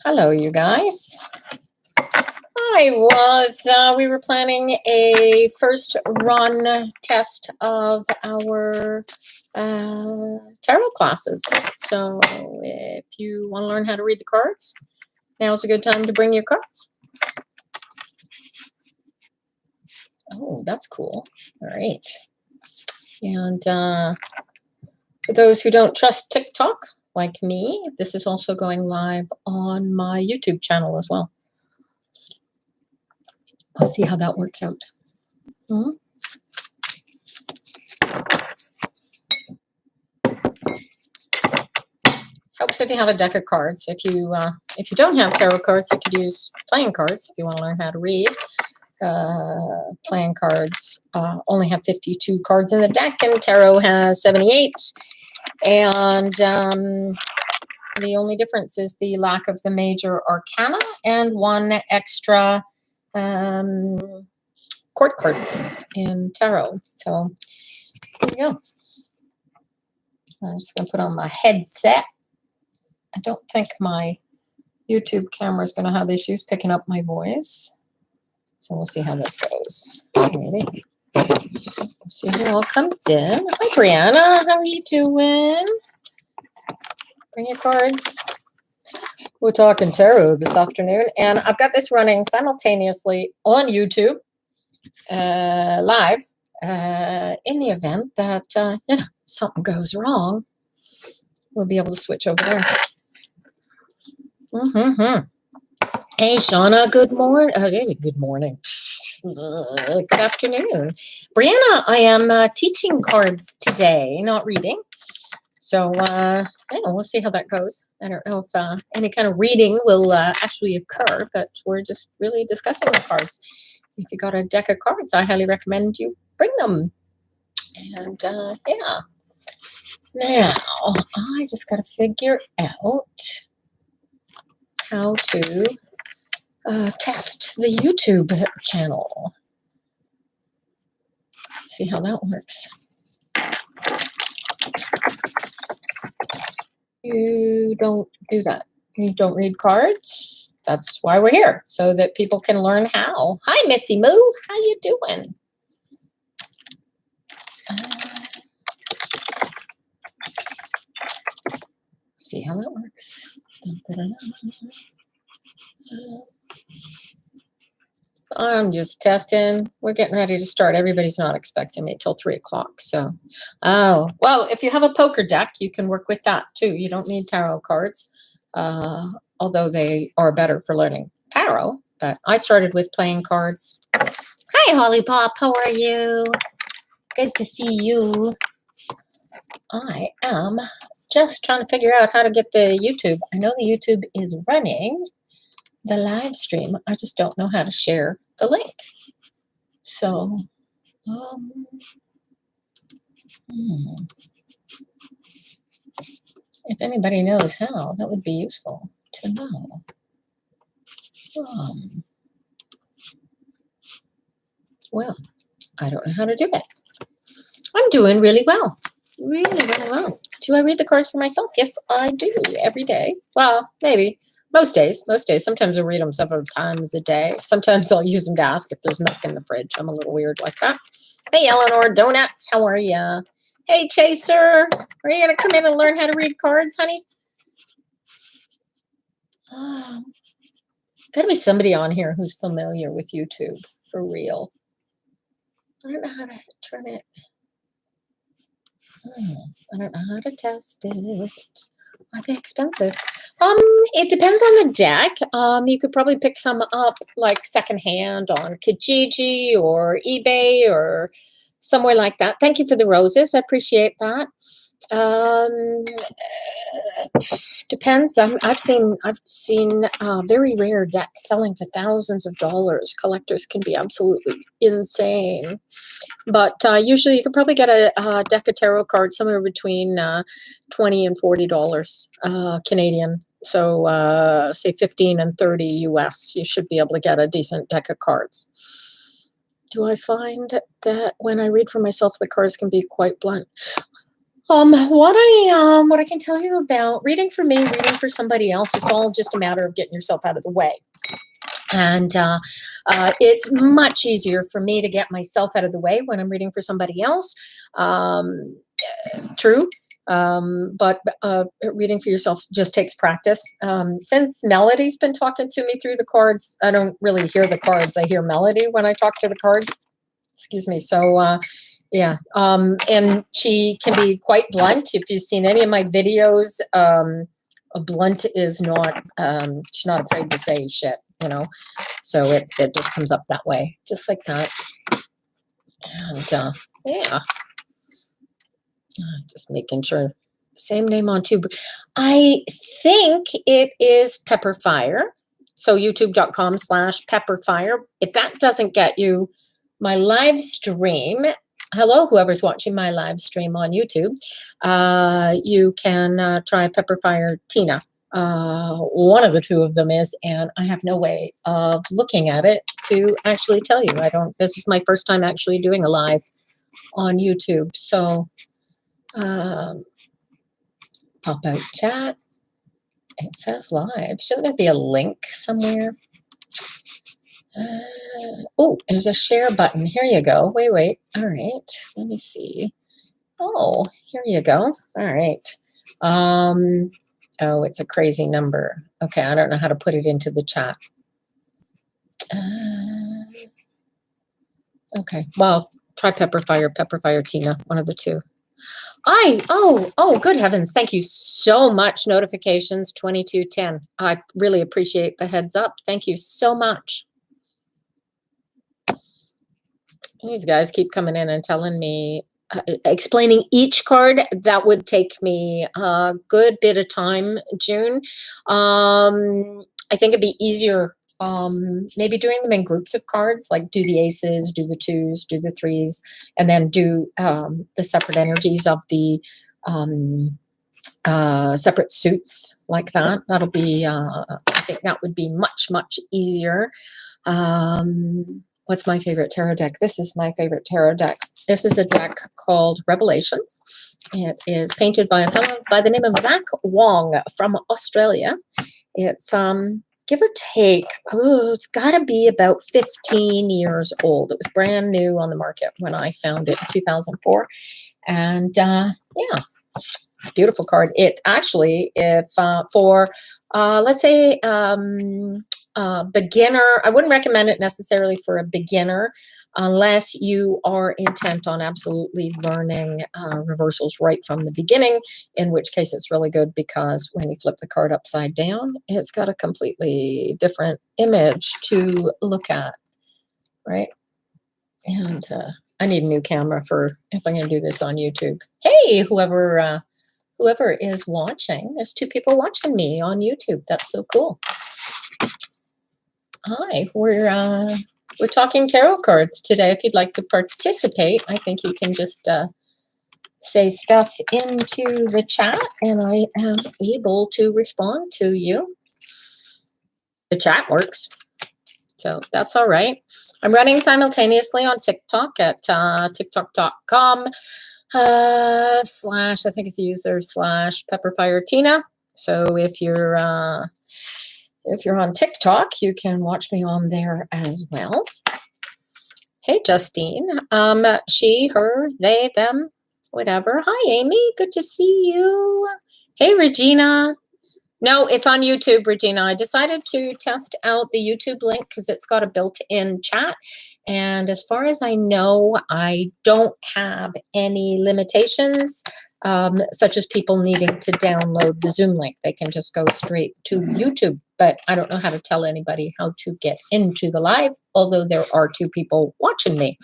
Hello, you guys. We were planning a first run test of our tarot classes. So if you want to learn how to read the cards, now's a good time to bring your cards. Oh, that's cool. All right. And for those who don't trust TikTok, like me, this is also going live on my YouTube channel as well. Let's see how that works out. Helps if you have a deck of cards. If you don't have tarot cards, you could use playing cards if you want to learn how to read. Playing cards only have 52 cards in the deck, and tarot has 78. And the only difference is the lack of the major arcana and one extra court card in tarot. So there you go. I'm just going to put on my headset. I don't think my YouTube camera is going to have issues picking up my voice. So we'll see how this goes. Alrighty. We'll see who all comes in. Hi, Brianna. How are you doing? Bring your cards. We're talking tarot this afternoon. And I've got this running simultaneously on YouTube, live, in the event that, something goes wrong. We'll be able to switch over there. Hey, Shauna, good morning. Good morning. Good afternoon. Brianna, I am teaching cards today, not reading. So, we'll see how that goes. I don't know if any kind of reading will actually occur, but we're just really discussing the cards. If you got a deck of cards, I highly recommend you bring them. And, Now, I just got to figure out how to test the YouTube channel. See how that works. You don't do that. You don't read cards. That's why we're here, so that people can learn how. Hi, Missy Moo. How you doing? See how that works. I'm just testing. We're getting ready to start. Everybody's not expecting me till 3 o'clock. So, well, if you have a poker deck, you can work with that too. You don't need tarot cards, although they are better for learning tarot. But I started with playing cards. Hi, Holly Pop. How are you? Good to see you. I am just trying to figure out how to get the YouTube. I know the YouTube is running the live stream. I just don't know how to share the link. So, if anybody knows how, that would be useful to know. Well, I don't know how to do it. I'm doing really well. Really, really well. Do I read the cards for myself? Yes, I do. Every day. Well, maybe. Most days. Sometimes I read them several times a day. Sometimes I'll use them to ask if there's milk in the fridge. I'm a little weird like that. Hey, Eleanor Donuts. How are ya? Hey, Chaser. Are you going to come in and learn how to read cards, honey? Got to be somebody on here who's familiar with YouTube. For real. I don't know how to turn it. I don't know how to test it. Are they expensive? It depends on the deck. You could probably pick some up like secondhand on Kijiji or eBay or somewhere like that. Thank you for the roses. I appreciate that. Depends. I've seen very rare decks selling for thousands of dollars. Collectors can be absolutely insane. But usually you can probably get a deck of tarot cards somewhere between $20 and $40 Canadian. So say 15 and 30 US, you should be able to get a decent deck of cards. Do I find that when I read for myself, the cards can be quite blunt? What I can tell you about reading for me, reading for somebody else, it's all just a matter of getting yourself out of the way. And it's much easier for me to get myself out of the way when I'm reading for somebody else. True. But reading for yourself just takes practice. Since Melody's been talking to me through the cards, I don't really hear the cards. I hear Melody when I talk to the cards. Excuse me. So, yeah. And she can be quite blunt. If you've seen any of my videos, a blunt is not, she's not afraid to say shit, you know? So it just comes up that way, just like that. And yeah. Just making sure. Same name on tube. I think it is Pepperfire. So youtube.com/Pepperfire. If that doesn't get you my live stream, hello, whoever's watching my live stream on YouTube, you can try Pepperfire Tina. One of the two of them is, and I have no way of looking at it to actually tell you. This is my first time actually doing a live on YouTube. So pop out chat. It says live. Shouldn't there be a link somewhere? Oh, there's a share button. Here you go. Wait. All right. Let me see. Oh, here you go. All right. Oh, it's a crazy number. Okay, I don't know how to put it into the chat. Okay, well, try Pepperfire Tina, one of the two. Oh, good heavens. Thank you so much. Notifications 2210. I really appreciate the heads up. Thank you so much. These guys keep coming in and telling me, explaining each card. That would take me a good bit of time, June. I think it'd be easier maybe doing them in groups of cards, like do the aces, do the twos, do the threes, and then do the separate energies of the separate suits like that. That'll be, I think that would be much, much easier. What's my favorite tarot deck? This is my favorite tarot deck. This is a deck called Revelations. It is painted by a fellow by the name of Zach Wong from Australia. It's give or take, it's got to be about 15 years old. It was brand new on the market when I found it in 2004. And yeah, beautiful card. It actually, if for, let's say, beginner, I wouldn't recommend it necessarily for a beginner unless you are intent on absolutely learning reversals right from the beginning, in which case it's really good because when you flip the card upside down, it's got a completely different image to look at, right? And I need a new camera for if I'm going to do this on YouTube. Hey, whoever is watching, there's 2 people watching me on YouTube. That's so cool. Hi, we're talking tarot cards today. If you'd like to participate, I think you can just say stuff into the chat and I am able to respond to you. The chat works, so that's all right. I'm running simultaneously on TikTok at tiktok.com / I think it's the user / Pepperfire Tina. So if you're on TikTok, you can watch me on there as well. Hey, Justine. She, her, they, them, whatever. Hi, Amy. Good to see you. Hey, Regina. No, it's on YouTube, Regina. I decided to test out the YouTube link because it's got a built-in chat. And as far as I know, I don't have any limitations, such as people needing to download the Zoom link. They can just go straight to YouTube. But I don't know how to tell anybody how to get into the live, although there are 2 people watching me.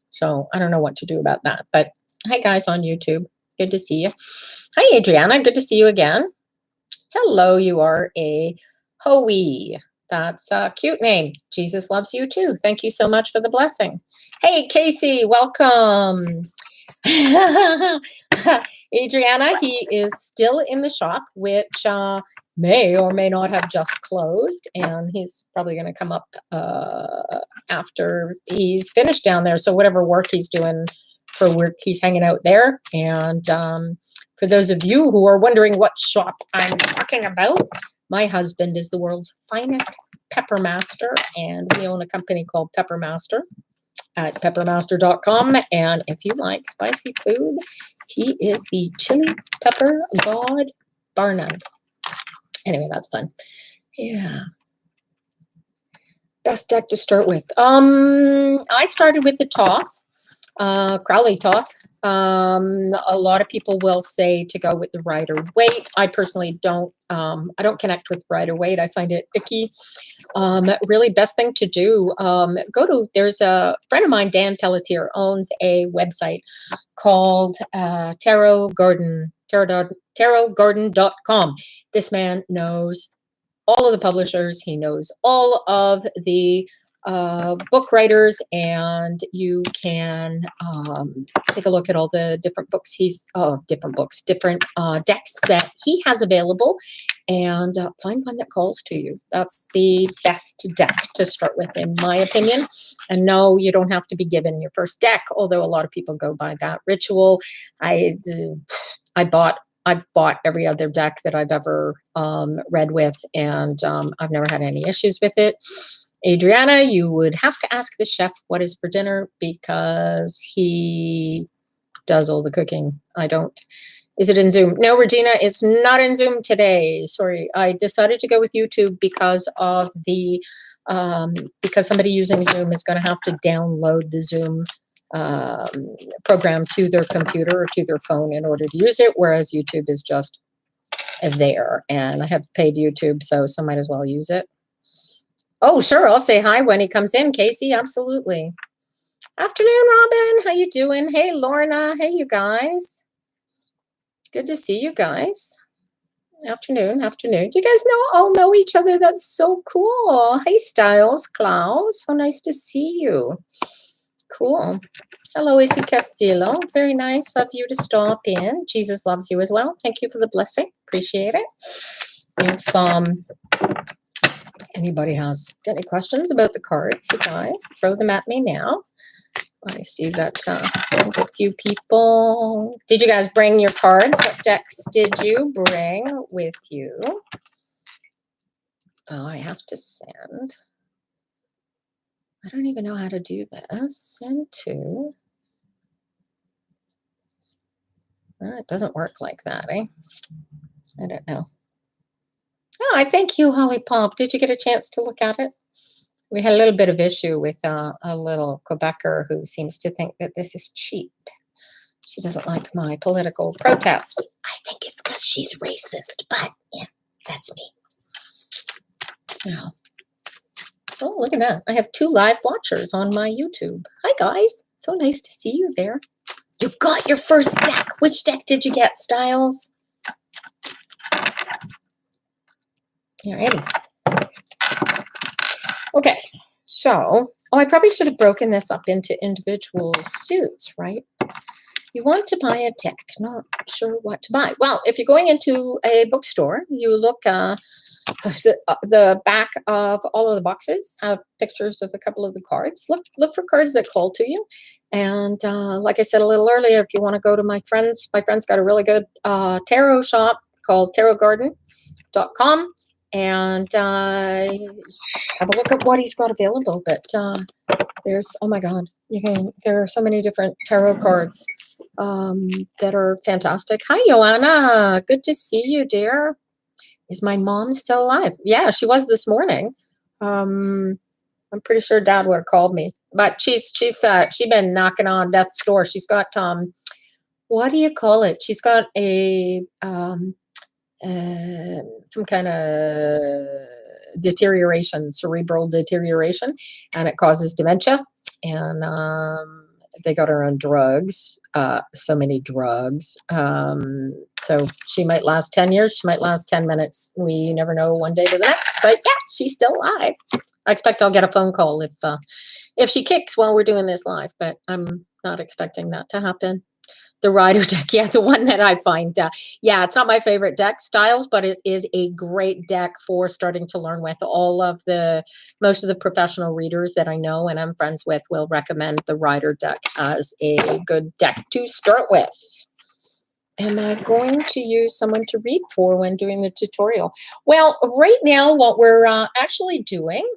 So I don't know what to do about that. But hi, guys on YouTube. Good to see you. Hi, Adriana. Good to see you again. Hello, you are a Hoey. That's a cute name. Jesus loves you too. Thank you so much for the blessing. Hey, Casey, welcome. Adriana, he is still in the shop, which may or may not have just closed, and he's probably going to come up after he's finished down there. So whatever work he's doing for work. He's hanging out there. And for those of you who are wondering what shop I'm talking about, my husband is the world's finest pepper master, and we own a company called Pepper Master at peppermaster.com. And if you like spicy food, he is the chili pepper god, bar none. Anyway, that's fun. Yeah. Best deck to start with. I started with the Toth, Crowley Toth. A lot of people will say to go with the Rider Waite. I personally don't. I don't connect with Rider Waite. I find it icky. Really, best thing to do. There's a friend of mine, Dan Pelletier, owns a website called tarotgarden.com. This man knows all of the publishers. He knows all of the book writers, and you can take a look at all the different books different decks that he has available, and find one that calls to you. That's the best deck to start with, in my opinion. And no, you don't have to be given your first deck, although a lot of people go by that ritual. I've bought every other deck that I've ever read with, and I've never had any issues with it. Adriana, you would have to ask the chef what is for dinner, because he does all the cooking. I don't. Is it in Zoom? No, Regina, it's not in Zoom today. Sorry. I decided to go with YouTube because of the because somebody using Zoom is going to have to download the Zoom program to their computer or to their phone in order to use it, whereas YouTube is just there, and I have paid YouTube, so might as well use it. Oh, sure, I'll say hi when he comes in, Casey, absolutely. Afternoon, Robin, how you doing? Hey, Lorna, hey, you guys. Good to see you guys. Afternoon. You guys all know each other. That's so cool. Hey, Styles, Klaus, how nice to see you. Cool. Hello, Issy Castillo. Very nice of you to stop in. Jesus loves you as well. Thank you for the blessing. Appreciate it. If anybody has any questions about the cards, you guys, throw them at me now. I see that there's a few people. Did you guys bring your cards? What decks did you bring with you? Oh, I have to send. I don't even know how to do this. Send to. It doesn't work like that, eh? I don't know. Oh, I thank you, Holly Pop. Did you get a chance to look at it? We had a little bit of issue with a little Quebecer who seems to think that this is cheap. She doesn't like my political protest. I think it's because she's racist, but yeah, that's me. Yeah. Oh, look at that. I have 2 live watchers on my YouTube. Hi, guys. So nice to see you there. You got your first deck. Which deck did you get, Styles? Alrighty. Okay, so, I probably should have broken this up into individual suits, right? You want to buy a deck, not sure what to buy. Well, if you're going into a bookstore, you look, the back of all of the boxes have pictures of a couple of the cards. Look for cards that call to you. And like I said a little earlier, if you want to go to my friend's got a really good tarot shop called tarotgarden.com. And have a look at what he's got available. But there's, oh my God, there are so many different tarot cards that are fantastic. Hi, Joanna. Good to see you, dear. Is my mom still alive? Yeah, she was this morning. I'm pretty sure Dad would have called me. But she's been knocking on death's door. She's got what do you call it? She's got a some kind of deterioration, cerebral deterioration, and it causes dementia. And they got her on drugs, so many drugs. So she might last 10 years. She might last 10 minutes. We never know one day to the next. But yeah, she's still alive. I expect I'll get a phone call if she kicks while we're doing this live, but I'm not expecting that to happen. The rider deck, yeah, the one that I find. Yeah, it's not my favorite deck styles, but it is a great deck for starting to learn with. Most of the professional readers that I know and I'm friends with will recommend the rider deck as a good deck to start with. Am I going to use someone to read for when doing the tutorial? Well, right now, what we're actually doing.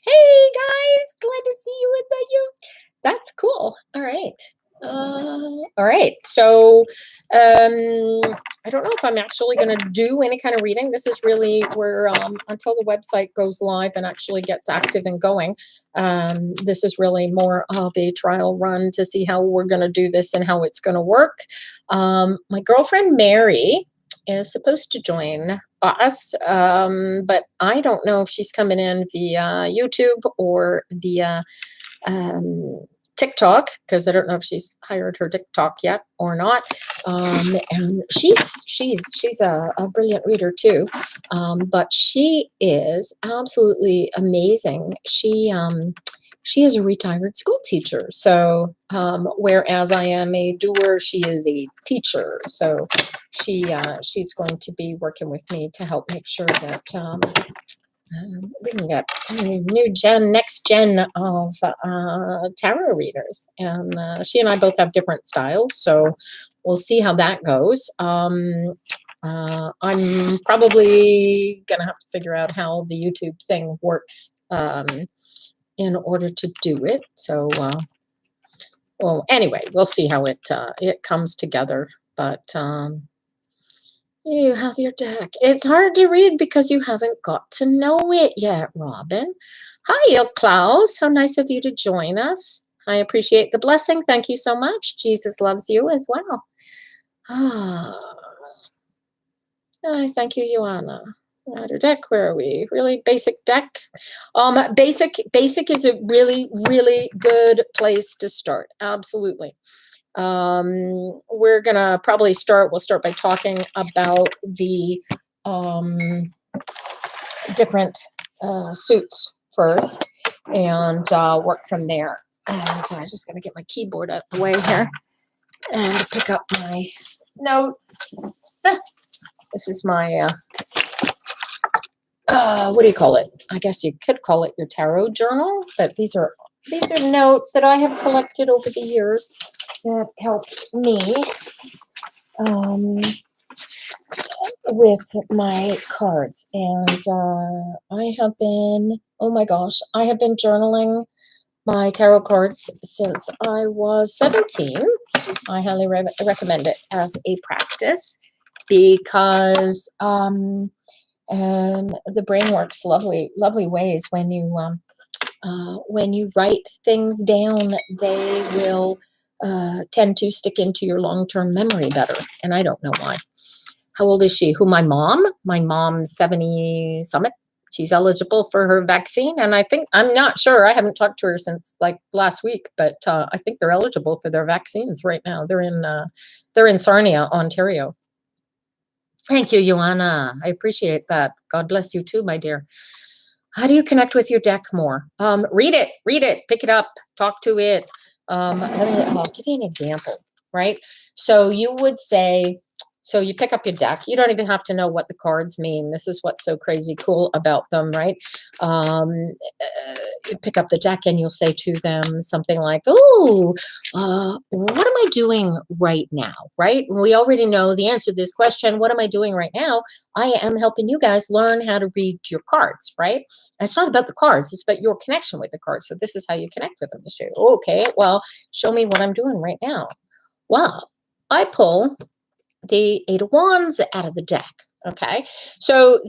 Hey guys, glad to see you with you. That's cool. All right. All right. So I don't know if I'm actually going to do any kind of reading. This is really where until the website goes live and actually gets active and going. This is really more of a trial run to see how we're going to do this and how it's going to work. My girlfriend Mary is supposed to join us, but I don't know if she's coming in via YouTube or via TikTok, because I don't know if she's hired her TikTok yet or not. And she's a brilliant reader too, but she is absolutely amazing. She is a retired school teacher, so whereas I am a doer, she is a teacher. So she's going to be working with me to help make sure that we can get next gen of tarot readers. And she and I both have different styles, so we'll see how that goes. I'm probably gonna have to figure out how the YouTube thing works in order to do it. So, well, anyway, we'll see how it comes together. But you have your deck. It's hard to read because you haven't got to know it yet, Robin. Hi, Klaus. How nice of you to join us. I appreciate the blessing. Thank you so much. Jesus loves you as well. Thank you, Joanna. Rider deck, where are we? Really basic deck. Basic is a really, really good place to start. Absolutely. We're gonna probably we'll start by talking about the different suits first and work from there. And I'm just gonna get my keyboard out the way here and pick up my notes. This is my what do you call it? I guess you could call it your tarot journal, but these are notes that I have collected over the years that help me with my cards. And I have been, oh my gosh, I have been journaling my tarot cards since I was 17. I highly recommend it as a practice because the brain works lovely ways when you write things down. They will tend to stick into your long-term memory better, and I don't know why. How old is she? My mom's 70 summit. She's eligible for her vaccine, and I'm not sure. I haven't talked to her since like last week, but I think they're eligible for their vaccines right now. They're in Sarnia, Ontario. Thank you, Joanna. I appreciate that. God bless you too, my dear. How do you connect with your deck more? Read it, pick it up, talk to it. I'll give you an example, right? So you would say, so you pick up your deck. You don't even have to know what the cards mean. This is what's so crazy cool about them, right? You pick up the deck and you'll say to them something like, "Oh, what am I doing right now?" Right? We already know the answer to this question. What am I doing right now? I am helping you guys learn how to read your cards, right? And it's not about the cards. It's about your connection with the cards. So this is how you connect with them. You say, okay, well, show me what I'm doing right now. Well, I pull the Eight of Wands out of the deck. Okay, so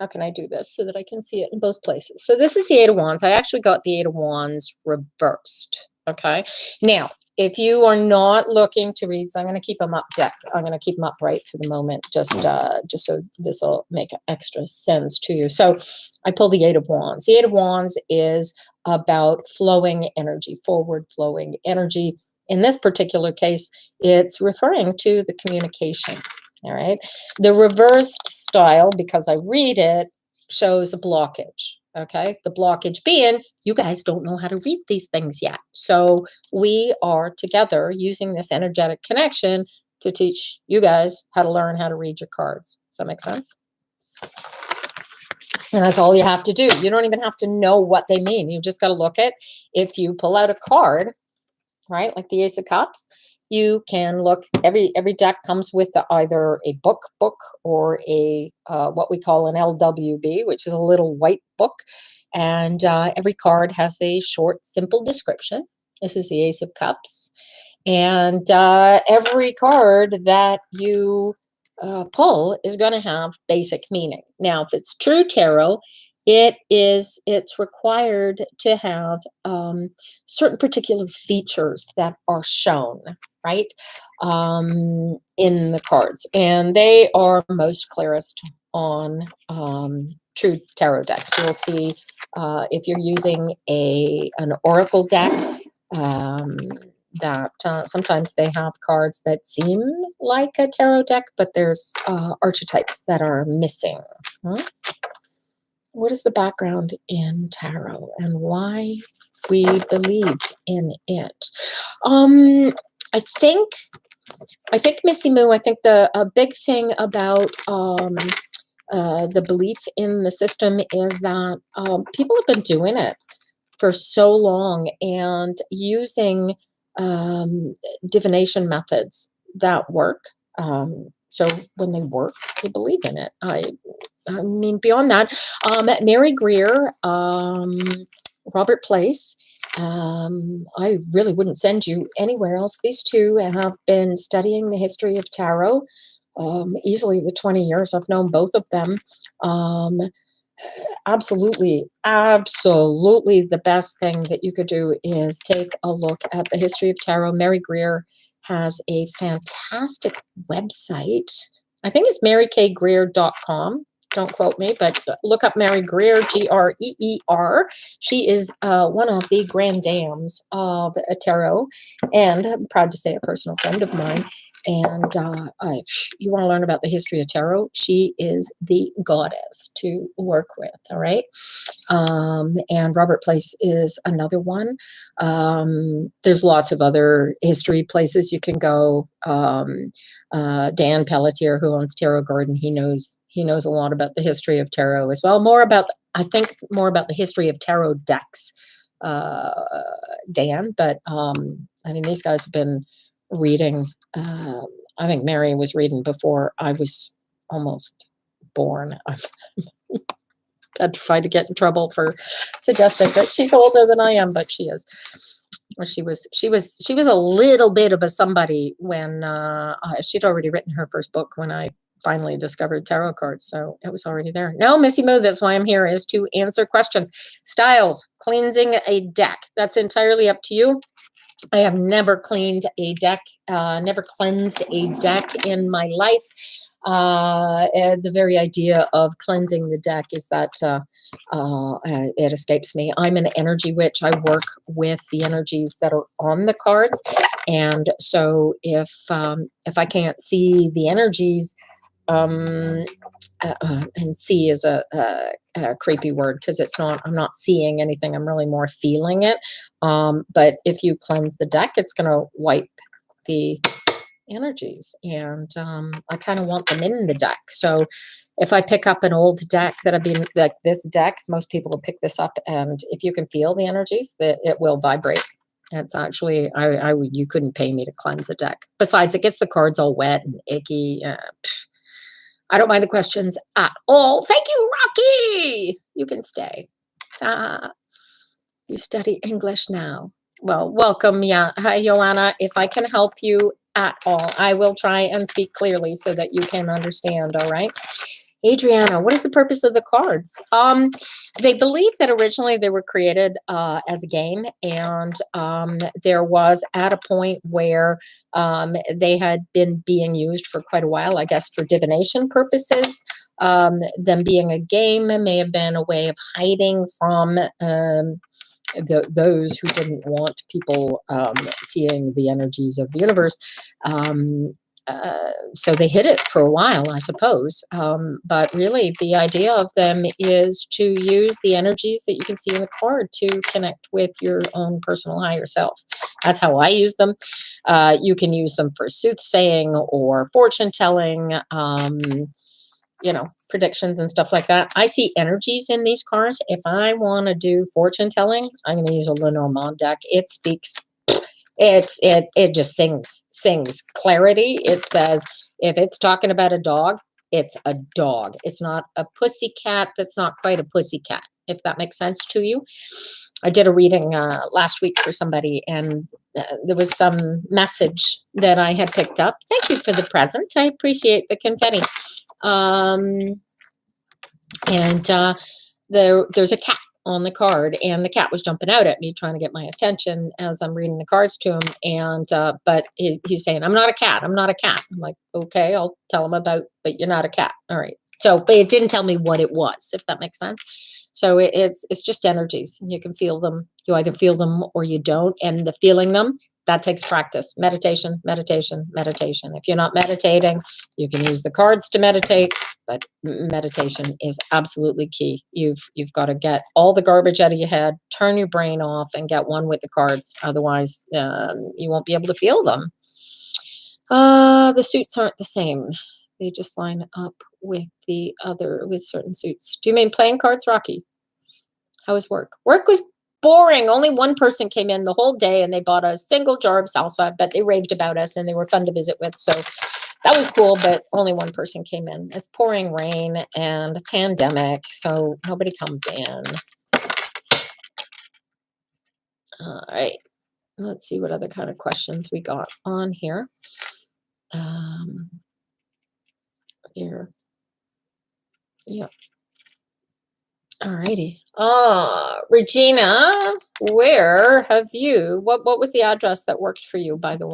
how can I do this so that I can see it in both places? So this is the Eight of Wands. I actually got the Eight of Wands reversed. Okay, now if you are not looking to read, so I'm going to keep them up deck. I'm going to keep them upright for the moment, just so this will make extra sense to you. So I pull the Eight of Wands. The Eight of Wands is about flowing energy, forward flowing energy. In this particular case, it's referring to the communication. All right. The reversed style, because I read it, shows a blockage. Okay, the blockage being you guys don't know how to read these things yet. So we are together using this energetic connection to teach you guys how to learn how to read your cards. Does that make sense? And that's all you have to do. You don't even have to know what they mean. You just got to look at, if you pull out a card, right, like the Ace of Cups, you can look. Every deck comes with either a book or a what we call an LWB, which is a little white book, and every card has a short, simple description. This is the Ace of Cups, and every card that you pull is going to have basic meaning. Now, if it's true tarot, it's required to have certain particular features that are shown, right, in the cards, and they are most clearest on true tarot decks. You'll see if you're using an oracle deck, that sometimes they have cards that seem like a tarot deck, but there's archetypes that are missing. Huh? What is the background in tarot and why we believe in it? I think Missy Moo, I think a big thing about the belief in the system is that people have been doing it for so long and using divination methods that work. So when they work, you believe in it. I mean, beyond that, Mary Greer, Robert Place, I really wouldn't send you anywhere else. These two have been studying the history of tarot easily the 20 years I've known both of them. Absolutely the best thing that you could do is take a look at the history of tarot. Mary Greer has a fantastic website. I think it's marykgreer.com. Don't quote me, but look up Mary Greer, Greer. She is one of the grand dames of tarot, and I'm proud to say a personal friend of mine. And you want to learn about the history of tarot, she is the goddess to work with, all right? And Robert Place is another one. There's lots of other history places you can go. Dan Pelletier, who owns Tarot Garden, he knows a lot about the history of tarot as well. I think more about the history of tarot decks, Dan. But I mean, these guys have been reading. I think Mary was reading before I was almost born. I'm petrified to get in trouble for suggesting that she's older than I am, but she is. She was a little bit of a somebody when she'd already written her first book when I finally discovered tarot cards, so it was already there. No, Missy Moo, that's why I'm here, is to answer questions. Styles, cleansing a deck. That's entirely up to you. I have never cleaned a deck, never cleansed a deck in my life. The very idea of cleansing the deck is that it escapes me. I'm an energy witch. I work with the energies that are on the cards, and so if I can't see the energies, and see is a creepy word because I'm not seeing anything. I'm really more feeling it. But if you cleanse the deck, it's going to wipe the energies, and I kind of want them in the deck. So if I pick up an old deck that I've been, like this deck, most people will pick this up, and if you can feel the energies, that it will vibrate. It's actually, you couldn't pay me to cleanse a deck. Besides, it gets the cards all wet and icky. I don't mind the questions at all. Thank you, Rocky. You can stay. You study English now. Well, welcome. Yeah. Hi, Joanna. If I can help you at all, I will try and speak clearly so that you can understand. All right. Adriana, what is the purpose of the cards? They believe that originally they were created as a game, and there was at a point where they had been being used for quite a while, I guess, for divination purposes. Them being a game may have been a way of hiding from those who didn't want people seeing the energies of the universe. so they hid it for a while, I suppose. But really, the idea of them is to use the energies that you can see in the card to connect with your own personal higher self. That's how I use them. You can use them for soothsaying or fortune telling, predictions and stuff like that. I see energies in these cards. If I want to do fortune telling, I'm going to use a Lenormand deck. It speaks. It just sings clarity. It says if it's talking about a dog, it's a dog. It's not a pussy cat. That's not quite a pussy cat, if that makes sense to you. I did a reading last week for somebody, and there was some message that I had picked up. Thank you for the present. I appreciate the confetti. There's a cat on the card, and the cat was jumping out at me trying to get my attention as I'm reading the cards to him. And but he's saying, I'm not a cat. I'm not a cat. I'm like, okay, I'll tell him about, but you're not a cat. All right. So, but it didn't tell me what it was, if that makes sense. So it's just energies. You can feel them. You either feel them or you don't. And the feeling them, that takes practice. Meditation, meditation, meditation. If you're not meditating, you can use the cards to meditate, but meditation is absolutely key. You've got to get all the garbage out of your head, turn your brain off, and get one with the cards. Otherwise, you won't be able to feel them. The suits aren't the same. They just line up with certain suits. Do you mean playing cards, Rocky? How was work? Work was boring. Only one person came in the whole day, and they bought a single jar of salsa, but they raved about us, and they were fun to visit with. So that was cool, but only one person came in. It's pouring rain and a pandemic, so nobody comes in. All right. Let's see what other kind of questions we got on here. Here. Yeah. All righty. Regina, where have you, what was the address that worked for you, by the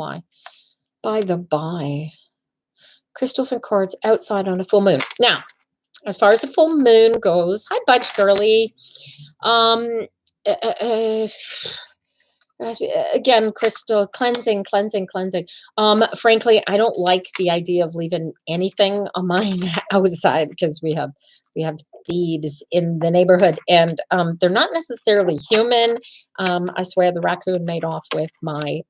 by? Crystals and cards outside on a full moon. Now, as far as the full moon goes, hi, Budge Girly. Again, crystal cleansing. Frankly, I don't like the idea of leaving anything on mine outside, because we have thieves in the neighborhood, and they're not necessarily human. I swear the raccoon made off with my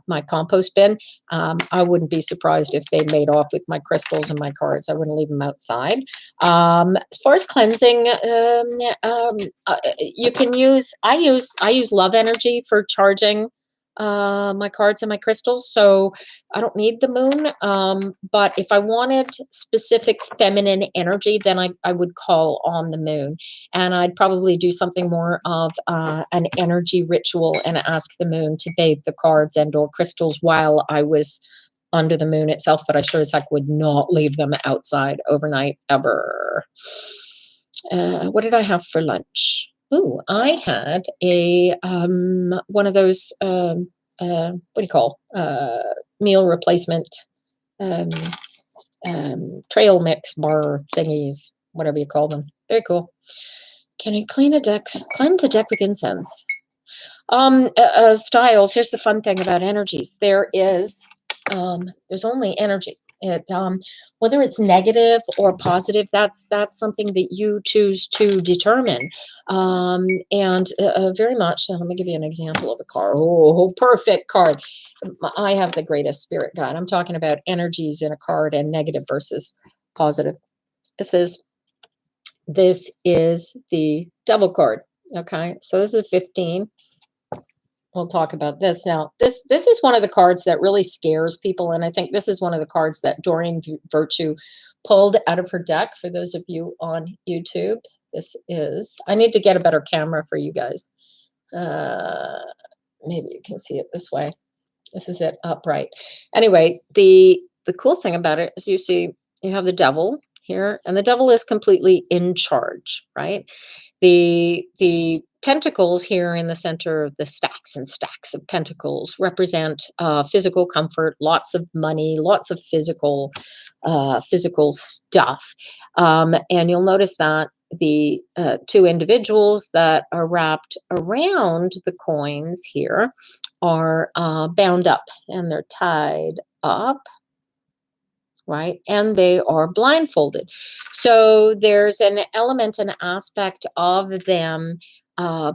my compost bin. I wouldn't be surprised if they made off with my crystals and my cards. I wouldn't leave them outside. As far as cleansing, you can use, I use love energy for charging my cards and my crystals, so I don't need the moon. But if I wanted specific feminine energy, then I would call on the moon, and I'd probably do something more of an energy ritual and ask the moon to bathe the cards and or crystals while I was under the moon itself. But I sure as heck would not leave them outside overnight ever. What did I have for lunch? Ooh, I had a one of those what do you call meal replacement trail mix bar thingies, whatever you call them. Very cool. Can I cleanse a deck with incense? Styles. Here's the fun thing about energies. There's only energy. Whether it's negative or positive, that's something that you choose to determine. And very much. Let me give you an example of a card. Oh, perfect card. I have the greatest spirit guide. I'm talking about energies in a card and negative versus positive. It says, this is the Devil card. Okay, so this is 15. We'll talk about this now. This is one of the cards that really scares people, and I think this is one of the cards that Doreen Virtue pulled out of her deck. For those of you on YouTube, this is. I need to get a better camera for you guys. Maybe you can see it this way. This is it upright. Anyway, the cool thing about it is you see you have the Devil here, and the Devil is completely in charge, right? The pentacles here in the center, the stacks and stacks of pentacles, represent physical comfort, lots of money, lots of physical stuff. And you'll notice that the two individuals that are wrapped around the coins here are bound up and they're tied up, right? And they are blindfolded. So there's an element, an aspect of them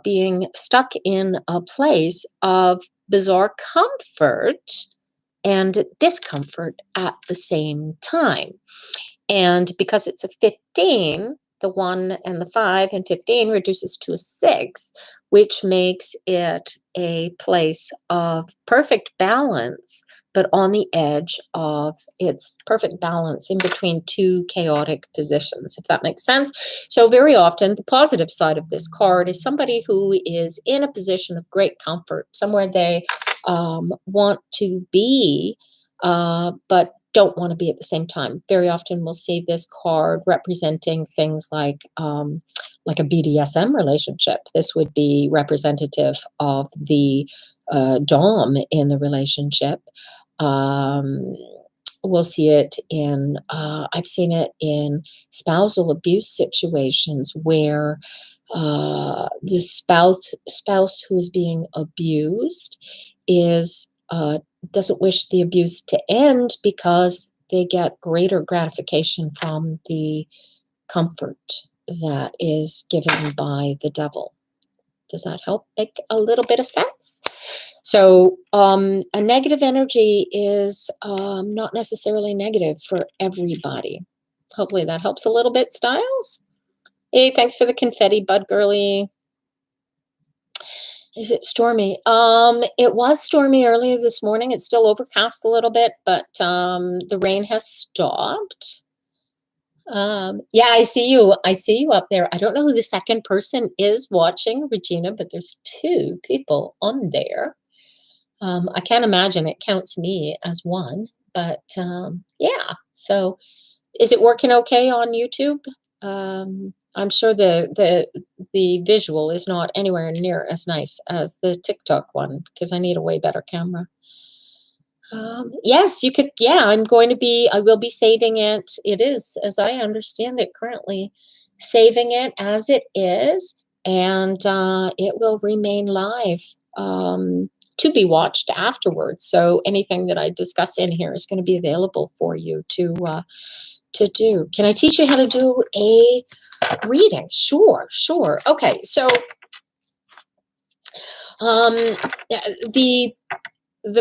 being stuck in a place of bizarre comfort and discomfort at the same time. And because it's a 15, the 1 and the 5 and 15 reduces to a 6, which makes it a place of perfect balance, but on the edge of its perfect balance in between two chaotic positions, if that makes sense. So very often, the positive side of this card is somebody who is in a position of great comfort, somewhere they want to be, but don't want to be at the same time. Very often we'll see this card representing things like a BDSM relationship. This would be representative of the dom in the relationship. We'll see it in, I've seen it in spousal abuse situations where the spouse who is being abused is doesn't wish the abuse to end because they get greater gratification from the comfort that is given by the devil. Does that help make a little bit of sense? So a negative energy is not necessarily negative for everybody. Hopefully that helps a little bit, Styles. Hey, thanks for the confetti, Bud Girly. Is it stormy? It was stormy earlier this morning. It's still overcast a little bit, but the rain has stopped. Yeah, I see you. I see you up there. I don't know who the second person is watching, Regina, but there's 2 people on there. I can't imagine it counts me as one, but yeah. So is it working okay on YouTube? I'm sure the visual is not anywhere near as nice as the TikTok one because I need a way better camera. Yes, you could. Yeah, I will be saving it. It is, as I understand it currently, saving it as it is, and it will remain live to be watched afterwards. So anything that I discuss in here is going to be available for you to do. Can I teach you how to do a reading? Sure. Okay, so the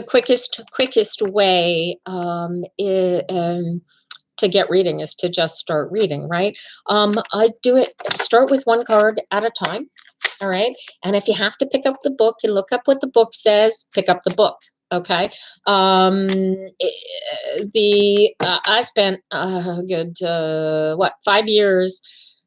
quickest way to get reading is to just start reading, right? I do it, start with one card at a time, all right? And if you have to pick up the book and look up what the book says, pick up the book, okay? I spent a good, 5 years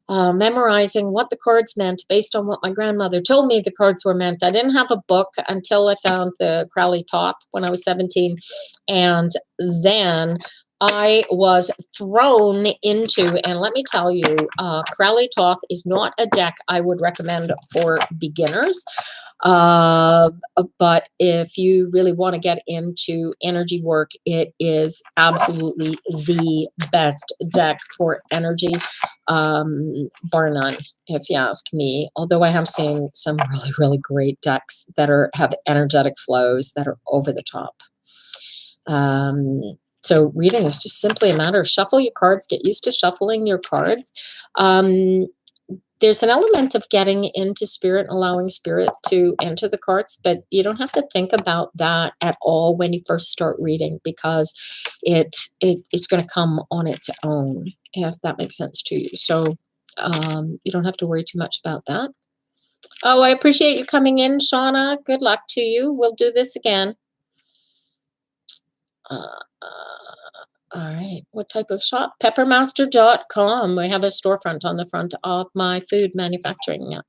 memorizing what the cards meant based on what my grandmother told me the cards were meant. I didn't have a book until I found the Crowley Toth when I was 17. And then I was thrown into, and let me tell you, Crowley Toth is not a deck I would recommend for beginners. But if you really want to get into energy work, it is absolutely the best deck for energy, bar none, if you ask me. Although I have seen some really great decks that have energetic flows that are over the top. So reading is just simply a matter of shuffle your cards, get used to shuffling your cards. There's an element of getting into spirit, allowing spirit to enter the cards, but you don't have to think about that at all when you first start reading, because it's going to come on its own, if that makes sense to you. So you don't have to worry too much about that. Oh, I appreciate you coming in, Shauna. Good luck to you. We'll do this again. All right. What type of shop? Peppermaster.com. I have a storefront on the front of my food manufacturing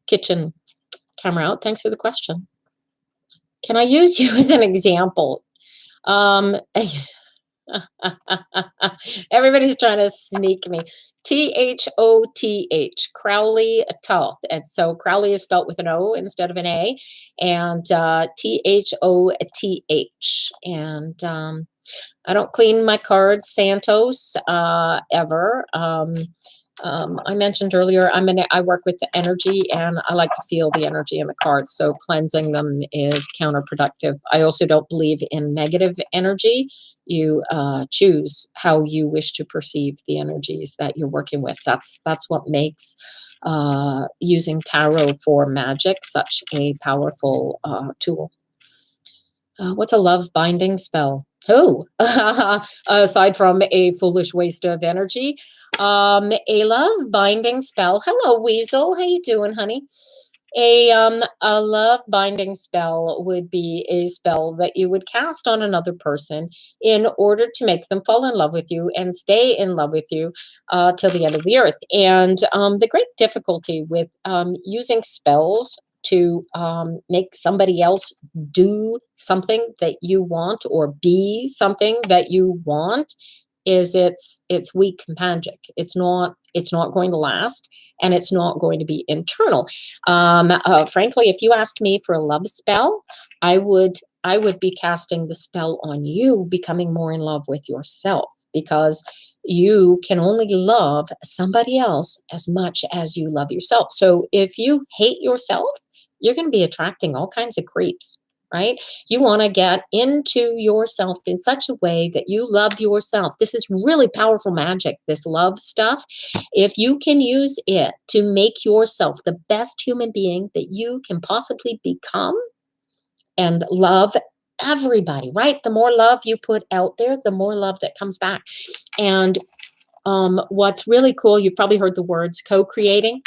kitchen. Camera out. Thanks for the question. Can I use you as an example? Everybody's trying to sneak me. Thoth, Crowley Toth. And so Crowley is spelt with an O instead of an A, and Thoth. And I don't clean my cards, Santos, ever. I mentioned earlier, I work with the energy, and I like to feel the energy in the cards. So cleansing them is counterproductive. I also don't believe in negative energy. You choose how you wish to perceive the energies that you're working with. That's what makes using tarot for magic such a powerful tool. What's a love binding spell? Oh, aside from a foolish waste of energy, a love binding spell. Hello, Weasel. How you doing, honey? A love binding spell would be a spell that you would cast on another person in order to make them fall in love with you and stay in love with you till the end of the earth. And the great difficulty with using spells to make somebody else do something that you want or be something that you want is it's weak magic. It's not going to last, and it's not going to be internal. Frankly, if you asked me for a love spell, I would be casting the spell on you, becoming more in love with yourself, because you can only love somebody else as much as you love yourself. So if you hate yourself, you're going to be attracting all kinds of creeps, right? You want to get into yourself in such a way that you love yourself. This is really powerful magic, this love stuff. If you can use it to make yourself the best human being that you can possibly become and love everybody, right? The more love you put out there, the more love that comes back. And what's really cool, you've probably heard the words co-creating.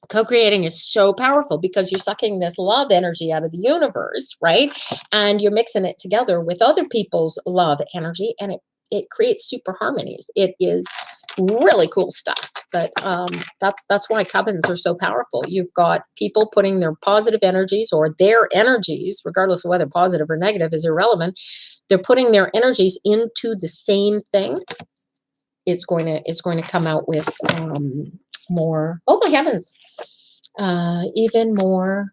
Co-creating is so powerful because you're sucking this love energy out of the universe, right? And you're mixing it together with other people's love energy, and it creates super harmonies. It is really cool stuff. But that's why covens are so powerful. You've got people putting their positive energies, or their energies, regardless of whether positive or negative is irrelevant. They're putting their energies into the same thing. It's going to come out with more. Oh my heavens! Even more.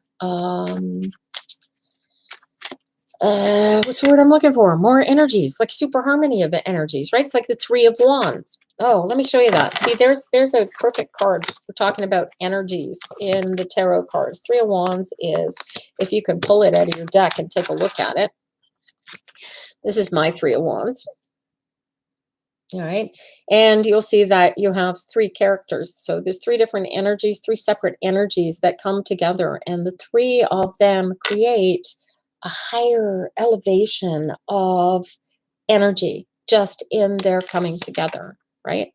What's the word I'm looking for? More energies, like super harmony of energies, right? It's like the Three of Wands. Oh, let me show you that. See, there's a perfect card. We're talking about energies in the tarot cards. Three of Wands is, if you can pull it out of your deck and take a look at it. This is my Three of Wands. All right. And you'll see that you have three characters. So there's three different energies, three separate energies that come together. And the three of them create a higher elevation of energy just in their coming together, right?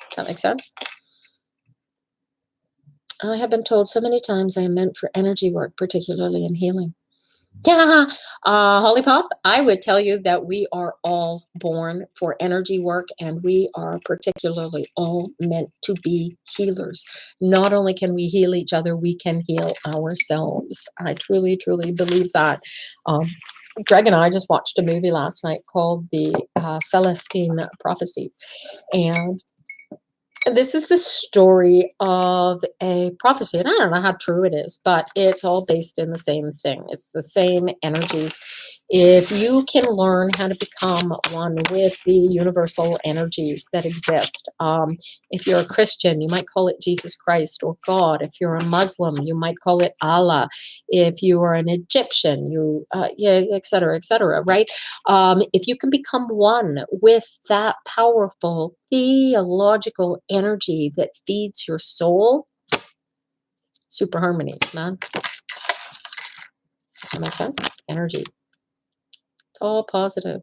Does that make sense? I have been told so many times I am meant for energy work, particularly in healing. Yeah, Holly Pop, I would tell you that we are all born for energy work, and we are particularly all meant to be healers. Not only can we heal each other, we can heal ourselves. I truly, truly believe that. Greg and I just watched a movie last night called the Celestine Prophecy, and this is the story of a prophecy, and I don't know how true it is, but it's all based in the same thing. It's the same energies. If you can learn how to become one with the universal energies that exist, if you're a Christian, you might call it Jesus Christ or God. If you're a Muslim, you might call it Allah. If you are an Egyptian, et cetera, right? If you can become one with that powerful theological energy that feeds your soul, super harmonies, man. That makes sense? Energy. It's all positive.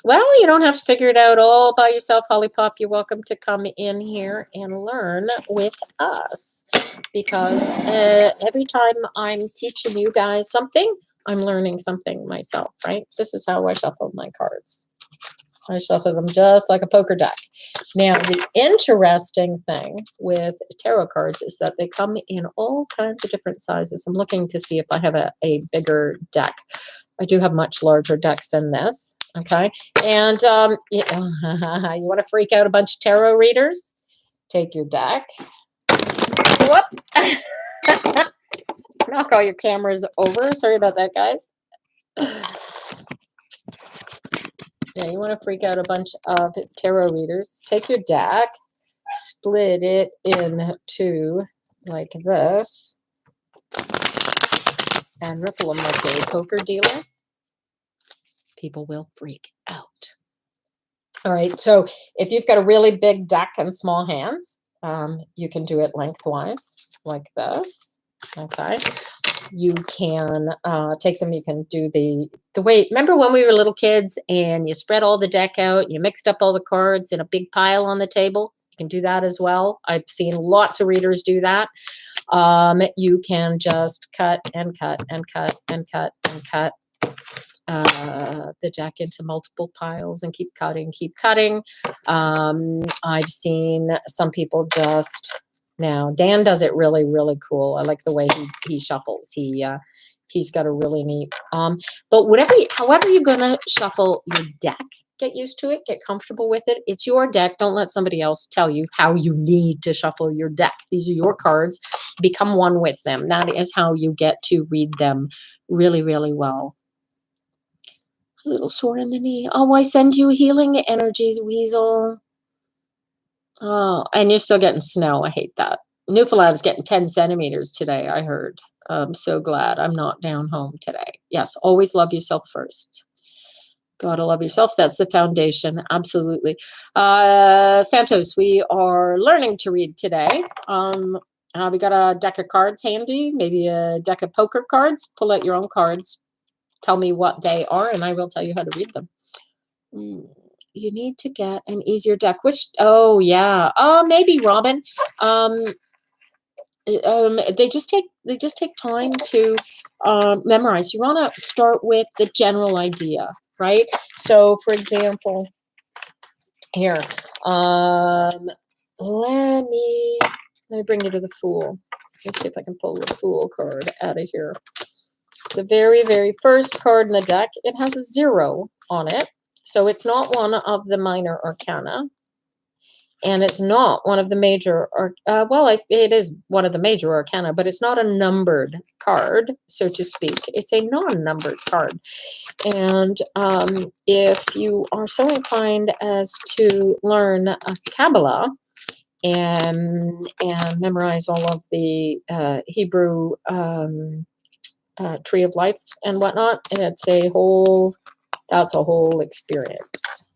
Well, you don't have to figure it out all by yourself, Holly Pop. You're welcome to come in here and learn with us, because every time I'm teaching you guys something, I'm learning something myself, right? This is how I shuffle my cards. I shuffle them just like a poker deck. Now, the interesting thing with tarot cards is that they come in all kinds of different sizes. I'm looking to see if I have a bigger deck. I do have much larger decks than this, okay? And you want to freak out a bunch of tarot readers? Take your deck. Whoop! Knock all your cameras over. Sorry about that, guys. Yeah, you want to freak out a bunch of tarot readers. Take your deck. split it into like this and riffle them like a poker dealer, people will freak out. All right, so if you've got a really big deck and small hands, you can do it lengthwise like this. Okay, you can take them. You can do the way. Remember when we were little kids and you spread all the deck out, you mixed up all the cards in a big pile on the table? You can do that as well. I've seen lots of readers do that. You can just cut and cut and cut and cut and cut the deck into multiple piles and keep cutting, keep cutting. I've seen some people just now. Dan does it really, really cool. I like the way he shuffles. He's got a really neat. But however you're gonna shuffle your deck, get used to it, get comfortable with it. It's your deck. Don't let somebody else tell you how you need to shuffle your deck. These are your cards. Become one with them. That is how you get to read them really, really well. A little sore in the knee. Oh, I send you healing energies, Weasel. Oh, and you're still getting snow. I hate that. Newfoundland's getting 10 centimeters today, I heard. I'm so glad I'm not down home today. Yes, always love yourself first. Gotta love yourself. That's the foundation. Absolutely. Santos, we are learning to read today. We got a deck of cards handy, maybe a deck of poker cards. Pull out your own cards. Tell me what they are, and I will tell you how to read them. You need to get an easier deck. Oh, yeah. Oh, maybe, Robin. They just take time to memorize. You want to start with the general idea, right? So, for example, here, let me bring you to the Fool. Let's see if I can pull the Fool card out of here. The very, very first card in the deck, it has a 0 on it. So it's not one of the minor arcana. And it's not one of the major, it is one of the major arcana, but it's not a numbered card, so to speak. It's a non-numbered card. And if you are so inclined as to learn Kabbalah and memorize all of the Hebrew tree of life and whatnot, that's a whole experience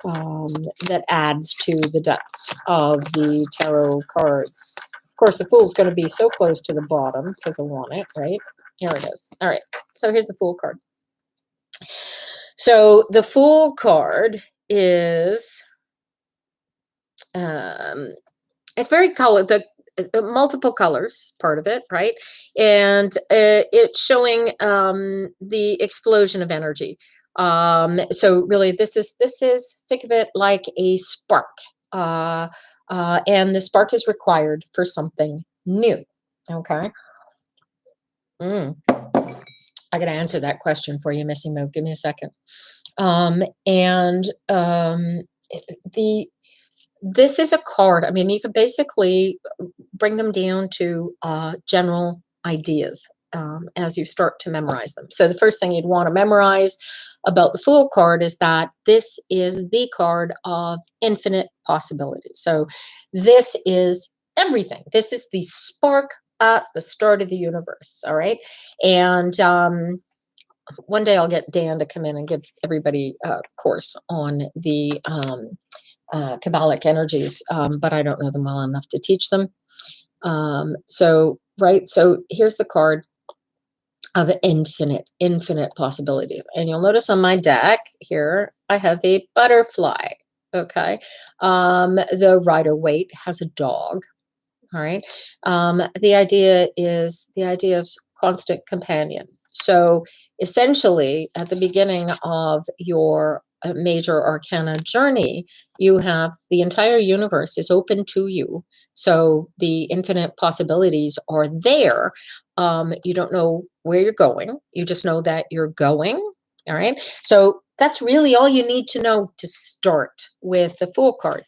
that adds to the depths of the tarot cards. Of course, the Fool's going to be so close to the bottom because I want it, right? Here it is. All right, so here's the Fool card. So the Fool card is it's very colored. The multiple colors part of it, right? And it's showing the explosion of energy. So really this is think of it like a spark, and the spark is required for something new. Okay. I gotta answer that question for you, Missy Mo. Give me a second. This is a card. I mean, you can basically bring them down to general ideas as you start to memorize them. So the first thing you'd want to memorize about the Fool card is that this is the card of infinite possibilities. So this is everything. This is the spark at the start of the universe. All right. And one day I'll get Dan to come in and give everybody a course on the Kabbalic energies, but I don't know them well enough to teach them. So here's the card of infinite possibilities. And you'll notice on my deck here, I have a butterfly. Okay. The Rider-Waite has a dog. All right. The idea of constant companion. So essentially, at the beginning of your major arcana journey, you have the entire universe is open to you. So the infinite possibilities are there. You don't know where you're going. You just know that you're going. All right. So that's really all you need to know to start with the Fool card.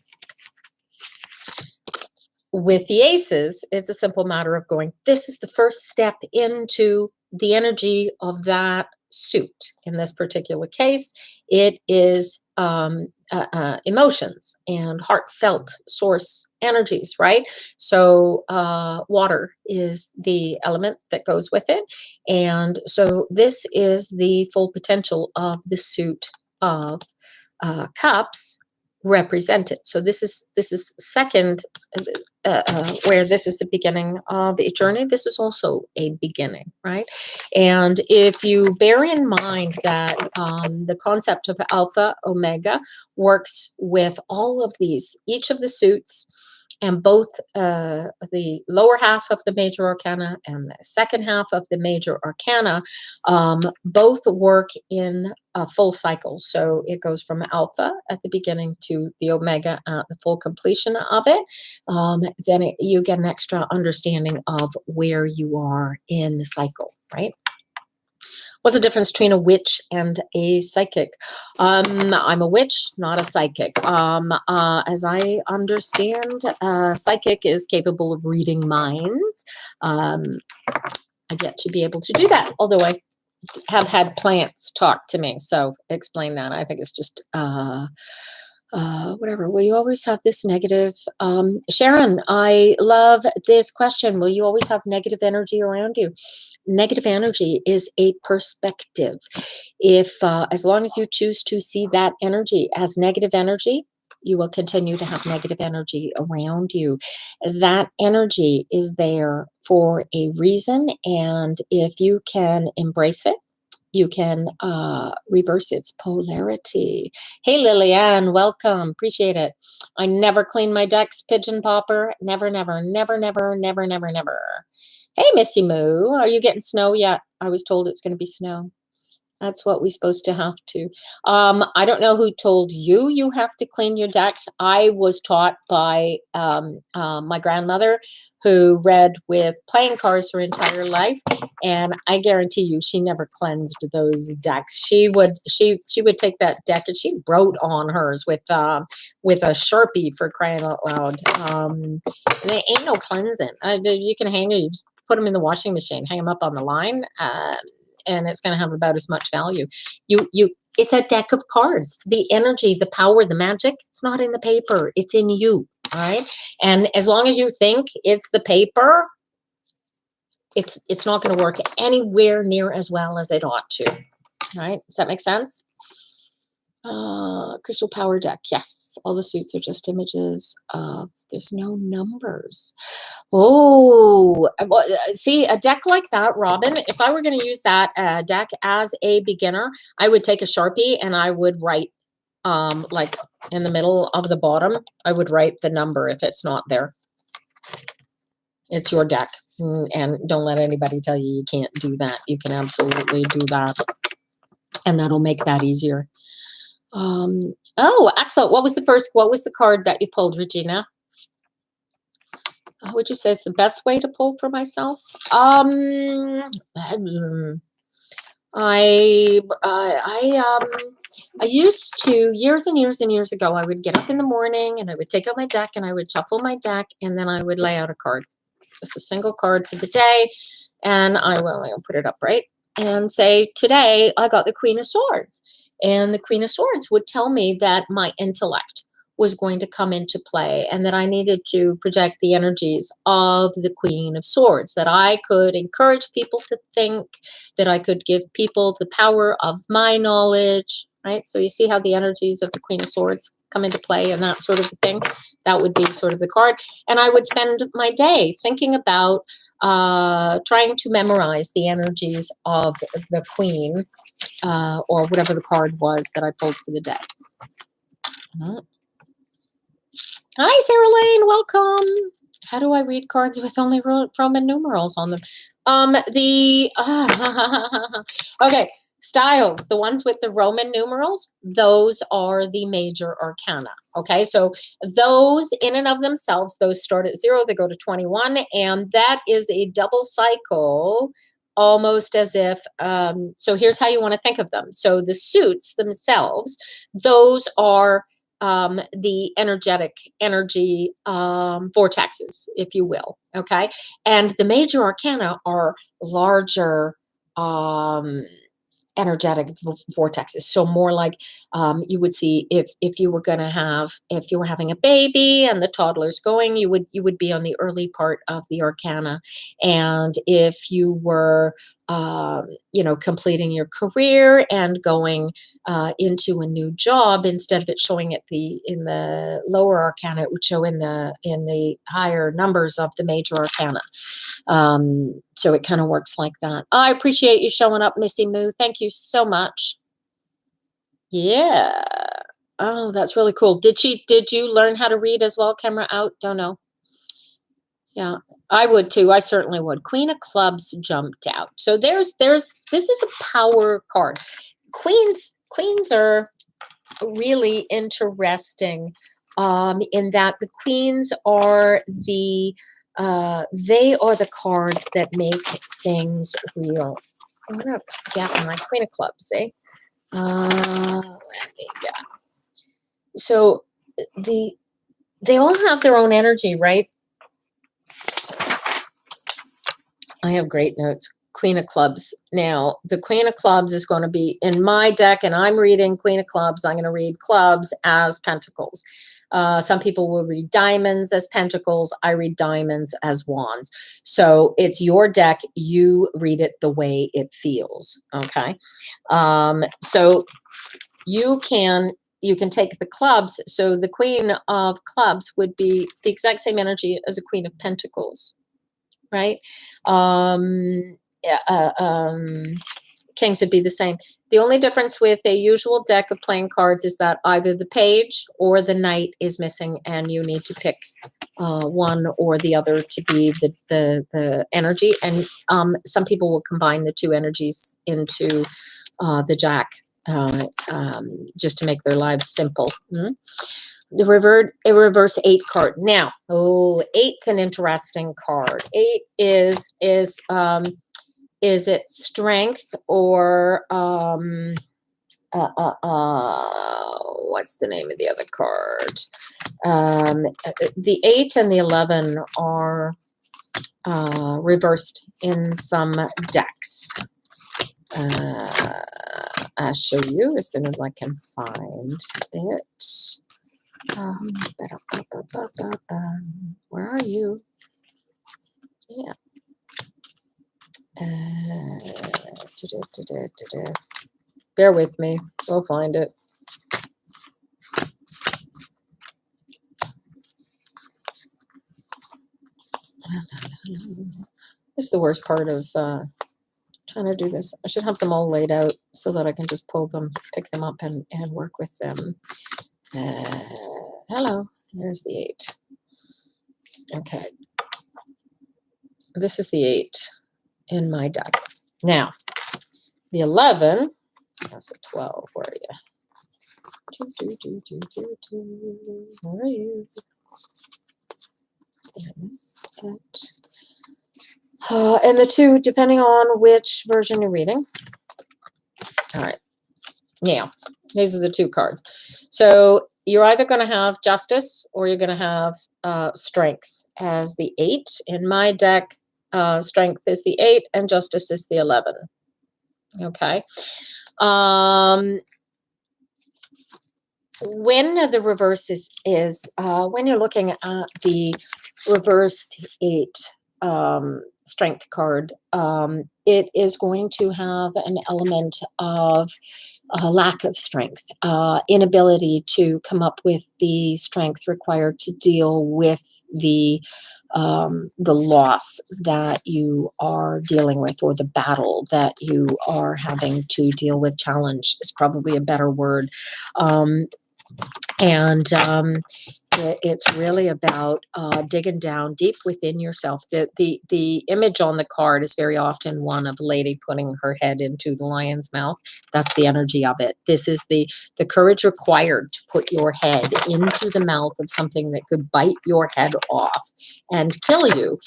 With the aces, it's a simple matter of going, this is the first step into the energy of that suit. In this particular case, it is emotions and heartfelt source energies, right? So water is the element that goes with it. And so this is the full potential of the suit of cups represented. So this is second, where this is the beginning of a journey. This is also a beginning, right? And if you bear in mind that the concept of alpha omega works with all of these, each of the suits, and both the lower half of the major arcana and the second half of the major arcana both work in a full cycle. So it goes from alpha at the beginning to the omega at the full completion of it. Then you get an extra understanding of where you are in the cycle, right? What's the difference between a witch and a psychic? I'm a witch, not a psychic. As I understand, psychic is capable of reading minds. I get to be able to do that, although I have had plants talk to me. So explain that. I think it's just whatever. Will you always have this negative? Sharon, I love this question. Will you always have negative energy around you? Negative energy is a perspective. If, as long as you choose to see that energy as negative energy, you will continue to have negative energy around you. That energy is there for a reason. And if you can embrace it, you can reverse its polarity. Hey, Lillian, welcome. Appreciate it. I never clean my decks, Pigeon Popper. Never, never, never, never, never, never, never. Hey, Missy Moo, are you getting snow yet? I was told it's going to be snow. That's what we're supposed to have to. I don't know who told you you have to clean your decks. I was taught by my grandmother, who read with playing cards her entire life, and I guarantee you, she never cleansed those decks. She would take that deck and she wrote on hers with a Sharpie, for crying out loud. There ain't no cleansing. You can hang it. You just put them in the washing machine, hang them up on the line. And it's going to have about as much value. It's a deck of cards. The energy, the power, the magic, it's not in the paper. It's in you, all right? And as long as you think it's the paper, it's not going to work anywhere near as well as it ought to, right? Does that make sense? Crystal power deck. Yes, all the suits are just images of, there's no numbers. Oh, see, a deck like that, Robin, if I were going to use that deck as a beginner, I would take a Sharpie and I would write, like in the middle of the bottom, I would write the number if it's not there. It's your deck. And don't let anybody tell you you can't do that. You can absolutely do that. And that'll make that easier. Oh, excellent. What was the card that you pulled, Regina? Would you say it's the best way to pull for myself? I used to, years and years and years ago, I would get up in the morning and I would take out my deck and I would shuffle my deck and then I would lay out a card. Just a single card for the day. And I'll put it up right and say, today I got the Queen of Swords. And the Queen of Swords would tell me that my intellect was going to come into play and that I needed to project the energies of the Queen of Swords, that I could encourage people to think, that I could give people the power of my knowledge, right? So you see how the energies of the Queen of Swords come into play and that sort of thing. That would be sort of the card. And I would spend my day thinking about trying to memorize the energies of the Queen, or whatever the card was that I pulled for the day. Hi, Sarah Lane, welcome. How do I read cards with only Roman numerals on them? Okay, styles, the ones with the Roman numerals, those are the major arcana. Okay, so those in and of themselves, those start at 0, they go to 21, and that is a double cycle, almost as if, so here's how you want to think of them. So the suits themselves, those are the energy vortexes, if you will. Okay. And the major arcana are larger energetic vortexes. So more like you would see if you were going to have, if you were having a baby and the toddler's going, you would be on the early part of the arcana. And if you were completing your career and going into a new job, instead of it showing in the lower arcana, it would show in the higher numbers of the major arcana. So it kind of works like that. I appreciate you showing up, Missy Moo. Thank you so much. Yeah. Oh, that's really cool. Did you learn how to read as well? Camera out? Don't know. Yeah, I would too. I certainly would. Queen of Clubs jumped out. So this is a power card. Queens are really interesting in that the queens are they are the cards that make things real. I'm gonna get my Queen of Clubs, eh? Let me get. So they all have their own energy, right? I have great notes. Queen of Clubs. Now, the Queen of Clubs is going to be in my deck, and I'm reading Queen of Clubs. I'm going to read clubs as pentacles. Some people will read diamonds as pentacles. I read diamonds as wands. So it's your deck. You read it the way it feels. Okay. So you can take the clubs. So the Queen of Clubs would be the exact same energy as a Queen of Pentacles. Right? Kings would be the same. The only difference with a usual deck of playing cards is that either the page or the knight is missing, and you need to pick one or the other to be the energy. And some people will combine the two energies into the jack just to make their lives simple. The reverse 8 card. Now, 8's an interesting card. 8 is it strength or what's the name of the other card? The 8 and the 11 are reversed in some decks. I'll show you as soon as I can find it. Where are you? Yeah. Bear with me. We'll find it. This is the worst part of trying to do this. I should have them all laid out so that I can just pull them, pick them up, and work with them. Hello, here's the 8. Okay. This is the 8 in my deck. Now, the 11, that's a 12. Where are you? Where are you? There's it. And the 2, depending on which version you're reading. All right. Now, these are the 2 cards. So you're either going to have justice or you're going to have strength as the 8. In my deck, strength is the 8 and justice is the 11. Okay. When the reverse is when you're looking at the reversed 8 strength card, it is going to have an element of lack of strength, inability to come up with the strength required to deal with the loss that you are dealing with, or the battle that you are having to deal with. Challenge is probably a better word. It's really about digging down deep within yourself. The image on the card is very often one of a lady putting her head into the lion's mouth. That's the energy of it. This is the courage required to put your head into the mouth of something that could bite your head off and kill you.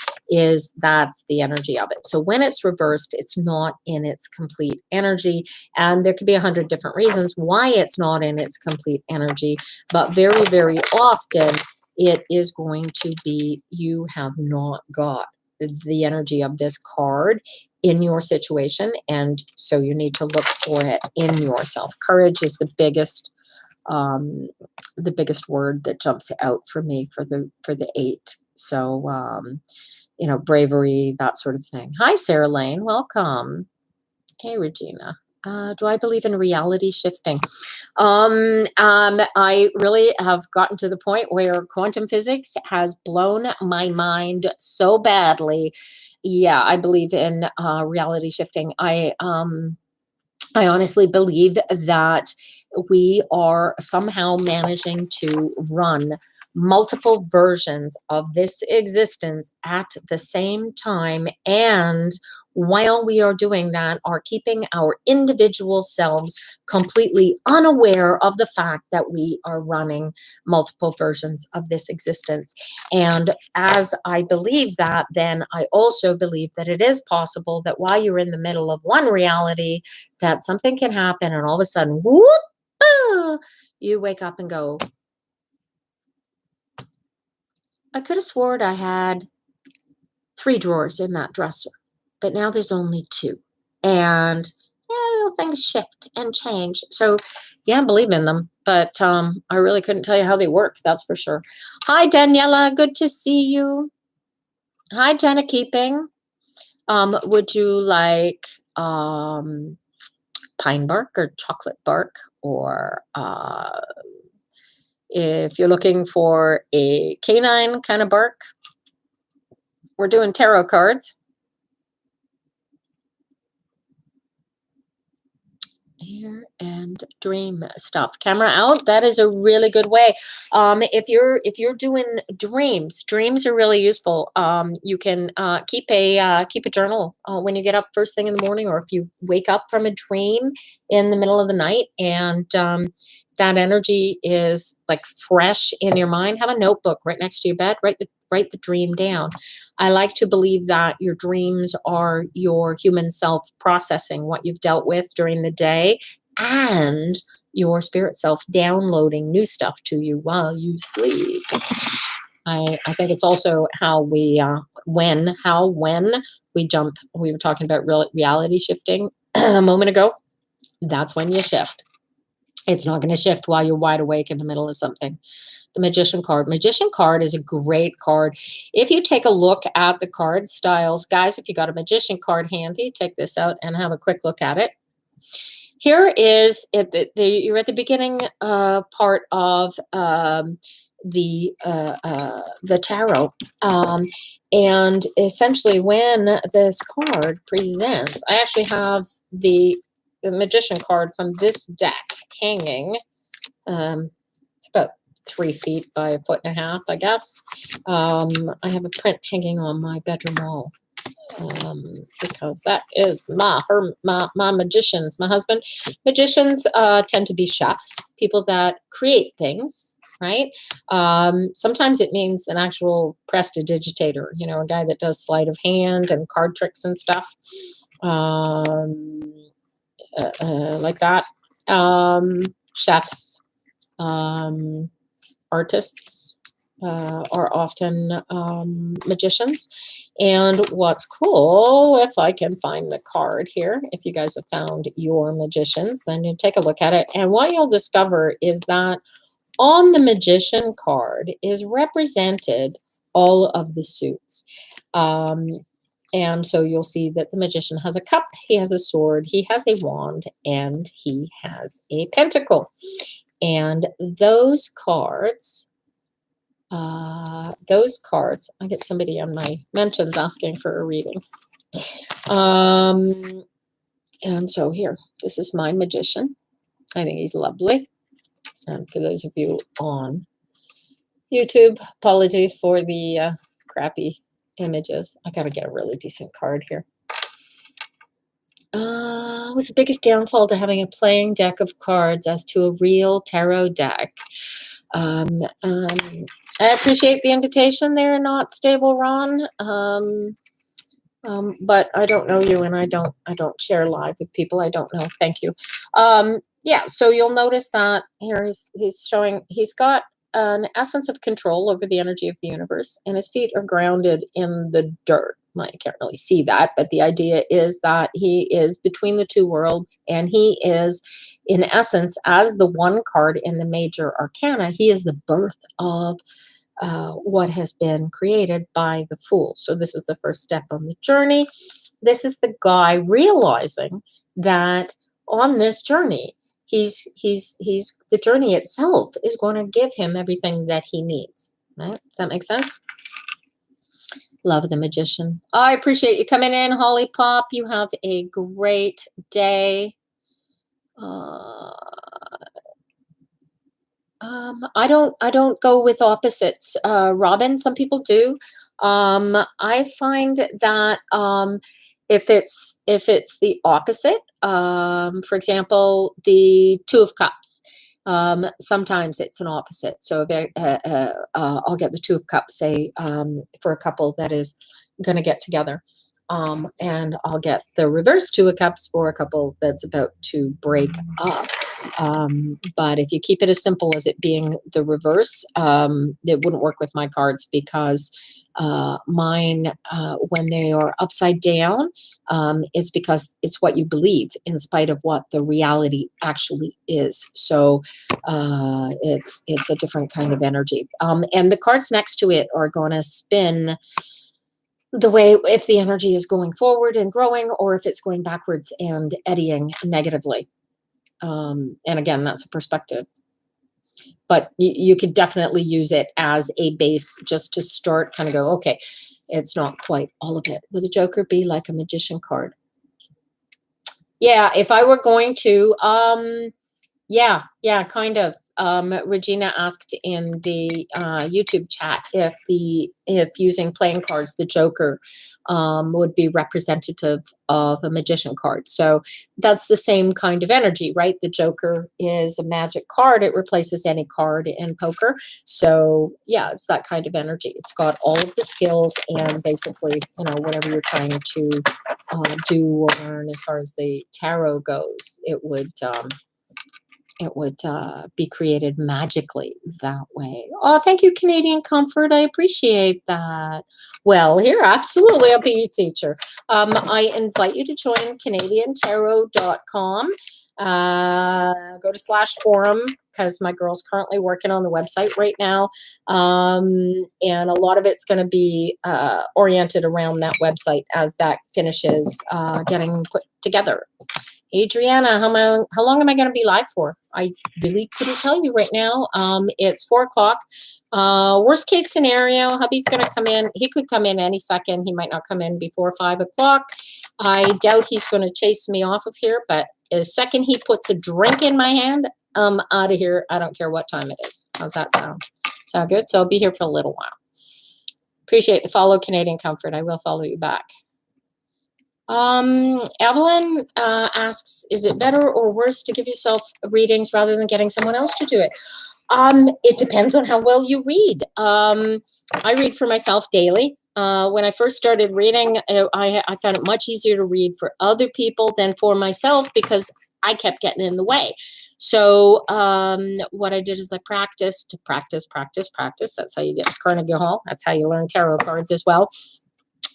That's the energy of it. So when it's reversed, it's not in its complete energy, and there could be 100 different reasons why it's not in its complete energy, but very, very often it is going to be you have not got the energy of this card in your situation, and so you need to look for it in yourself. Courage is the biggest word that jumps out for me for the 8. So bravery, that sort of thing. Hi, Sarah Lane, welcome. Hey, Regina. Do I believe in reality shifting? I really have gotten to the point where quantum physics has blown my mind so badly. Yeah, I believe in reality shifting. I honestly believe that we are somehow managing to run multiple versions of this existence at the same time, and while we are doing that, are keeping our individual selves completely unaware of the fact that we are running multiple versions of this existence. And as I believe that, then I also believe that it is possible that while you're in the middle of one reality, that something can happen and all of a sudden, whoop, you wake up and go, I could have sworn I had 3 drawers in that dresser, but now there's only 2. And things shift and change. So yeah, I believe in them, but I really couldn't tell you how they work, that's for sure. Hi, Daniela, good to see you. Hi, Jenna Keeping. Would you like pine bark or chocolate bark, or if you're looking for a canine kind of bark, we're doing tarot cards. Here and dream stuff. Camera out. That is a really good way. If you're doing dreams are really useful. You can keep a journal when you get up first thing in the morning, or if you wake up from a dream in the middle of the night, and that energy is like fresh in your mind. Have a notebook right next to your bed. Write the dream down. I like to believe that your dreams are your human self processing what you've dealt with during the day, and your spirit self downloading new stuff to you while you sleep. I think it's also how we when we jump. We were talking about reality shifting a moment ago. That's when you shift. It's not going to shift while you're wide awake in the middle of something. The Magician card. Magician card is a great card. If you take a look at the card styles, guys, if you got a Magician card handy, take this out and have a quick look at it. Here is it. You're at the beginning part of the tarot, and essentially when this card presents, I actually have the Magician card from this deck hanging. It's about 3 feet by 1.5 feet, I guess. I have a print hanging on my bedroom wall, because that is my magicians, my husband. Magicians tend to be chefs, people that create things, right? Sometimes it means an actual prestidigitator, a guy that does sleight of hand and card tricks and stuff, like that. Chefs, artists are often magicians. And what's cool, if I can find the card here, if you guys have found your magicians, then you take a look at it. And what you'll discover is that on the Magician card is represented all of the suits. And so you'll see that the Magician has a cup, he has a sword, he has a wand, and he has a pentacle. And those cards, I get somebody on my mentions asking for a reading. And so here, this is my Magician. I think he's lovely. And for those of you on YouTube, apologies for the crappy images. I got to get a really decent card here. What's the biggest downfall to having a playing deck of cards as to a real tarot deck? I appreciate the invitation there, Not Stable Ron. But I don't know you, and I don't share live with people I don't know. Thank you. Yeah, so you'll notice that here he's showing he's got an essence of control over the energy of the universe, and his feet are grounded in the dirt. well, you can't really see that, but the idea is that he is between the two worlds, and he is, in essence, as the one card in the major arcana, he is the birth of what has been created by the Fool. So this is the first step on the journey. This is the guy realizing that on this journey, he's the journey itself is going to give him everything that he needs. Right? Does that make sense? Love the Magician. I appreciate you coming in, Holly Pop. You have a great day. I don't go with opposites, Robin. Some people do. I find that if it's the opposite, for example, the Two of Cups. Sometimes it's an opposite. So I'll get the Two of Cups, say, for a couple that is going to get together. And I'll get the reverse Two of Cups for a couple that's about to break up. But if you keep it as simple as it being the reverse, it wouldn't work with my cards, because mine, when they are upside down, is because it's what you believe in spite of what the reality actually is. So it's a different kind of energy. And the cards next to it are going to spin the way, if the energy is going forward and growing, or if it's going backwards and eddying negatively. And again, that's a perspective. But you could definitely use it as a base just to start, kind of go, okay, it's not quite all of it. Would the Joker be like a magician card? Yeah, if I were going to, yeah, kind of. Regina asked in the YouTube chat if using playing cards, the Joker would be representative of a magician card. So that's the same kind of energy, right? The Joker is a magic card. It replaces any card in poker. So yeah, it's that kind of energy. It's got all of the skills, and basically, whatever you're trying to do or learn as far as the tarot goes, it would be created magically that way. Oh, thank you, Canadian Comfort. I appreciate that. Well, here, absolutely, I'll be your teacher. I invite you to join CanadianTarot.com. Go to /forum, because my girl's currently working on the website right now. And a lot of it's going to be oriented around that website as that finishes getting put together. Adriana, how long am I going to be live for? I really couldn't tell you right now. It's 4 o'clock. Worst case scenario, hubby's going to come in. He could come in any second. He might not come in before 5 o'clock. I doubt he's going to chase me off of here, but the second he puts a drink in my hand, I'm out of here. I don't care what time it is. How's that sound? Sound good? So I'll be here for a little while. Appreciate the follow, Canadian Comfort. I will follow you back. Evelyn asks, is it better or worse to give yourself readings rather than getting someone else to do it? It depends on how well you read. I read for myself daily. When I first started reading, I found it much easier to read for other people than for myself, because I kept getting in the way. So what I did is I practiced. That's how you get to Carnegie Hall. That's how you learn tarot cards as well.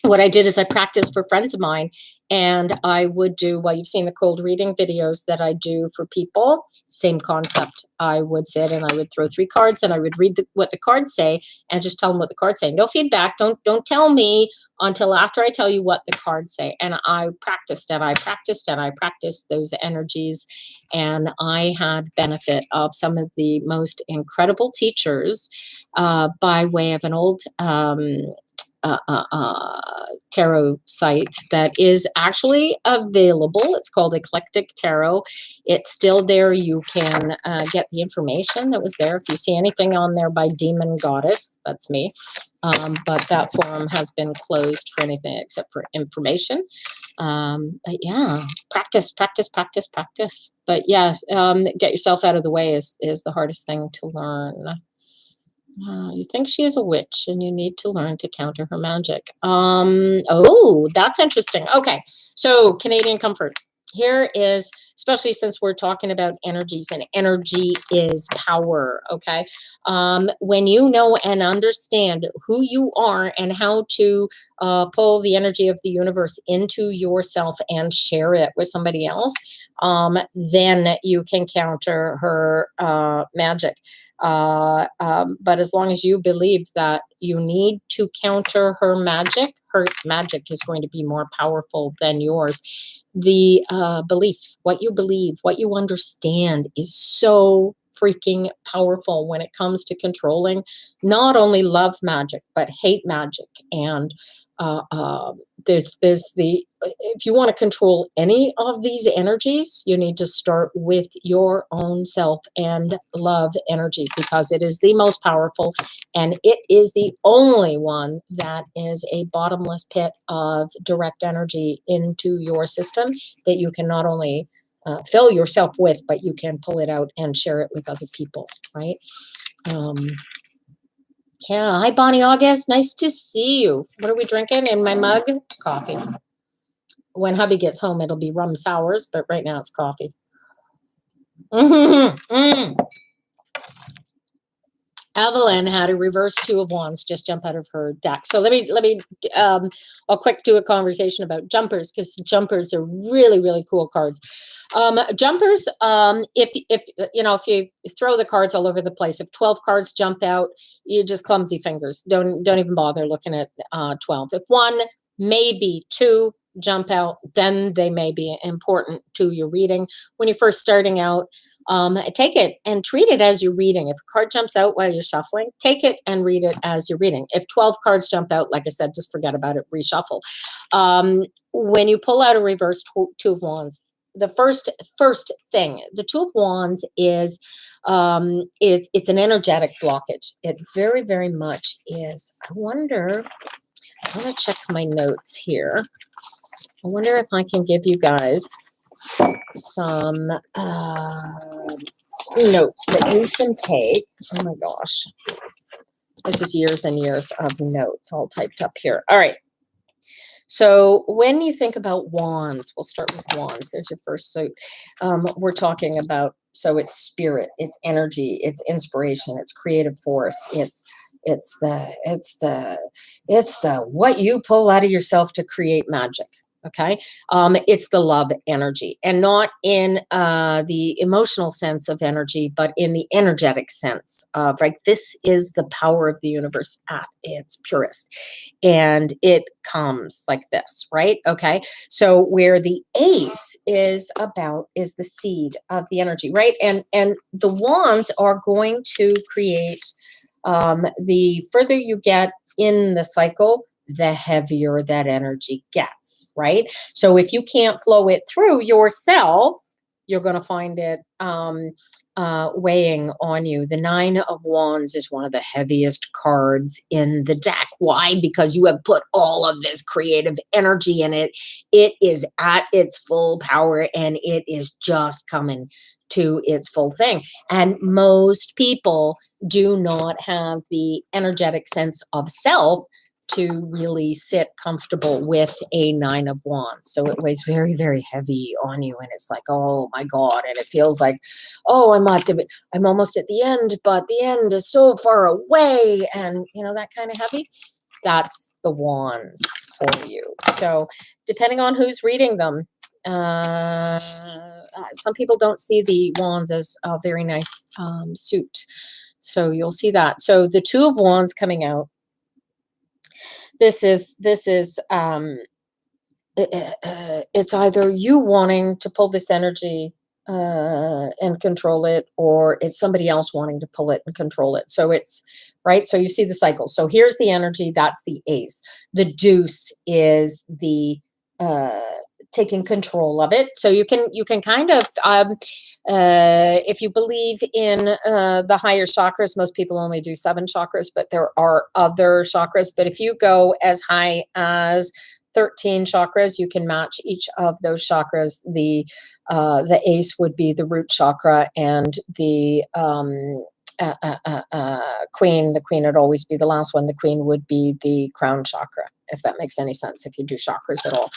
What I did is I practiced for friends of mine, and I would do, well, you've seen the cold reading videos that I do for people. Same concept. I would sit and I would throw 3 cards, and I would read what the cards say and just tell them what the cards say. No feedback. Don't tell me until after I tell you what the cards say. And I practiced and I practiced and I practiced those energies, and I had benefit of some of the most incredible teachers by way of an old tarot site that is actually available. It's called Eclectic Tarot. It's still there. You can get the information that was there. If you see anything on there by Demon Goddess, that's me. But that forum has been closed for anything except for information. But yeah, practice. But yeah, get yourself out of the way is the hardest thing to learn. You think she is a witch, and you need to learn to counter her magic. Oh, that's interesting. Okay, so Canadian Comfort. here is, especially since we're talking about energies, and energy is power, okay? When you know and understand who you are and how to pull the energy of the universe into yourself and share it with somebody else, then you can counter her magic. But as long as you believe that you need to counter her magic is going to be more powerful than yours. The belief, what you understand is so freaking powerful when it comes to controlling not only love magic, but hate magic. And there's the if you want to control any of these energies, you need to start with your own self and love energy, because it is the most powerful, and it is the only one that is a bottomless pit of direct energy into your system that you can not only fill yourself with, but you can pull it out and share it with other people, right? Yeah, hi Bonnie August, nice to see you. What are we drinking in my mug? Coffee. When hubby gets home, it'll be rum sours, but right now it's coffee. Evelyn had a reverse two of wands just jump out of her deck. So let me I'll quick do a conversation about jumpers, because jumpers are really, really cool cards. Jumpers, if you throw the cards all over the place, if 12 cards jump out, you just clumsy fingers. Don't even bother looking at 12. If one, maybe two jump out, then they may be important to your reading. When you're first starting out, take it and treat it as you're reading. If a card jumps out while you're shuffling, take it and read it as you're reading. If 12 cards jump out, like I said, just forget about it, reshuffle. When you pull out a reverse two of wands, the first thing, the two of wands is it's an energetic blockage. It very, very much is. I want to check my notes here. I wonder if I can give you guys some notes that you can take. Oh my gosh. This is years and years of notes all typed up here. All right. So when you think about wands, we'll start with wands. There's your first suit. We're talking about, so it's spirit, it's energy, it's inspiration, it's creative force, it's the what you pull out of yourself to create magic. Okay. It's the love energy, and not in the emotional sense of energy, but in the energetic sense of, right, this is the power of the universe at its purest. And it comes like this, right? Okay. So where the ace is about is the seed of the energy, right? And the wands are going to create, the further you get in the cycle, the heavier that energy gets, right? So if you can't flow it through yourself, you're going to find it weighing on you. The Nine of Wands is one of the heaviest cards in the deck. Why? Because you have put all of this creative energy in it. It is at its full power, and it is just coming to its full thing. And most people do not have the energetic sense of self to really sit comfortable with a Nine of Wands. So it weighs very, very heavy on you. And it's like, oh my God. And it feels like, oh, I'm almost at the end, but the end is so far away. And that kind of heavy. That's the wands for you. So depending on who's reading them, some people don't see the wands as a very nice suit. So you'll see that. So the Two of Wands coming out. This is it's either you wanting to pull this energy and control it, or it's somebody else wanting to pull it and control it. So it's right. So you see the cycle. So here's the energy. That's the ace. The deuce is the taking control of it. So you can kind of if you believe in the higher chakras, most people only do 7 chakras, but there are other chakras. But if you go as high as 13 chakras, you can match each of those chakras. The ace would be the root chakra, and the queen. The queen would always be the last one. The queen would be the crown chakra, if that makes any sense, if you do chakras at all.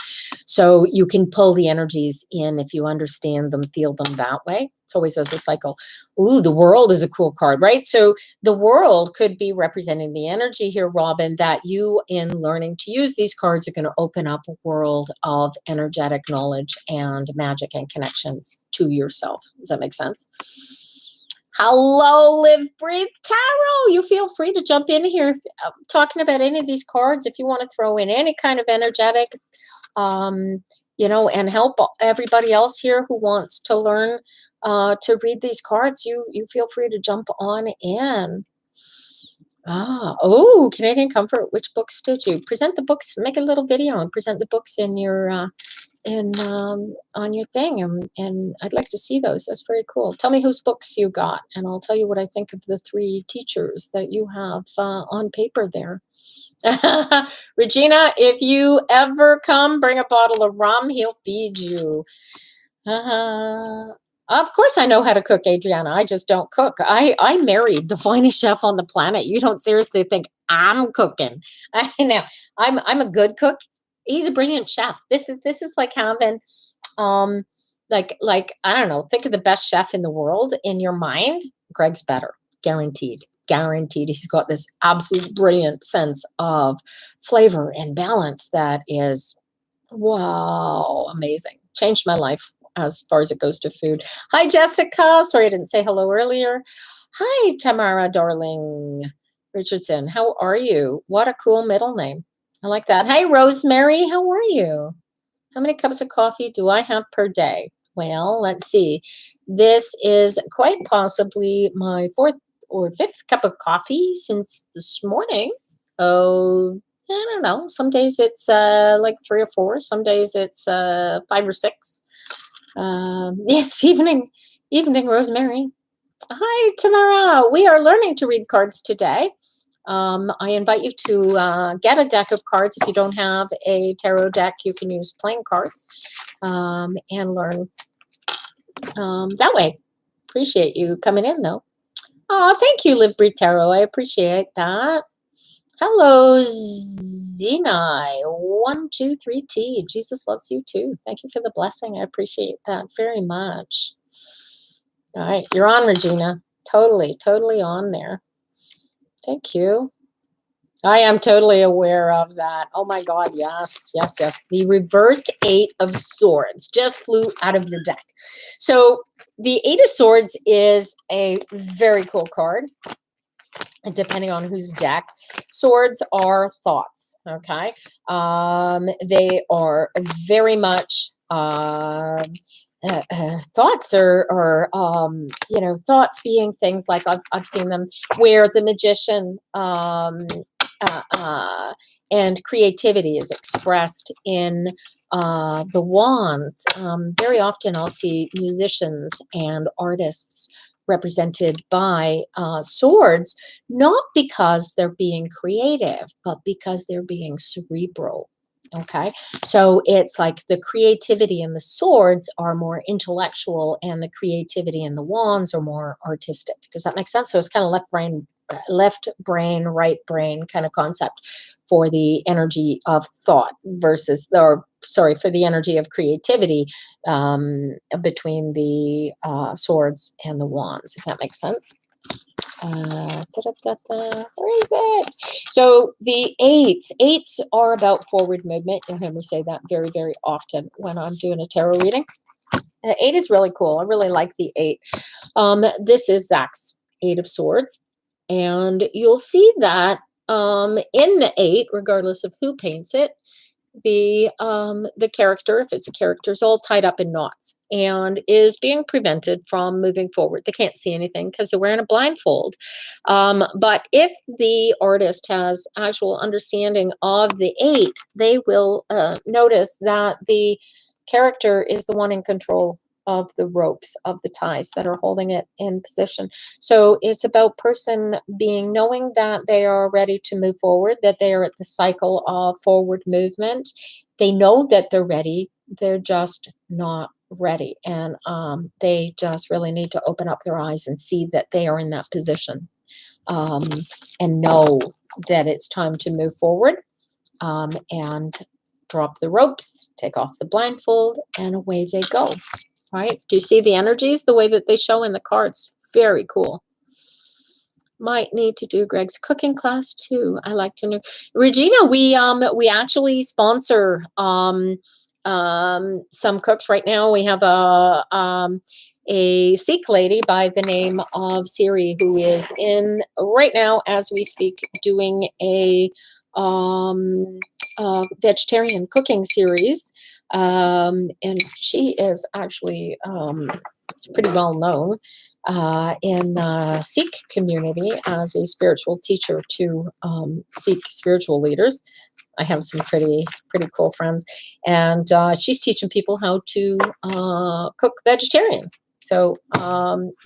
So you can pull the energies in if you understand them, feel them that way. It's always as a cycle. Ooh, the world is a cool card, right? So the world could be representing the energy here, Robin, that you, in learning to use these cards, are going to open up a world of energetic knowledge and magic and connection to yourself. Does that make sense? Hello, Live, Breathe, Tarot. You feel free to jump in here talking about any of these cards if you want to throw in any kind of energetic, and help everybody else here who wants to learn to read these cards. You feel free to jump on in. Canadian Comfort. Which books did you present? The books. Make a little video and present the books in your on your thing, and I'd like to see those. That's very cool. Tell me whose books you got, and I'll tell you what I think of the 3 teachers that you have on paper there. Regina, if you ever come, bring a bottle of rum. He'll feed you. Of course I know how to cook, Adriana. I just don't cook. I married the finest chef on the planet. You don't seriously think I'm cooking. I know. I'm a good cook. He's a brilliant chef. This is like having like I don't know, think of the best chef in the world in your mind. Greg's better. Guaranteed. He's got this absolute brilliant sense of flavor and balance that is, wow, amazing. Changed my life as far as it goes to food. Hi, Jessica. Sorry I didn't say hello earlier. Hi, Tamara, darling. Richardson, how are you? What a cool middle name. I like that. Hey, Rosemary, how are you? How many cups of coffee do I have per day? Well, let's see. This is quite possibly my 4th or 5th cup of coffee since this morning. Oh, I don't know. Some days it's like 3 or 4. Some days it's 5 or 6. Yes, evening, Rosemary. Hi, Tamara. We are learning to read cards today. I invite you to get a deck of cards. If you don't have a tarot deck, you can use playing cards and learn that way. Appreciate you coming in, though. Oh, thank you, Live Breathe Tarot. I appreciate that. Hello, Zenai. 123T. Jesus loves you too. Thank you for the blessing. I appreciate that very much. All right, you're on, Regina. Totally on there. Thank you. I am totally aware of that. Oh my God, yes. The reversed 8 of Swords just flew out of your deck. So the 8 of Swords is a very cool card. And depending on whose deck, swords are thoughts. Okay, they are very much thoughts are thoughts being things like I've seen them where the magician and creativity is expressed in the wands. Very often I'll see musicians and artists represented by swords, not because they're being creative, but because they're being cerebral. Okay, so it's like the creativity in the swords are more intellectual and the creativity in the wands are more artistic. Does that make sense? So it's kind of left brain, right brain kind of concept for the energy of thought for the energy of creativity between the swords and the wands, if that makes sense. Where is it? So the eights are about forward movement. You'll hear me say that very, very often when I'm doing a tarot reading. 8 is really cool. I really like the 8. This is Zach's 8 of Swords. And you'll see that in the 8, regardless of who paints it, the character, if it's a character, is all tied up in knots and is being prevented from moving forward. They can't see anything because they're wearing a blindfold. But if the artist has actual understanding of the 8, they will notice that the character is the one in control of the ropes, of the ties that are holding it in position. So it's about person knowing that they are ready to move forward, that they are at the cycle of forward movement. They know that they're ready. They're just not ready. And they just really need to open up their eyes and see that they are in that position, um, and know that it's time to move forward, and drop the ropes, take off the blindfold, and away they go. Right? Do you see the energies, the way that they show in the cards? Very cool. Might need to do Greg's cooking class too. I like to know. Regina, we actually sponsor some cooks right now. We have a Sikh lady by the name of Siri who is in right now as we speak doing a vegetarian cooking series, and she is actually pretty well known in the Sikh community as a spiritual teacher to Sikh spiritual leaders. I have some pretty cool friends, and she's teaching people how to cook vegetarian. So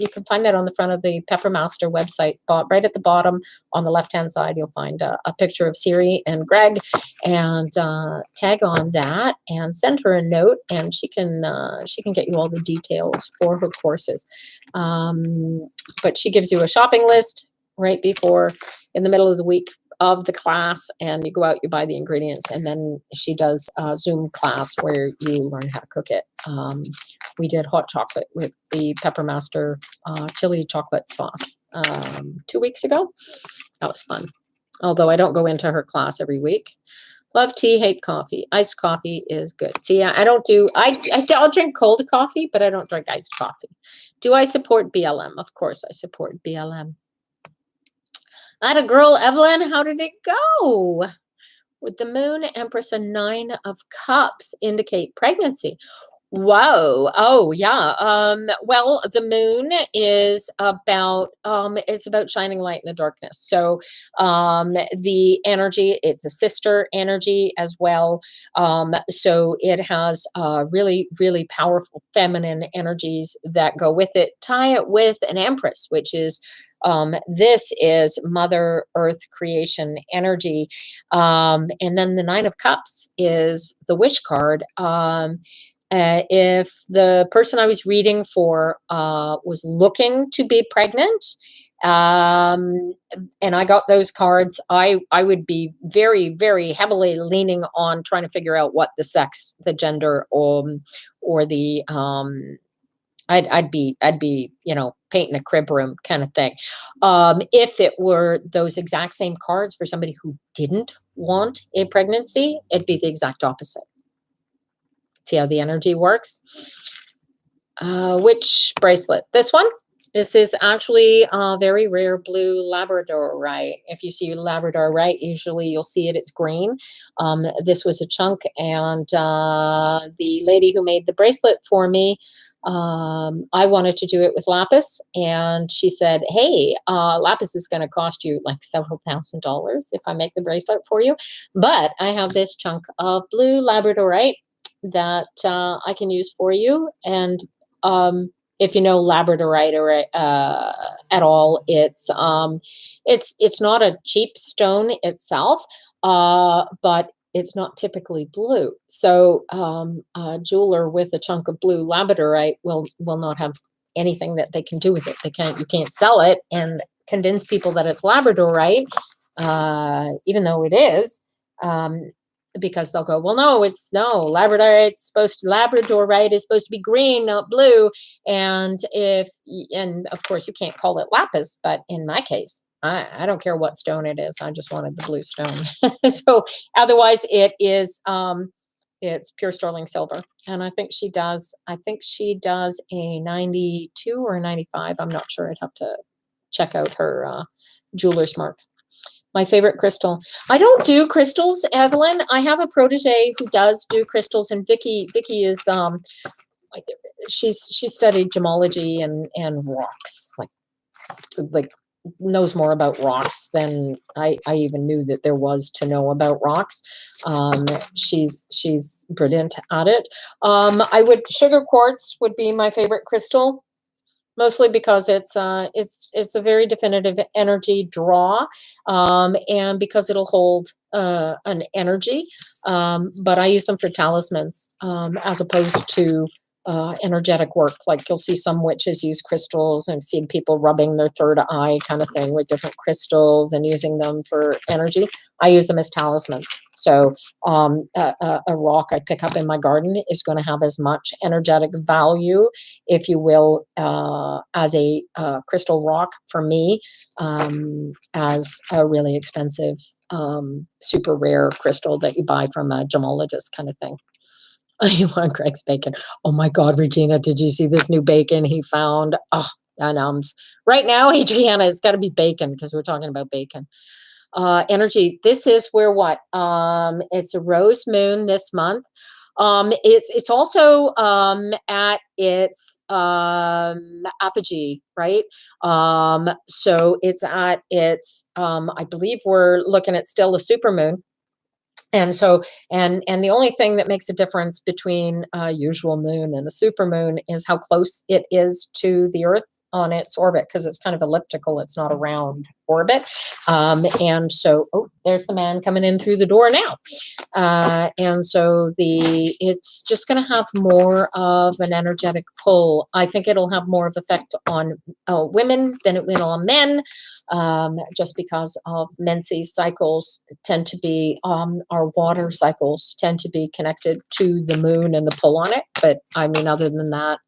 you can find that on the front of the Peppermaster website, but right at the bottom on the left-hand side, you'll find a picture of Siri and Greg, and tag on that and send her a note, and she can get you all the details for her courses. But she gives you a shopping list right before, in the middle of the week of the class, and you go out, you buy the ingredients, and then she does a Zoom class where you learn how to cook it. We did hot chocolate with the Peppermaster chili chocolate sauce 2 weeks ago. That was fun. Although I don't go into her class every week. Love tea, hate coffee. Iced coffee is good. See, I don't do, I'll drink cold coffee, but I don't drink iced coffee. Do I support BLM? Of course I support BLM. I had a girl, Evelyn. How did it go? With the moon, Empress, and 9 of Cups indicate pregnancy. Whoa. Oh, yeah. Well, the moon is about, it's about shining light in the darkness. So, the energy, it's a sister energy as well. So it has, really, really powerful feminine energies that go with it. Tie it with an Empress, which is, this is Mother Earth creation energy. And then the 9 of Cups is the wish card. If the person I was reading for was looking to be pregnant, and I got those cards, I would be very, very heavily leaning on trying to figure out what the sex, the gender, or the I'd be, painting a crib room kind of thing. If it were those exact same cards for somebody who didn't want a pregnancy, it'd be the exact opposite. See how the energy works? Which bracelet? This one? This is actually a very rare blue labradorite. If you see labradorite, usually you'll see it, it's green. This was a chunk, and the lady who made the bracelet for me, I wanted to do it with lapis, and she said, hey, lapis is going to cost you like several $1,000s if I make the bracelet for you. But I have this chunk of blue labradorite that I can use for you. And if you know labradorite or at all, it's not a cheap stone itself, but it's not typically blue. So a jeweler with a chunk of blue labradorite will not have anything that they can do with it. You can't sell it and convince people that it's labradorite, even though it is. Because they'll go, well, labradorite is supposed to be green, not blue. And of course you can't call it lapis, but in my case, I don't care what stone it is. I just wanted the blue stone. So otherwise it is, it's pure sterling silver. And I think she does a 92 or a 95. I'm not sure. I'd have to check out her jeweler's mark. My favorite crystal. I don't do crystals, Evelyn. I have a protege who does do crystals, and Vicky is she studied gemology and rocks, like knows more about rocks than I even knew that there was to know about rocks. She's brilliant at it. Sugar quartz would be my favorite crystal. Mostly because it's a very definitive energy draw, and because it'll hold an energy. But I use them for talismans as opposed to energetic work. Like you'll see some witches use crystals, and seen people rubbing their third eye kind of thing with different crystals and using them for energy. I use them as talismans. So a rock I pick up in my garden is going to have as much energetic value, if you will, as a crystal rock for me, as a really expensive, super rare crystal that you buy from a gemologist kind of thing. You want Greg's bacon. Oh my God, Regina, did you see this new bacon he found? Oh, and right now, Adriana, it's got to be bacon because we're talking about bacon. Energy. This is where what? It's a rose moon this month. It's also at its apogee, right? So it's at its I believe we're looking at still a supermoon. And so, and the only thing that makes a difference between a usual moon and a supermoon is how close it is to the Earth on its orbit, because it's kind of elliptical. It's not a round orbit. And so, oh, there's the man coming in through the door now. And so it's just going to have more of an energetic pull. I think it'll have more of effect on women than it will on men, just because of menses cycles tend to be, our water cycles tend to be connected to the moon and the pull on it. But I mean, other than that,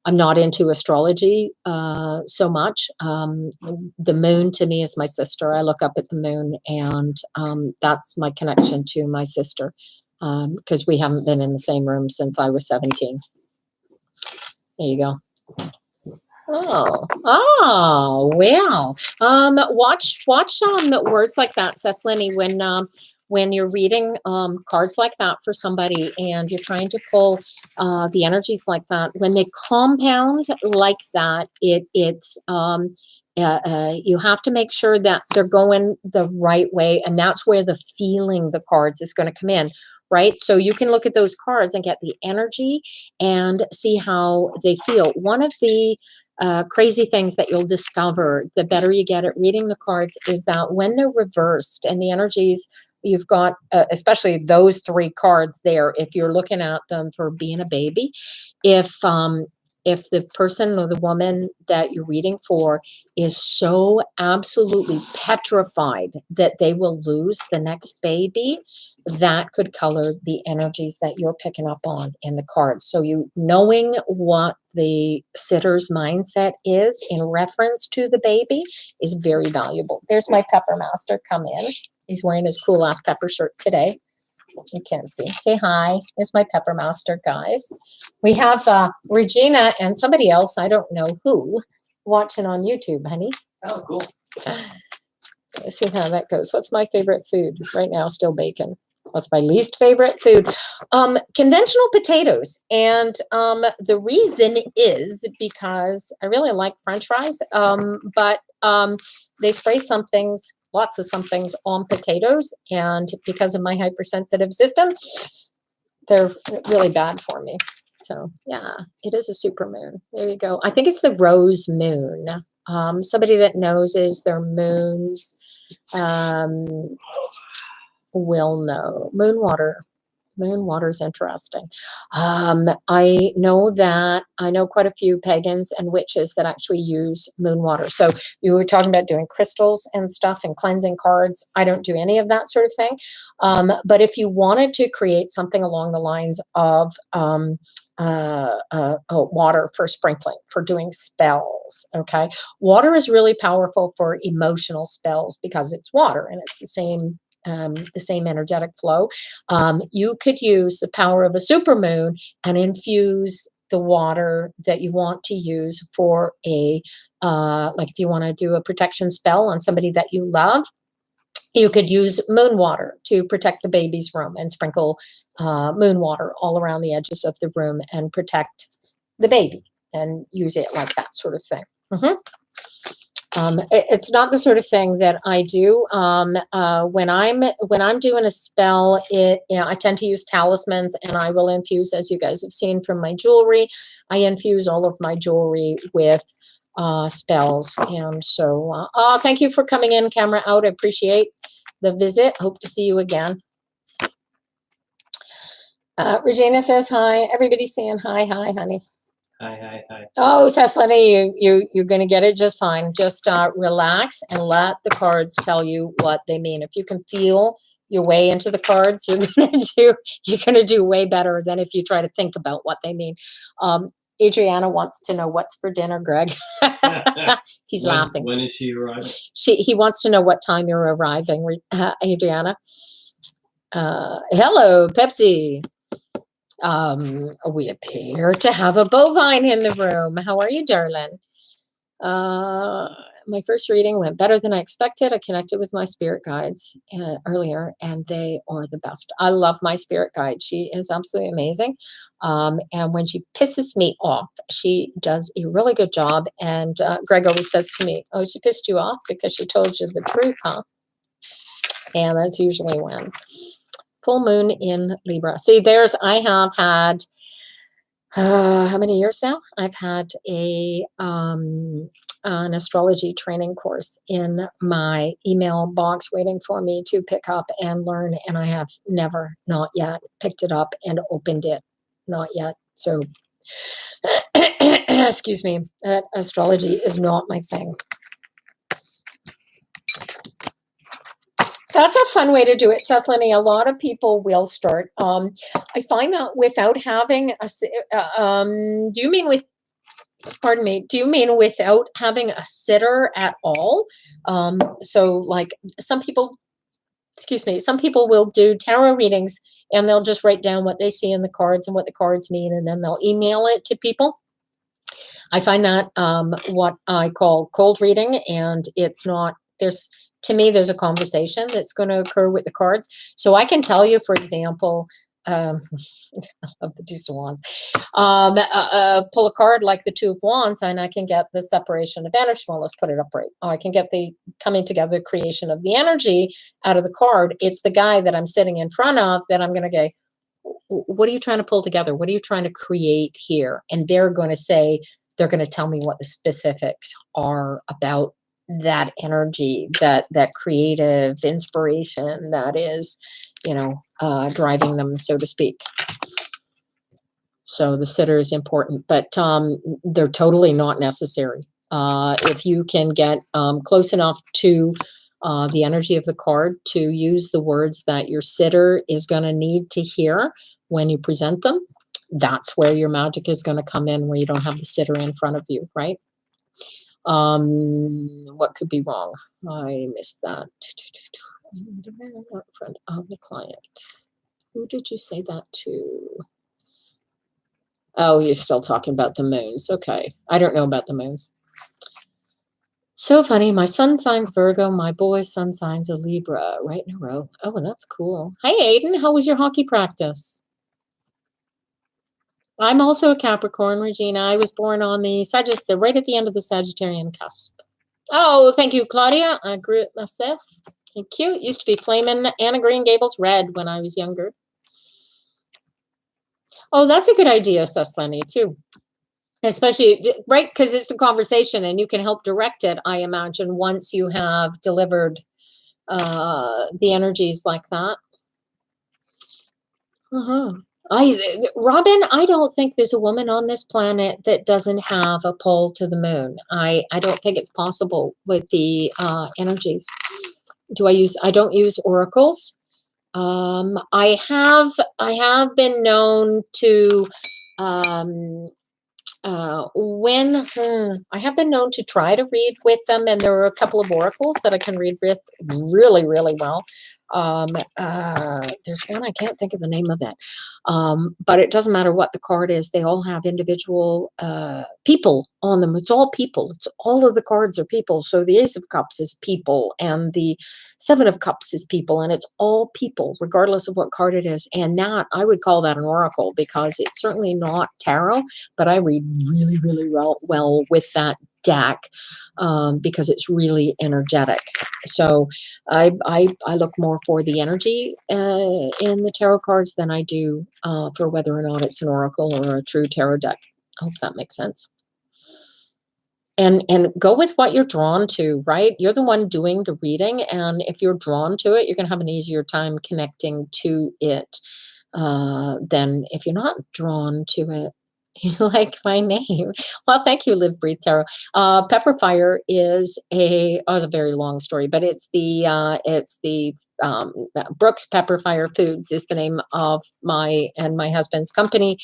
I'm not into astrology so much. The moon to me is my sister. I look up at the moon, and that's my connection to my sister, because we haven't been in the same room since I was 17. There you go. Oh, wow. Watch words like that, Cecily, when you're reading cards like that for somebody and you're trying to pull the energies like that. When they compound like that, it's you have to make sure that they're going the right way, and that's where the feeling the cards is going to come in. Right. So you can look at those cards and get the energy and see how they feel. One of the crazy things that you'll discover the better you get at reading the cards is that when they're reversed and the energies you've got, especially those three cards there, if you're looking at them for being a baby, if the person or the woman that you're reading for is so absolutely petrified that they will lose the next baby, that could color the energies that you're picking up on in the cards. So you knowing what the sitter's mindset is in reference to the baby is very valuable. There's my Pepper Master come in. He's wearing his cool ass pepper shirt today. You can't see. Say hi. There's my Pepper Master, guys. We have Regina and somebody else, I don't know who, watching on YouTube, honey. Oh, cool. Let's see how that goes. What's my favorite food right now? Still bacon. What's my least favorite food? Conventional potatoes. And the reason is because I really like French fries, but they spray somethings, lots of somethings on potatoes. And because of my hypersensitive system, they're really bad for me. So yeah, it is a super moon. There you go. I think it's the rose moon. Somebody that knows is their moons will know. Moon water is interesting. I know quite a few pagans and witches that actually use moon water. So you were talking about doing crystals and stuff and cleansing cards. I don't do any of that sort of thing. But if you wanted to create something along the lines of water for sprinkling, for doing spells, okay? Water is really powerful for emotional spells because it's water and it's the same energetic flow. You could use the power of a supermoon and infuse the water that you want to use for a, like if you want to do a protection spell on somebody that you love, you could use moon water to protect the baby's room and sprinkle moon water all around the edges of the room and protect the baby and use it like that sort of thing. It's not the sort of thing that I do. When I'm doing a spell, I tend to use talismans, and I will infuse, as you guys have seen from my jewelry, I infuse all of my jewelry with spells. And so, thank you for coming in, camera out. I appreciate the visit. Hope to see you again. Regina says hi. Everybody's saying hi, honey. Hi. Oh, Celestine, you're going to get it just fine. Just relax and let the cards tell you what they mean. If you can feel your way into the cards, you're gonna do way better than if you try to think about what they mean. Adriana wants to know what's for dinner, Greg. He's laughing. When is she arriving? He wants to know what time you're arriving, Adriana. Hello, Pepsi. We appear to have a bovine in the room. How are you, darling? My first reading went better than I expected. I connected with my spirit guides earlier, and they are the best. I love my spirit guide. She is absolutely amazing. And when she pisses me off, she does a really good job. And Greg always says to me, "Oh, she pissed you off because she told you the truth, huh?" And that's usually when. Full moon in Libra. See, I have had, how many years now? I've had an astrology training course in my email box waiting for me to pick up and learn. And I have never, not yet, picked it up and opened it. Not yet. So, excuse me, astrology is not my thing. That's a fun way to do it, Celestine. A lot of people will start. I find that without having do you mean without having a sitter at all? So like some people will do tarot readings and they'll just write down what they see in the cards and what the cards mean, and then they'll email it to people. I find that what I call cold reading, and it's not, to me, there's a conversation that's going to occur with the cards. So I can tell you, for example, I love the Two of Wands. Pull a card like the Two of Wands, and I can get the separation of energy. Well, let's put it upright. I can get the coming together creation of the energy out of the card. It's the guy that I'm sitting in front of that I'm going to go, what are you trying to pull together? What are you trying to create here? And they're going to tell me what the specifics are about that energy, that creative inspiration that is, driving them, so to speak. So the sitter is important, but they're totally not necessary. If you can get close enough to the energy of the card to use the words that your sitter is going to need to hear when you present them, that's where your magic is going to come in, where you don't have the sitter in front of you, right? What could be wrong? I missed that. In front of the client. Who did you say that to? Oh, you're still talking about the moons. Okay. I don't know about the moons. So funny. My sun sign's Virgo. My boy's sun sign's a Libra, right in a row. Oh, that's cool. Hi, Aiden. How was your hockey practice? I'm also a Capricorn, Regina. I was born on the right at the end of the Sagittarian cusp. Oh, thank you, Claudia. I grew it myself. Thank you. It used to be flaming Anna Green Gables red when I was younger. Oh, that's a good idea, Celestine, too. Especially, right, because it's the conversation and you can help direct it, I imagine, once you have delivered the energies like that. Robin, I don't think there's a woman on this planet that doesn't have a pull to the moon. I don't think it's possible with the energies. I don't use oracles. I have been known to I have been known to try to read with them, and there are a couple of oracles that I can read with really, really well. There's one, I can't think of the name of it. But it doesn't matter what the card is. They all have individual people on them. It's all people. All of the cards are people. So the Ace of Cups is people, and the Seven of Cups is people, and it's all people, regardless of what card it is. And that, I would call that an oracle, because it's certainly not tarot, but I read really, really well with that deck because it's really energetic. So I look more for the energy in the tarot cards than I do for whether or not it's an oracle or a true tarot deck. I hope that makes sense. And go with what you're drawn to, right? You're the one doing the reading, and if you're drawn to it, you're going to have an easier time connecting to it. then if you're not drawn to it, you like my name. Well, thank you, Live Breathe Tarot. Pepper Fire is a very long story, but it's the Brooks Pepper Fire Foods is the name of my husband's company.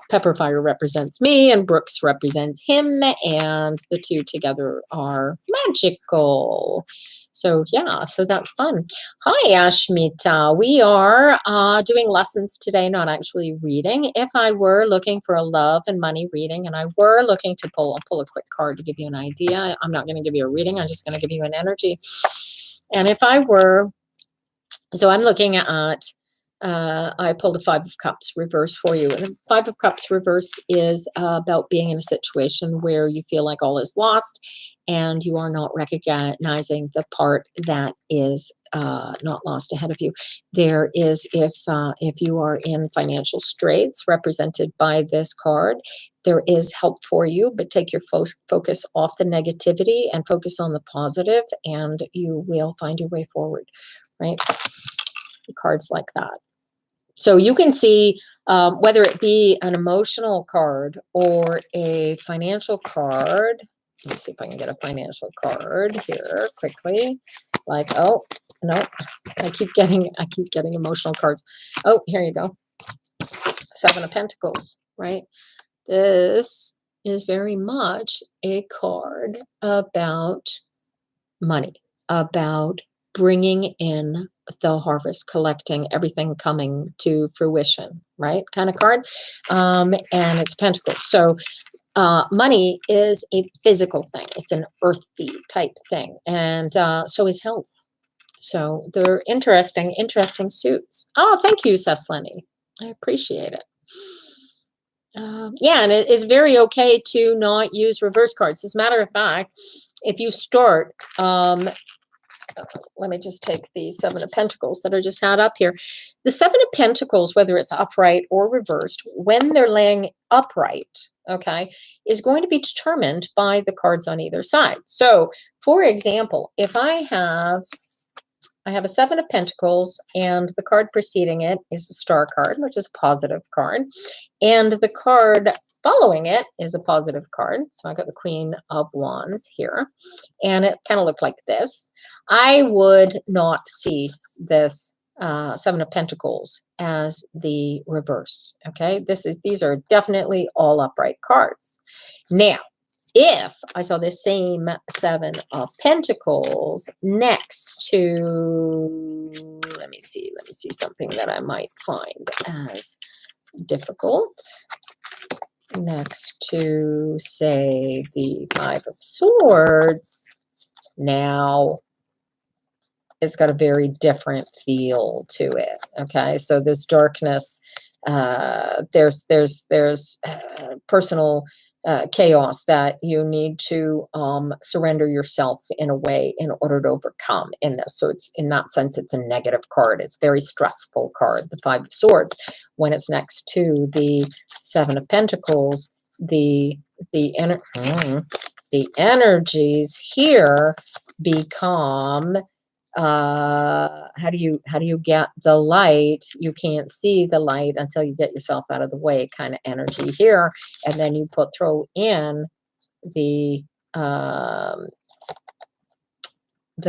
Pepper Fire represents me and Brooks represents him, and the two together are magical. So yeah, so that's fun. Hi, Ashmita. We are doing lessons today, not actually reading. If I were looking for a love and money reading, and I were looking to I'll pull a quick card to give you an idea. I'm not going to give you a reading. I'm just going to give you an energy. And if I were, so I'm looking at, I pulled a Five of Cups reverse for you. And the Five of Cups reverse is about being in a situation where you feel like all is lost and you are not recognizing the part that is not lost ahead of you. There is, if you are in financial straits represented by this card, there is help for you, but take your focus off the negativity and focus on the positive, and you will find your way forward, right? Cards like that. So you can see whether it be an emotional card or a financial card. Let me see if I can get a financial card here quickly. Like, oh no, I keep getting emotional cards. Oh, here you go. Seven of Pentacles, right? This is very much a card about money, about bringing in the harvest, collecting everything coming to fruition, right? Kind of card. And it's Pentacles. So money is a physical thing. It's an earthy type thing. And so is health. So they're interesting suits. Oh, thank you, Celestine. I appreciate it. Yeah, and it is very okay to not use reverse cards. As a matter of fact, if you start, let me just take the Seven of Pentacles that I just had up here. The Seven of Pentacles, whether it's upright or reversed, when they're laying upright, okay, is going to be determined by the cards on either side. So, for example, if I have a Seven of Pentacles and the card preceding it is the Star card, which is a positive card, and the card following it is a positive card. So I got the Queen of Wands here, and it kind of looked like this. I would not see this Seven of Pentacles as the reverse. Okay, these are definitely all upright cards. Now, if I saw this same Seven of Pentacles next to, let me see something that I might find as difficult. Next to, say, the Five of Swords, now it's got a very different feel to it. Okay, so this darkness, there's personal chaos that you need to surrender yourself in a way in order to overcome in this. So it's, in that sense, it's a negative card. It's a very stressful card, the Five of Swords. When it's next to the Seven of Pentacles, the energies here become, how do you get the light? You can't see the light until you get yourself out of the way, kind of energy here. And then you throw in the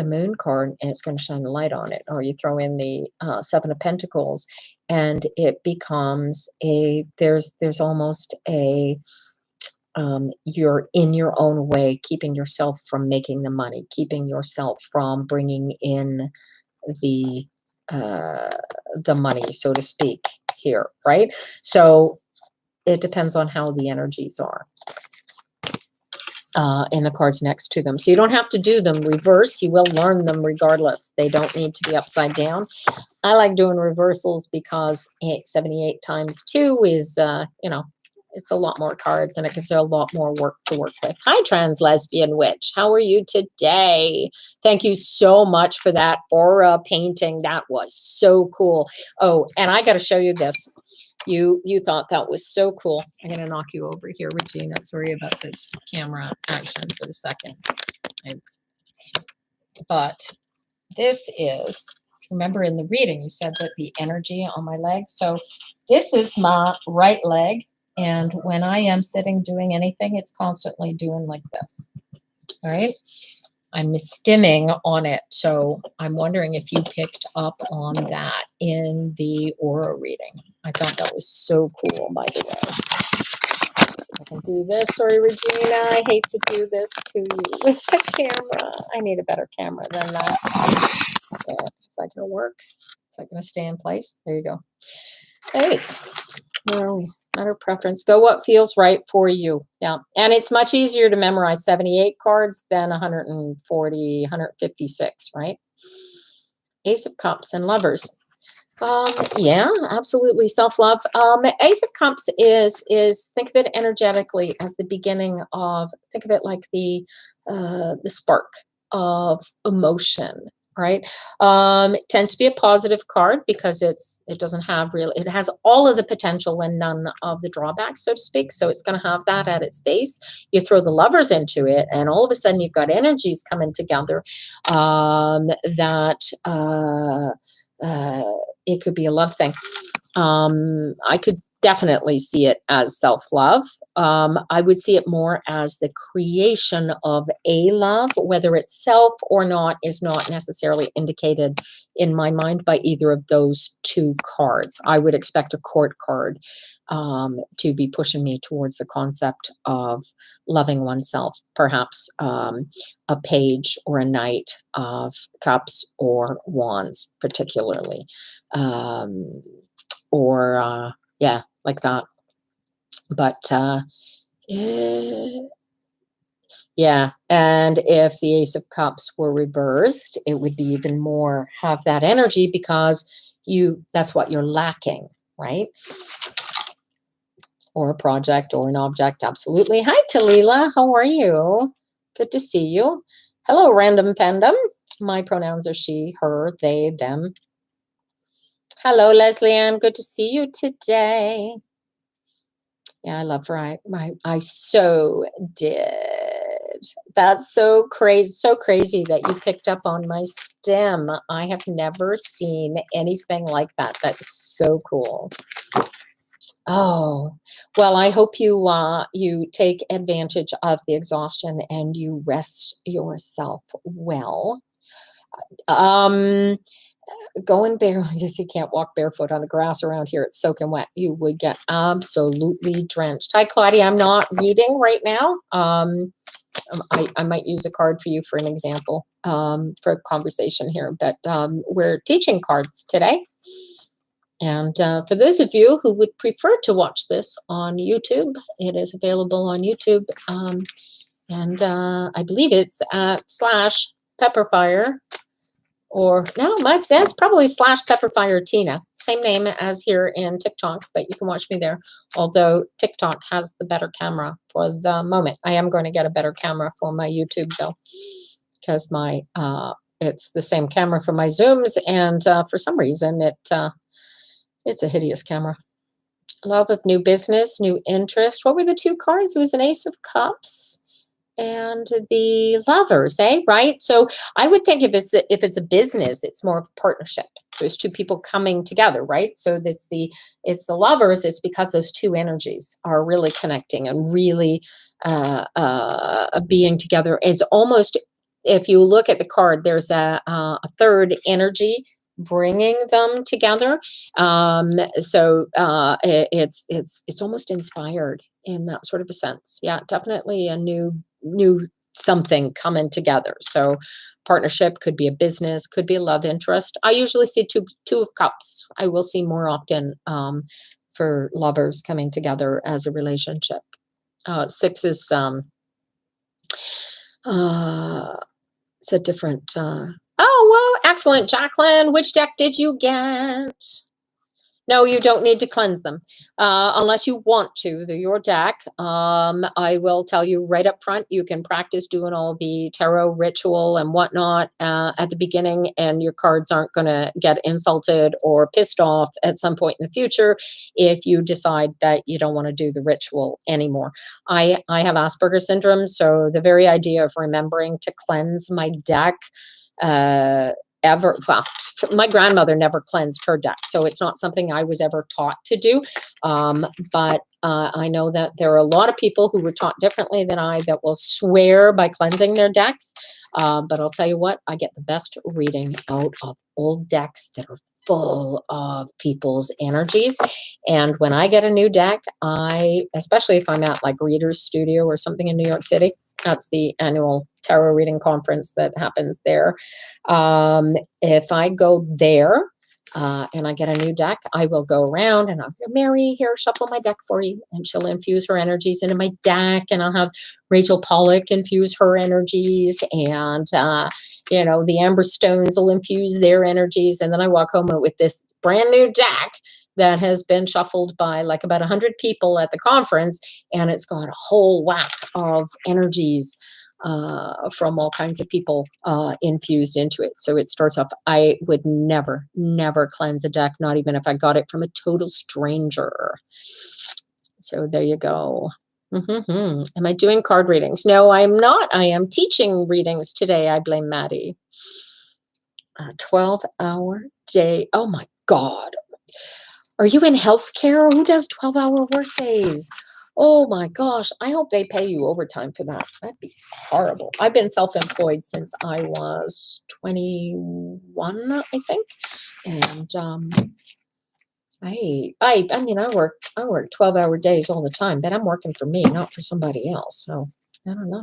Moon card, and it's going to shine the light on it. Or you throw in the Seven of Pentacles, and it becomes there's almost a, you're in your own way, keeping yourself from making the money, keeping yourself from bringing in the money, so to speak, here, right? So it depends on how the energies are in the cards next to them. So you don't have to do them reverse. You will learn them regardless. They don't need to be upside down. I like doing reversals because 78 times 2 is, it's a lot more cards, and it gives her a lot more work to work with. Hi, Trans Lesbian Witch. How are you today? Thank you so much for that aura painting. That was so cool. Oh, and I got to show you this. You thought that was so cool. I'm going to knock you over here, Regina. Sorry about this camera action for the second. But this is, remember in the reading, you said that the energy on my leg. So this is my right leg. And when I am sitting doing anything, it's constantly doing like this. All right. I'm stimming on it. So I'm wondering if you picked up on that in the aura reading. I thought that was so cool, by the way. See if I can do this. Sorry, Regina. I hate to do this to you with the camera. I need a better camera than that. There. Is that going to work? Is that going to stay in place? There you go. Hey, where are we? Matter preference. Go what feels right for you. Yeah. And it's much easier to memorize 78 cards than 140, 156, right? Ace of Cups and Lovers. Yeah, absolutely. Self-love. Ace of Cups is think of it energetically as the beginning of, think of it like the spark of emotion, right? It tends to be a positive card because it doesn't have it has all of the potential and none of the drawbacks, so to speak. So it's going to have that at its base. You throw the Lovers into it, and all of a sudden you've got energies coming together it could be a love thing. I could definitely see it as self-love. I would see it more as the creation of a love, whether it's self or not is not necessarily indicated in my mind by either of those two cards. I would expect a court card to be pushing me towards the concept of loving oneself, perhaps a page or a knight of cups or wands, particularly. Yeah, like that. But yeah, and if the Ace of Cups were reversed, it would be even more have that energy because that's what you're lacking, right? Or a project or an object. Absolutely. Hi, Talila. How are you? Good to see you. Hello, Random Fandom. My pronouns are she, her, they, them. Hello, Leslie Ann. Good to see you today. Yeah, I love her. I so did. That's so crazy that you picked up on my stem. I have never seen anything like that. That's so cool. Oh, well, I hope you take advantage of the exhaustion and you rest yourself well. Going bare, you can't walk barefoot on the grass around here. It's soaking wet. You would get absolutely drenched. Hi, Claudia. I'm not reading right now. I might use a card for you for an example for a conversation here, but we're teaching cards today. And for those of you who would prefer to watch this on YouTube, it is available on YouTube. And I believe it's at /Pepperfire. Or no, that's probably /Pepperfire Tina. Same name as here in TikTok, but you can watch me there. Although TikTok has the better camera for the moment. I am going to get a better camera for my YouTube though, because it's the same camera for my Zooms, and for some reason it's a hideous camera. Love of new business, new interest. What were the two cards? It was an Ace of Cups and the Lovers, right? So I would think if it's a business, it's more of a partnership. There's two people coming together, right? So it's the Lovers. It's because those two energies are really connecting and really being together. It's almost, if you look at the card, there's a third energy bringing them together. So it's almost inspired in that sort of a sense. Yeah, definitely a new something coming together. So partnership could be a business, could be a love interest. I usually see two of cups. I will see more often for lovers coming together as a relationship. 6 is it's a different oh, well, excellent, Jacqueline. Which deck did you get? No, you don't need to cleanse them unless you want to. They're your deck. I will tell you right up front, you can practice doing all the tarot ritual and whatnot at the beginning, and your cards aren't going to get insulted or pissed off at some point in the future if you decide that you don't want to do the ritual anymore. I have Asperger's syndrome, so the very idea of remembering to cleanse my deck ever, well, my grandmother never cleansed her deck, so it's not something I was ever taught to do. But I know that there are a lot of people who were taught differently than I that will swear by cleansing their decks. But I'll tell you what, I get the best reading out of old decks that are full of people's energies. And when I get a new deck, especially if I'm at like Reader's Studio or something in New York City, that's the annual tarot reading conference that happens there. If I go there and I get a new deck, I will go around and I'll go, Mary, here, shuffle my deck for you. And she'll infuse her energies into my deck. And I'll have Rachel Pollack infuse her energies. And, the Amber Stones will infuse their energies. And then I walk home with this brand new deck that has been shuffled by like about 100 people at the conference. And it's got a whole whack of energies from all kinds of people infused into it. So it starts off, I would never cleanse a deck, not even if I got it from a total stranger. So there you go. Am I doing card readings? No, I'm not. I am teaching readings today. I blame Maddie. A 12-hour day. Oh my God. Are you in healthcare? Who does 12-hour work days? Oh my gosh. I hope they pay you overtime for that. That'd be horrible. I've been self-employed since I was 21, I think. And I work 12-hour days all the time, but I'm working for me, not for somebody else. So I don't know.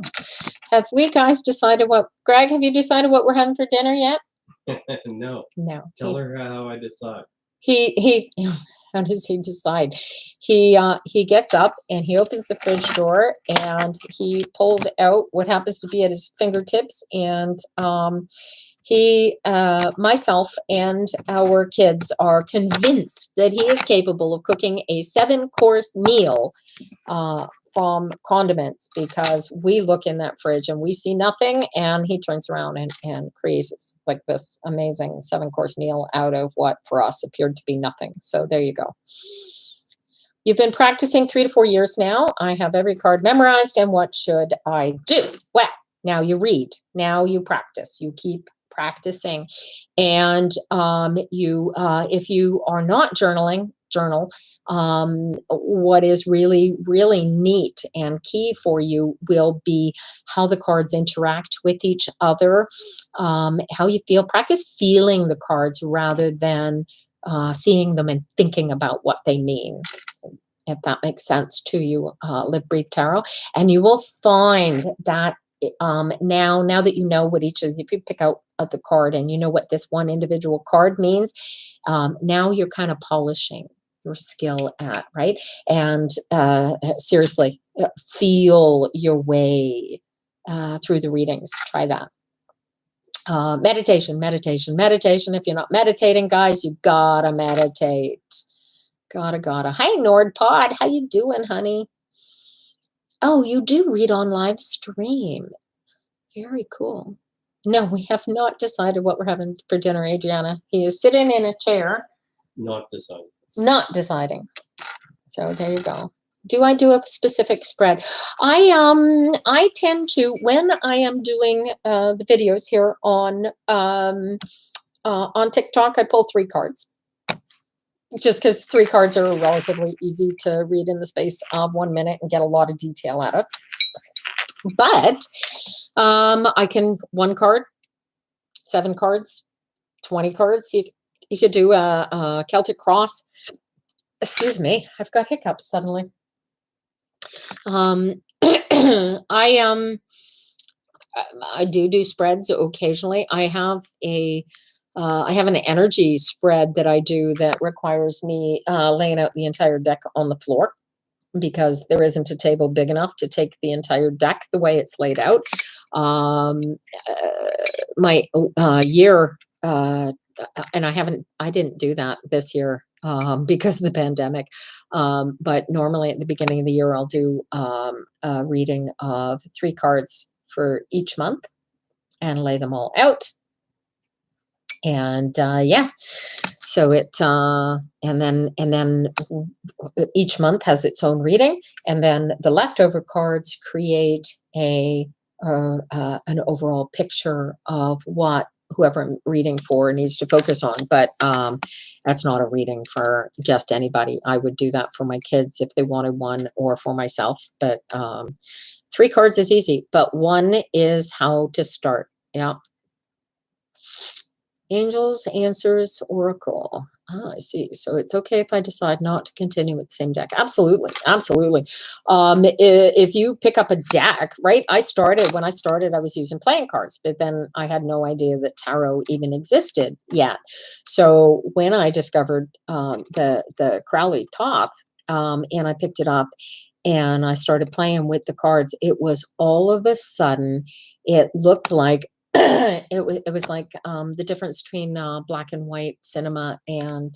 Have we guys decided Greg, have you decided what we're having for dinner yet? No. Tell her how I decide. He how does he decide? He gets up and he opens the fridge door and he pulls out what happens to be at his fingertips, and myself and our kids are convinced that he is capable of cooking a 7-course meal from condiments, because we look in that fridge and we see nothing, and he turns around and creates like this amazing 7-course meal out of what for us appeared to be nothing. So there you go. You've been practicing 3 to 4 years now. I have every card memorized, and what should I do? Well, now you read, now you practice, you keep practicing. And if you are not journaling, journal. What is really, really neat and key for you will be how the cards interact with each other, how you feel. Practice feeling the cards rather than seeing them and thinking about what they mean, if that makes sense to you, Live Breathe Tarot. And you will find that now that you know what each is, if you pick out the card and you know what this one individual card means, now you're kind of polishing your skill at, right? And seriously, feel your way through the readings. Try that. Meditation. If you're not meditating, guys, you gotta meditate. Gotta. Hi, NordPod. How you doing, honey? Oh, you do read on live stream. Very cool. No, we have not decided what we're having for dinner, Adriana. He is sitting in a chair. Not deciding. So there you go. Do I do a specific spread? I tend to, when I am doing the videos here on TikTok, I pull 3 cards. Just because 3 cards are relatively easy to read in the space of 1 minute and get a lot of detail out of. But I can 1 card, 7 cards, 20 cards. You could do a Celtic cross. Excuse me, I've got hiccups suddenly. I do spreads occasionally. I have an energy spread that I do that requires me laying out the entire deck on the floor, because there isn't a table big enough to take the entire deck the way it's laid out. My year, and I didn't do that this year because of the pandemic. But normally at the beginning of the year, I'll do a reading of 3 cards for each month and lay them all out. And so it and then each month has its own reading, and then the leftover cards create an overall picture of what whoever I'm reading for needs to focus on. But that's not a reading for just anybody. I would do that for my kids if they wanted one, or for myself. But 3 cards is easy, but 1 is how to start. Yeah. Angels, Answers, Oracle. Ah, I see. So it's okay if I decide not to continue with the same deck. Absolutely. Absolutely. If you pick up a deck, right? When I started, I was using playing cards, but then I had no idea that tarot even existed yet. So when I discovered the Crowley Top, and I picked it up and I started playing with the cards, it was all of a sudden, it looked like it was like the difference between black and white cinema and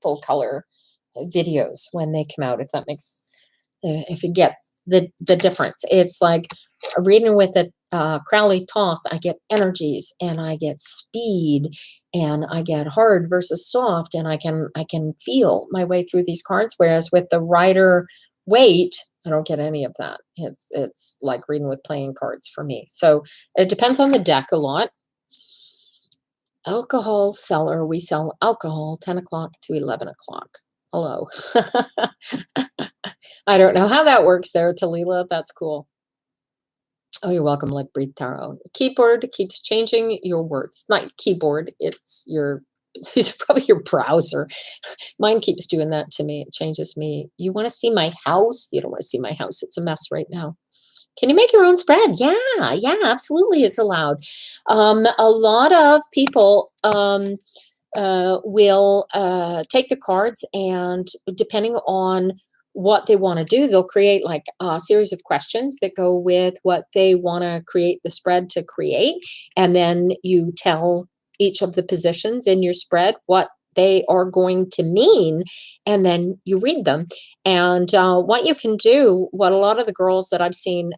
full color videos when they come out. If that makes, if you get the difference, it's like reading with a Crowley Thoth. I get energies and I get speed and I get hard versus soft, and I can feel my way through these cards. Whereas with the Rider Waite, I don't get any of that. It's like reading with playing cards for me. So it depends on the deck a lot. Alcohol seller. We sell alcohol 10 o'clock to 11 o'clock. Hello. I don't know how that works there, Talila. That's cool. Oh, you're welcome. Like Breathe Tarot. Keyboard keeps changing your words. Not your keyboard. It's probably your browser. Mine keeps doing that to me. It changes me. You want to see my house? You don't want to see my house. It's a mess right now. Can you make your own spread? Yeah, absolutely. It's allowed. A lot of people will take the cards, and depending on what they want to do, they'll create like a series of questions that go with what they want to create the spread to create. And then you tell each of the positions in your spread what they are going to mean, and then you read them. And what you can do, what a lot of the girls that I've seen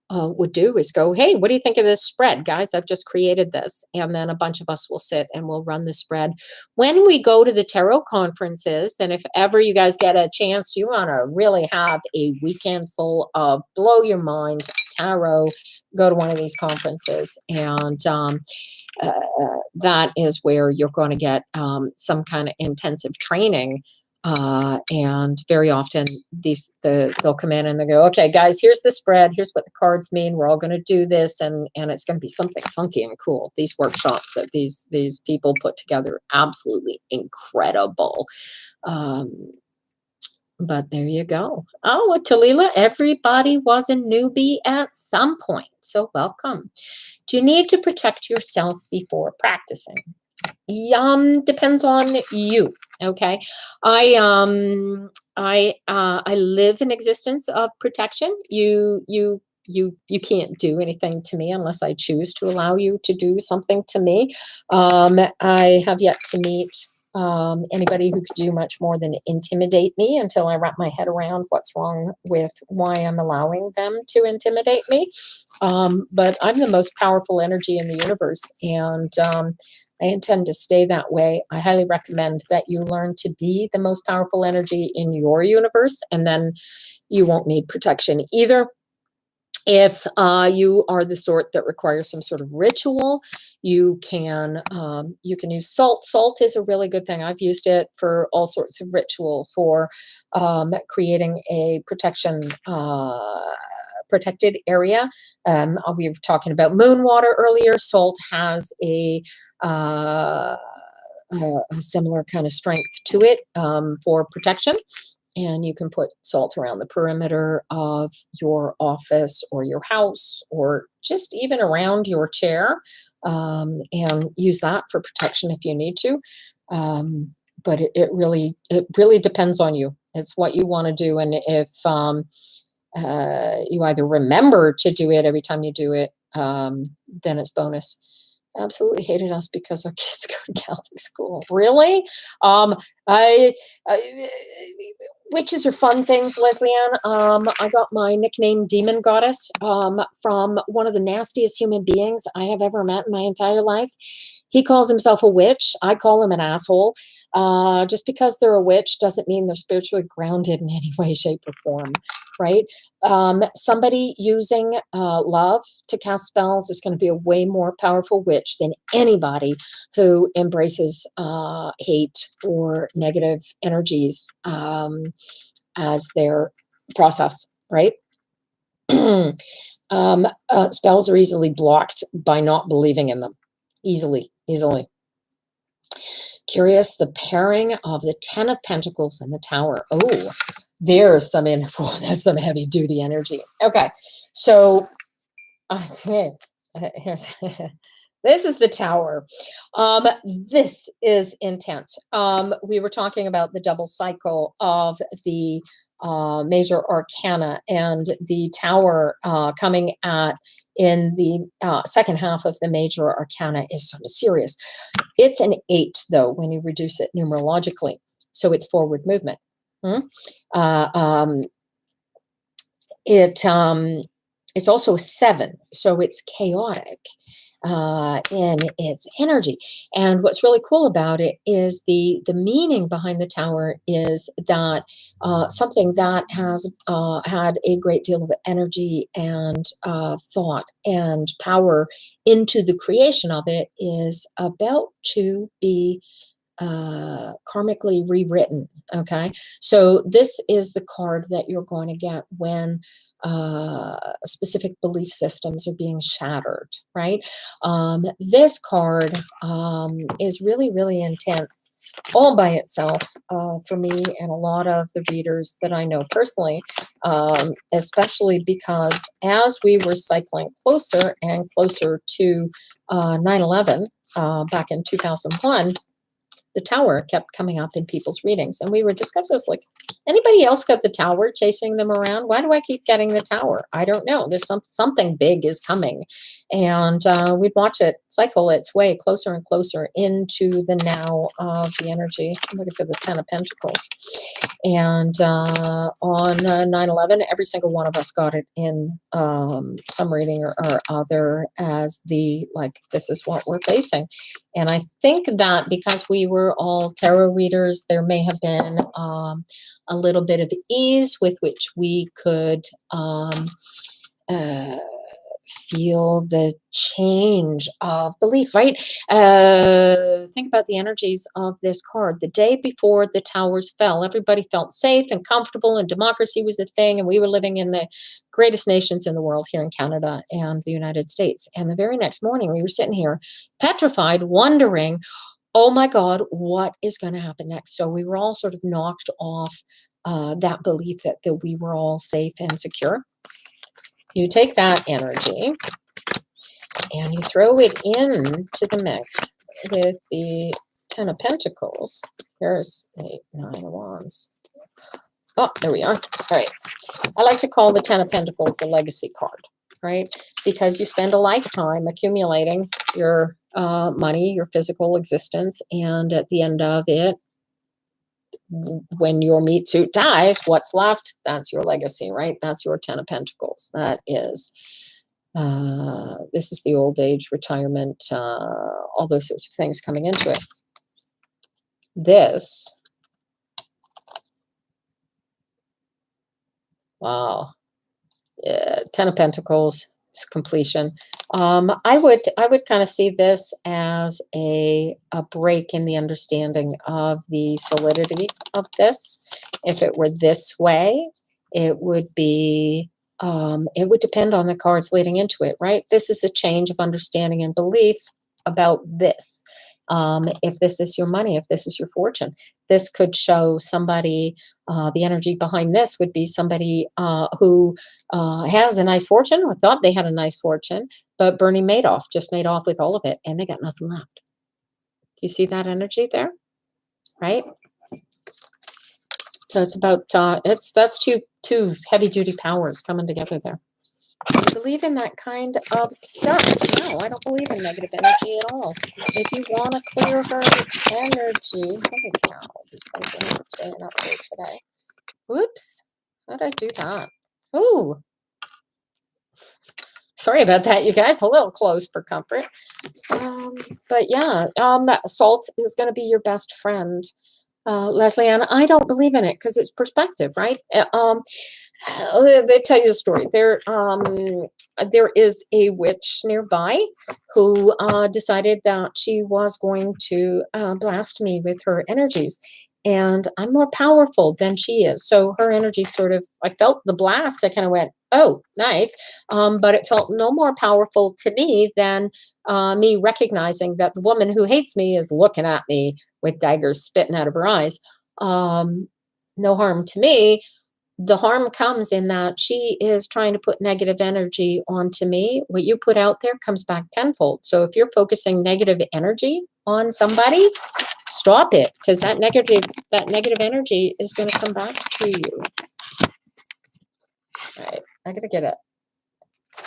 would do, is go, hey, what do you think of this spread, guys? I've just created this. And then a bunch of us will sit and we'll run the spread. When we go to the tarot conferences, and if ever you guys get a chance, you want to really have a weekend full of blow your mind tarot, go to one of these conferences. And that is where you're going to get some kind of intensive training. And very often they'll come in and they go, okay, guys, here's the spread. Here's what the cards mean. We're all going to do this. And it's going to be something funky and cool. These workshops that these people put together, absolutely incredible. But there you go. Oh, Talila, everybody was a newbie at some point. So welcome. Do you need to protect yourself before practicing? Depends on you. Okay. I live in existence of protection. You can't do anything to me unless I choose to allow you to do something to me. I have yet to meet anybody who could do much more than intimidate me until I wrap my head around what's wrong with why I'm allowing them to intimidate me. But I'm the most powerful energy in the universe, and I intend to stay that way. I highly recommend that you learn to be the most powerful energy in your universe, and then you won't need protection either. If you are the sort that requires some sort of ritual, you can use salt. Salt is a really good thing. I've used it for all sorts of ritual, for creating a protected area. We were talking about moon water earlier. Salt has a similar kind of strength to it for protection. And you can put salt around the perimeter of your office or your house, or just even around your chair, and use that for protection if you need to. But it really depends on you. It's what you want to do. And if you either remember to do it every time you do it, then it's bonus. Absolutely hated us because our kids go to Catholic school. Really? Witches are fun things, Leslie-Ann. I got my nickname Demon Goddess from one of the nastiest human beings I have ever met in my entire life. He calls himself a witch. I call him an asshole. Just because they're a witch doesn't mean they're spiritually grounded in any way, shape, or form, right? Somebody using love to cast spells is going to be a way more powerful witch than anybody who embraces hate or negative energies as their process, right? Spells are easily blocked by not believing in them. Easily. Curious, the pairing of the Ten of Pentacles and the Tower. Oh, there's some info. That's some heavy duty energy. Okay, so here's this is the Tower. This is intense. We were talking about the double cycle of the major arcana, and the Tower coming at in the second half of the major arcana is sort of serious. It's an 8 though when you reduce it numerologically, so it's forward movement. It's also a 7, so it's chaotic in its energy. And what's really cool about it is the meaning behind the Tower is that something that has had a great deal of energy and thought and power into the creation of it is about to be karmically rewritten. Okay, so this is the card that you're going to get when specific belief systems are being shattered, right? This card is really, really intense all by itself for me and a lot of the readers that I know personally, especially because as we were cycling closer and closer to 9/11 back in 2001, the Tower kept coming up in people's readings. And we were discussing this, like, anybody else got the Tower chasing them around? Why do I keep getting the Tower? I don't know. There's something big is coming. And we'd watch it cycle its way closer and closer into the now of the energy. I'm looking for the Ten of Pentacles. And on 9/11, every single one of us got it in some reading or other as the, like, this is what we're facing. And I think that because we were all tarot readers, there may have been a little bit of ease with which we could feel the change of belief, right? Think about the energies of this card. The day before the towers fell, everybody felt safe and comfortable, and democracy was the thing, and we were living in the greatest nations in the world here in Canada and the United States. And the very next morning, we were sitting here petrified, wondering, oh my God, what is going to happen next? So we were all sort of knocked off that belief that we were all safe and secure. You take that energy and you throw it into the mix with the Ten of Pentacles. Here's 8, 9 of Wands. Oh, there we are. All right. I like to call the Ten of Pentacles the legacy card, right? Because you spend a lifetime accumulating your money, your physical existence, and at the end of it, when your meat suit dies, what's left? That's your legacy, right? That's your Ten of Pentacles. That is, this is the old age, retirement, all those sorts of things coming into it. This, wow, yeah, Ten of Pentacles, completion. I would kind of see this as a break in the understanding of the solidity of this. If it were this way, it would be, it would depend on the cards leading into it, right? This is a change of understanding and belief about this. If this is your money, if this is your fortune, this could show somebody, the energy behind this would be somebody who has a nice fortune or thought they had a nice fortune, but Bernie Madoff just made off with all of it and they got nothing left. Do you see that energy there? Right? So it's about, that's two heavy duty powers coming together there. I believe in that kind of stuff. No, I don't believe in negative energy at all. If you want to clear her energy, holy cow, these things are not staying up here today. Whoops, how did I do that? Ooh, Sorry about that, you guys. A little close for comfort. But yeah, salt is going to be your best friend. Leslie Ann, I don't believe in it because it's perspective, right? They tell you a story. There is a witch nearby who decided that she was going to blast me with her energies. And I'm more powerful than she is. So her energy sort of, I felt the blast. I kind of went, oh, nice. But it felt no more powerful to me than me recognizing that the woman who hates me is looking at me with daggers spitting out of her eyes. No harm to me. The harm comes in that she is trying to put negative energy onto me. What you put out there comes back tenfold. So if you're focusing negative energy on somebody, stop it, because that negative energy is going to come back to you. All right, I gotta get a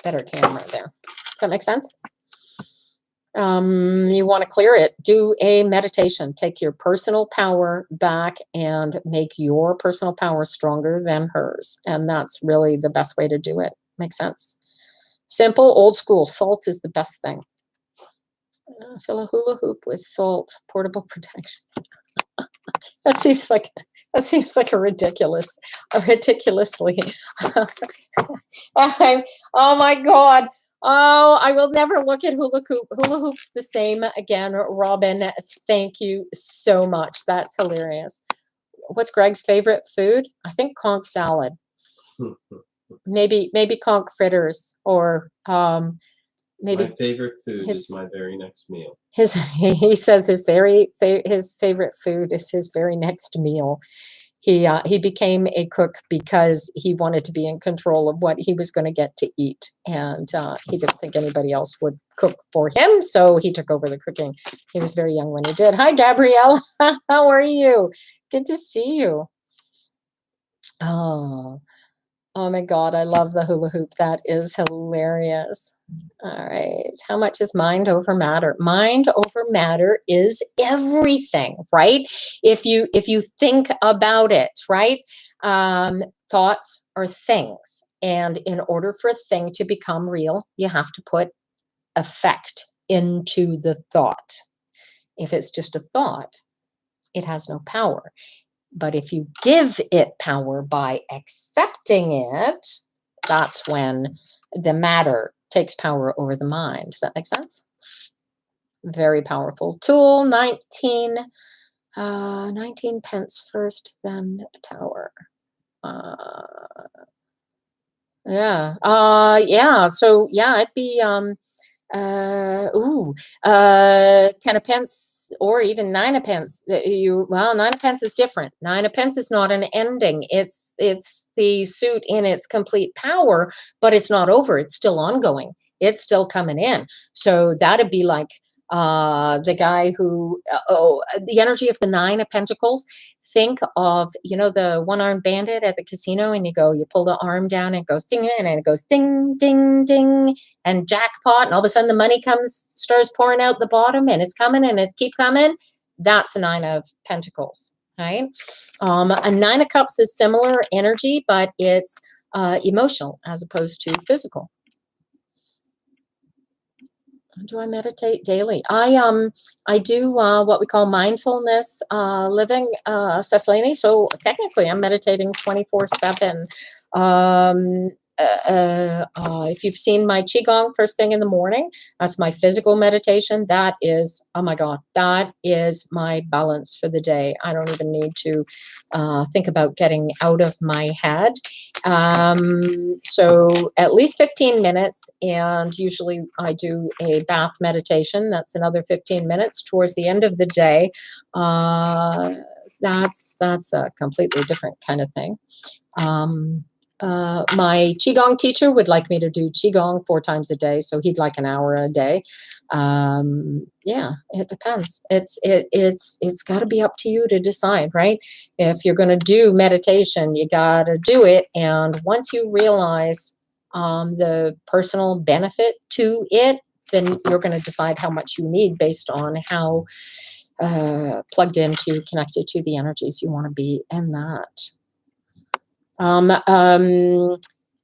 better camera there. Does that make sense? You want to clear it, do a meditation, take your personal power back and make your personal power stronger than hers. And that's really the best way to do it. Makes sense. Simple, old school. Salt is the best thing. Fill a hula hoop with salt, portable protection. That seems like a ridiculously. Oh my God. Oh, I will never look at hula hoops the same again. Robin, thank you so much. That's hilarious. What's Greg's favorite food? I think conch salad. Maybe conch fritters, or maybe my favorite food is my very next meal. He says his favorite food is his very next meal. He became a cook because he wanted to be in control of what he was going to get to eat, and he didn't think anybody else would cook for him, so he took over the cooking. He was very young when he did. Hi, Gabrielle. How are you? Good to see you. Oh my God, I love the hula hoop. That is hilarious. All right. How much is mind over matter? Mind over matter is everything, right? If you think about it, right? Thoughts are things. And in order for a thing to become real, you have to put effect into the thought. If it's just a thought, it has no power. But if you give it power by accepting it, that's when the matter takes power over the mind. Does that make sense? Very powerful tool. 19 pence first, then tower. Yeah. So yeah, it'd be 10 of pence, or even 9 of pence. 9 of pence is different. 9 of pence is not an ending. It's the suit in its complete power, but it's not over. It's still ongoing. It's still coming in. So that'd be like the guy who the energy of the 9 of pentacles. Think of, the one-armed bandit at the casino, and you pull the arm down and it goes ding, and it goes ding, ding, ding, and jackpot, and all of a sudden the money starts pouring out the bottom, and it's coming and it keep coming. That's the 9 of pentacles, right? A 9 of cups is similar energy, but it's emotional as opposed to physical. Do I meditate daily? I do what we call mindfulness living, Celestine. So technically, I'm meditating 24/7. If you've seen my qigong first thing in the morning, that's my physical meditation. That is, oh my God, that is my balance for the day. I don't even need to think about getting out of my head. So at least 15 minutes, and usually I do a bath meditation. That's another 15 minutes towards the end of the day. That's a completely different kind of thing. My qigong teacher would like me to do qigong 4 times a day, so he'd like an hour a day. Yeah, it depends. It's got to be up to you to decide, right? If you're going to do meditation, you got to do it, and once you realize the personal benefit to it, then you're going to decide how much you need based on how plugged into, connected to the energies you want to be in that.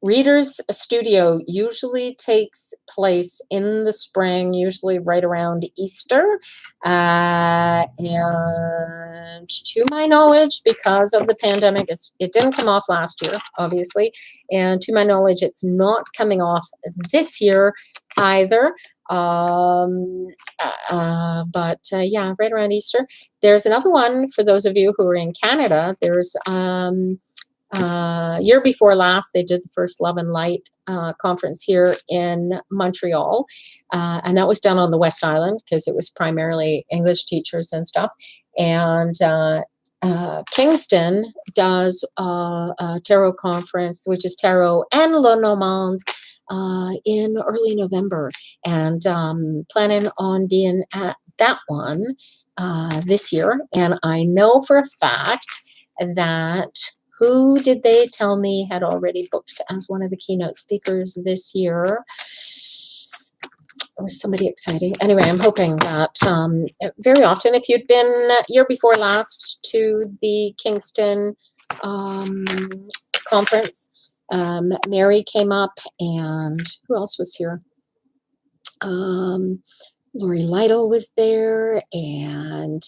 Reader's Studio usually takes place in the spring, usually right around Easter. And to my knowledge, because of the pandemic, it didn't come off last year, obviously. And to my knowledge, it's not coming off this year either. Yeah, right around Easter. There's another one for those of you who are in Canada. There's year before last, they did the first Love and Light conference here in Montreal, and that was done on the West Island because it was primarily English teachers and stuff. And Kingston does a tarot conference, which is Tarot and Lenormand, in early November, and planning on being at that one this year. And I know for a fact that who did they tell me had already booked as one of the keynote speakers this year? It was somebody exciting. Anyway, I'm hoping that very often, if you'd been year before last to the Kingston conference, Mary came up, and who else was here? Lori Lytle was there, and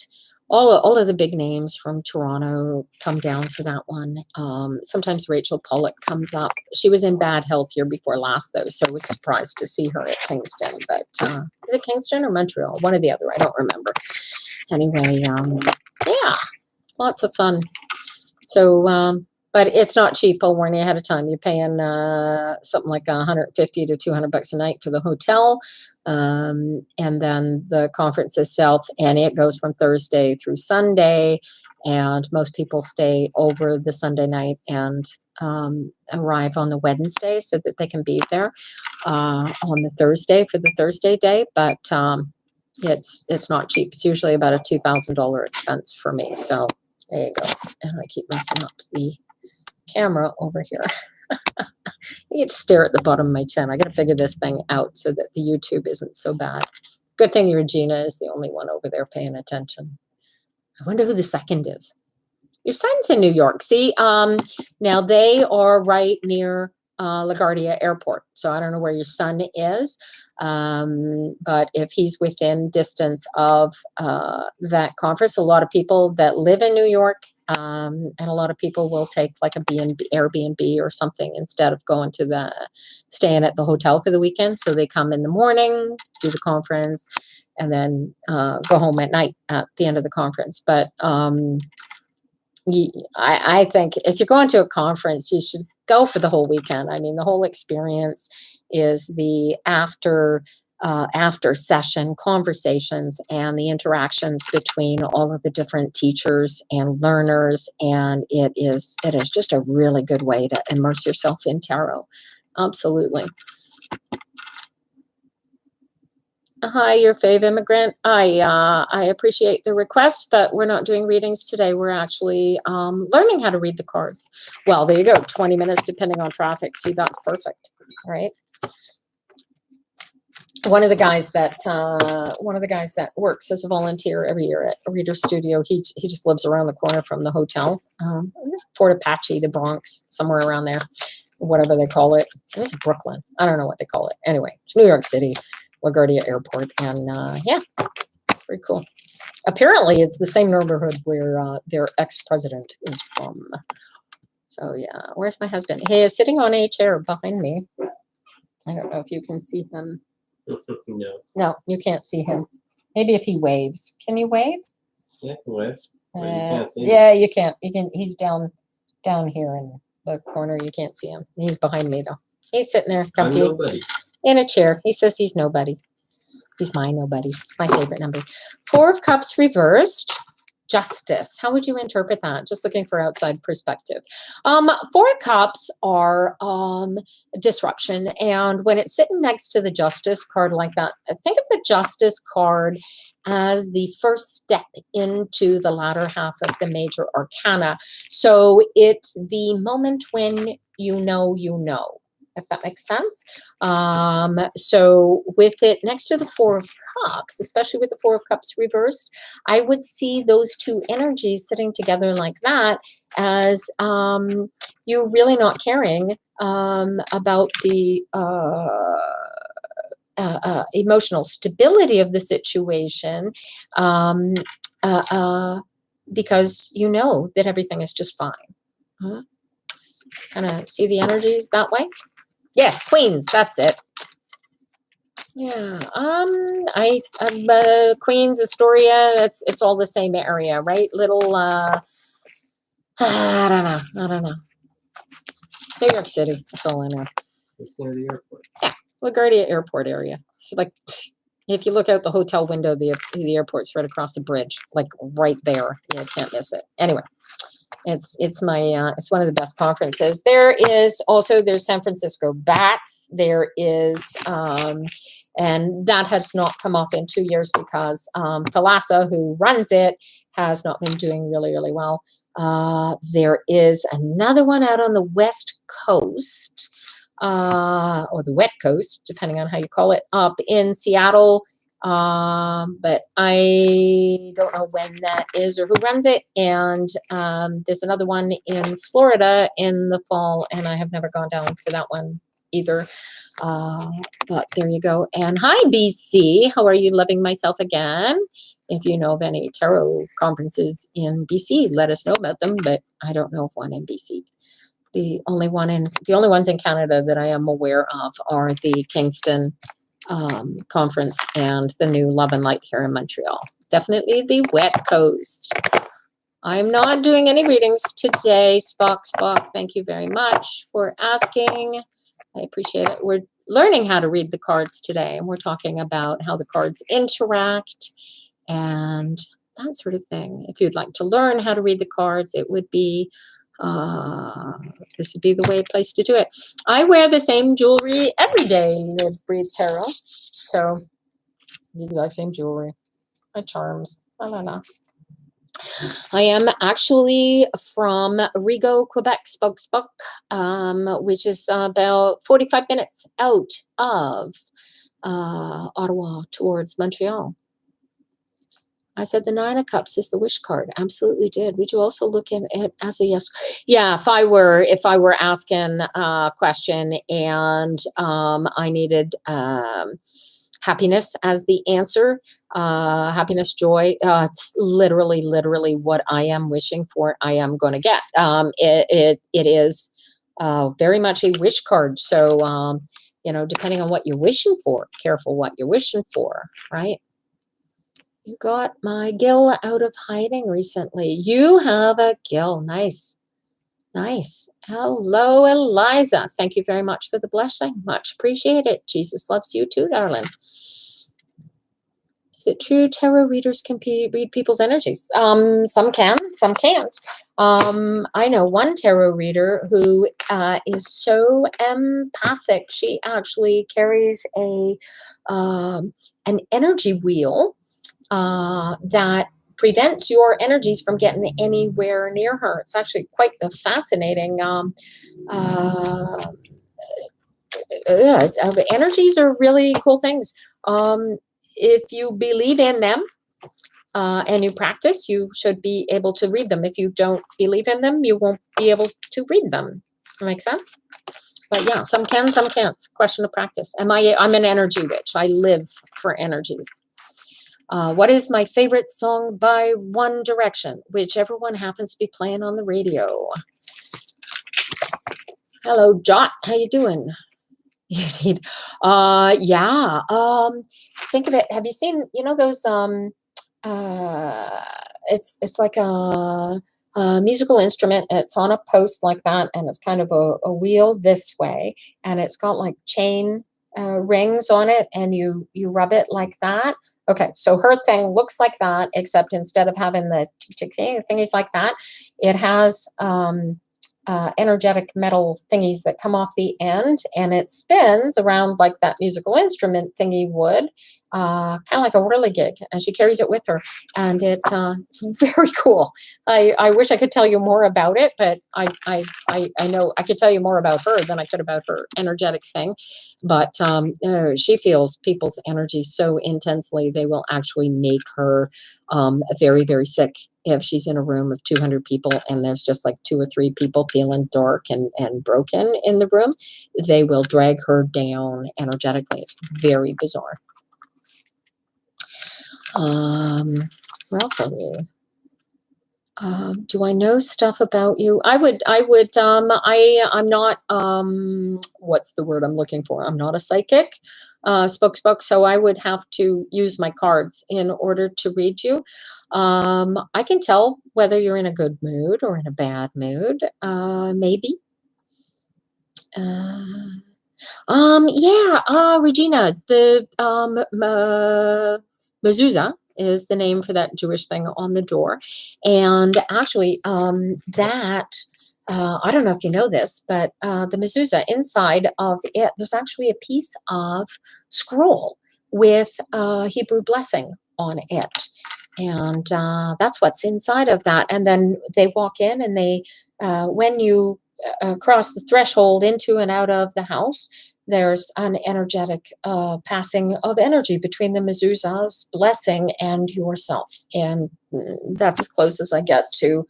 all of the big names from Toronto come down for that one. Sometimes Rachel Pollock comes up. She was in bad health year before last, though, so I was surprised to see her at Kingston. But is it Kingston or Montreal? One or the other. I don't remember. Anyway, yeah, lots of fun. So, but it's not cheap. I'll warn you ahead of time. You're paying something like $150 to $200 a night for the hotel. And then the conference itself, and it goes from Thursday through Sunday, and most people stay over the Sunday night and arrive on the Wednesday so that they can be there on the Thursday for the Thursday day. But it's not cheap. It's usually about a $2,000 expense for me. So there you go. And I keep messing up the camera over here. You get to stare at the bottom of my chin. I got to figure this thing out so that the YouTube isn't so bad. Good thing Regina is the only one over there paying attention. I wonder who the second is. Your son's in New York. See, now they are right near LaGuardia Airport. So I don't know where your son is. But if he's within distance of that conference, a lot of people that live in New York, and a lot of people will take like a Airbnb or something instead of staying at the hotel for the weekend. So they come in the morning, do the conference, and then go home at night at the end of the conference. But I think if you're going to a conference, you should go for the whole weekend. I mean, the whole experience is the after session conversations and the interactions between all of the different teachers and learners. And it is just a really good way to immerse yourself in tarot. Absolutely. Hi, your fave immigrant. I appreciate the request, but we're not doing readings today. We're actually learning how to read the cards. Well, there you go. 20 minutes, depending on traffic. See, that's perfect. All right. One of the guys that works as a volunteer every year at a Reader Studio, he just lives around the corner from the hotel. Fort Apache, the Bronx, somewhere around there, whatever they call it. It was Brooklyn. I don't know what they call it. Anyway, it's New York City, LaGuardia Airport, and yeah, pretty cool. Apparently, it's the same neighborhood where their ex-president is from. So yeah, where's my husband? He is sitting on a chair behind me. I don't know if you can see him. No, you can't see him. Maybe if he waves. Can you wave? Yeah, I can wave. You can't see him. Yeah, you can't. You can. He's down here in the corner. You can't see him. He's behind me though. He's sitting there, comfy, in a chair. He says he's nobody. He's my nobody. My favorite number. 4 of Cups reversed. Justice. How would you interpret that? Just looking for outside perspective. 4 of Cups are disruption. And when it's sitting next to the Justice card like that, think of the Justice card as the first step into the latter half of the major arcana. So it's the moment when you know. if that makes sense. So with it next to the Four of Cups, especially with the Four of Cups reversed, I would see those two energies sitting together like that as you really not caring about the emotional stability of the situation, because you know that everything is just fine. Kind of see the energies that way. Yes, Queens, that's it. Yeah, Queens, Astoria, it's all the same area, right? Little, I don't know. New York City, that's all I know. It's near the airport. Yeah, LaGuardia Airport area. Like, if you look out the hotel window, the airport's right across the bridge, like right there. You can't miss it. Anyway, it's my it's one of the best conferences. There's San Francisco Bats. There is and that has not come off in 2 years because Thalassa, who runs it, has not been doing really, really well. There is another one out on the West Coast, or the Wet Coast, depending on how you call it, up in Seattle. But I don't know when that is or who runs it. And there's another one in Florida in the fall, and I have never gone down for that one either. But there you go. And hi, BC. How are you? Loving myself again. If you know of any tarot conferences in BC, let us know about them. But I don't know of one in BC. The only ones in Canada that I am aware of are the Kingston conference and the new Love and Light here in Montreal. Definitely the Wet Coast. I'm not doing any readings today. Spock, thank you very much for asking. I appreciate it. We're learning how to read the cards today, and we're talking about how the cards interact and that sort of thing. If you'd like to learn how to read the cards, it would be this would be the place to do it. I wear the same jewelry every day, Live Breathe Tarot. So the exact same jewelry. My charms. I don't know. I am actually from Rigaud, Quebec, Spoke, which is about 45 minutes out of Ottawa towards Montreal. I said the Nine of Cups is the wish card. Absolutely did. Would you also look at it as a yes? Yeah, if I were asking a question and I needed happiness as the answer, happiness, joy, it's literally what I am wishing for, I am going to get. It is very much a wish card. So, depending on what you're wishing for, careful what you're wishing for, right? You got my Gil out of hiding recently. You have a Gil. Nice. Hello, Eliza. Thank you very much for the blessing. Much appreciated. Jesus loves you too, darling. Is it true tarot readers can read people's energies? Some can, some can't. I know one tarot reader who is so empathic. She actually carries an energy wheel that prevents your energies from getting anywhere near her. It's actually quite the fascinating. Energies are really cool things. If you believe in them and you practice, you should be able to read them. If you don't believe in them, you won't be able to read them. That makes sense? But yeah, some can, some can't. Question of practice. I'm an energy witch. I live for energies. What is my favorite song by One Direction? Whichever one happens to be playing on the radio. Hello, Jot. How you doing? You need, yeah. Think of it. Have you seen, those, it's like a musical instrument. It's on a post like that, and it's kind of a wheel this way, and it's got like chain rings on it, and you rub it like that. Okay, so her thing looks like that, except instead of having the thingies like that, it has energetic metal thingies that come off the end, and it spins around like that musical instrument thingy would, kind of like a whirligig, and she carries it with her, and it's very cool. I wish I could tell you more about it, but I know I could tell you more about her than I could about her energetic thing. But she feels people's energy so intensely, they will actually make her very, very sick. If she's in a room of 200 people and there's just like 2 or 3 people feeling dark and broken in the room, they will drag her down energetically. It's very bizarre. Where else are we? Do I know stuff about you? I'm not, what's the word I'm looking for? I'm not a psychic, spoke, so I would have to use my cards in order to read you. I can tell whether you're in a good mood or in a bad mood, maybe. Regina, the, mezuzah is the name for that Jewish thing on the door. And actually, that, I don't know if you know this, but the mezuzah, inside of it, there's actually a piece of scroll with Hebrew blessing on it. And that's what's inside of that. And then they walk in and they, when you cross the threshold into and out of the house, there's an energetic passing of energy between the mezuzah's blessing and yourself. And that's as close as I get to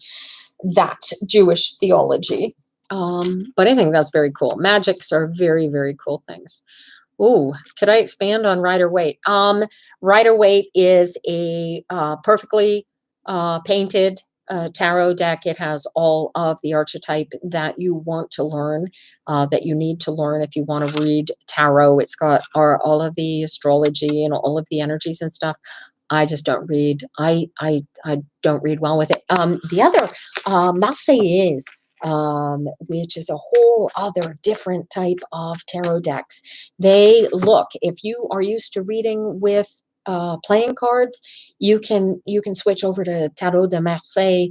that Jewish theology. But I think that's very cool. Magics are very, very cool things. Oh, could I expand on Rider-Waite? Rider-Waite is a perfectly painted tarot deck. It has all of the archetype that you want to learn, that you need to learn if you want to read tarot. It's got all of the astrology and all of the energies and stuff. I just don't read. I don't read well with it. The other Marseillais, which is a whole other different type of tarot decks. They look, if you are used to reading with playing cards, you can switch over to Tarot de Marseille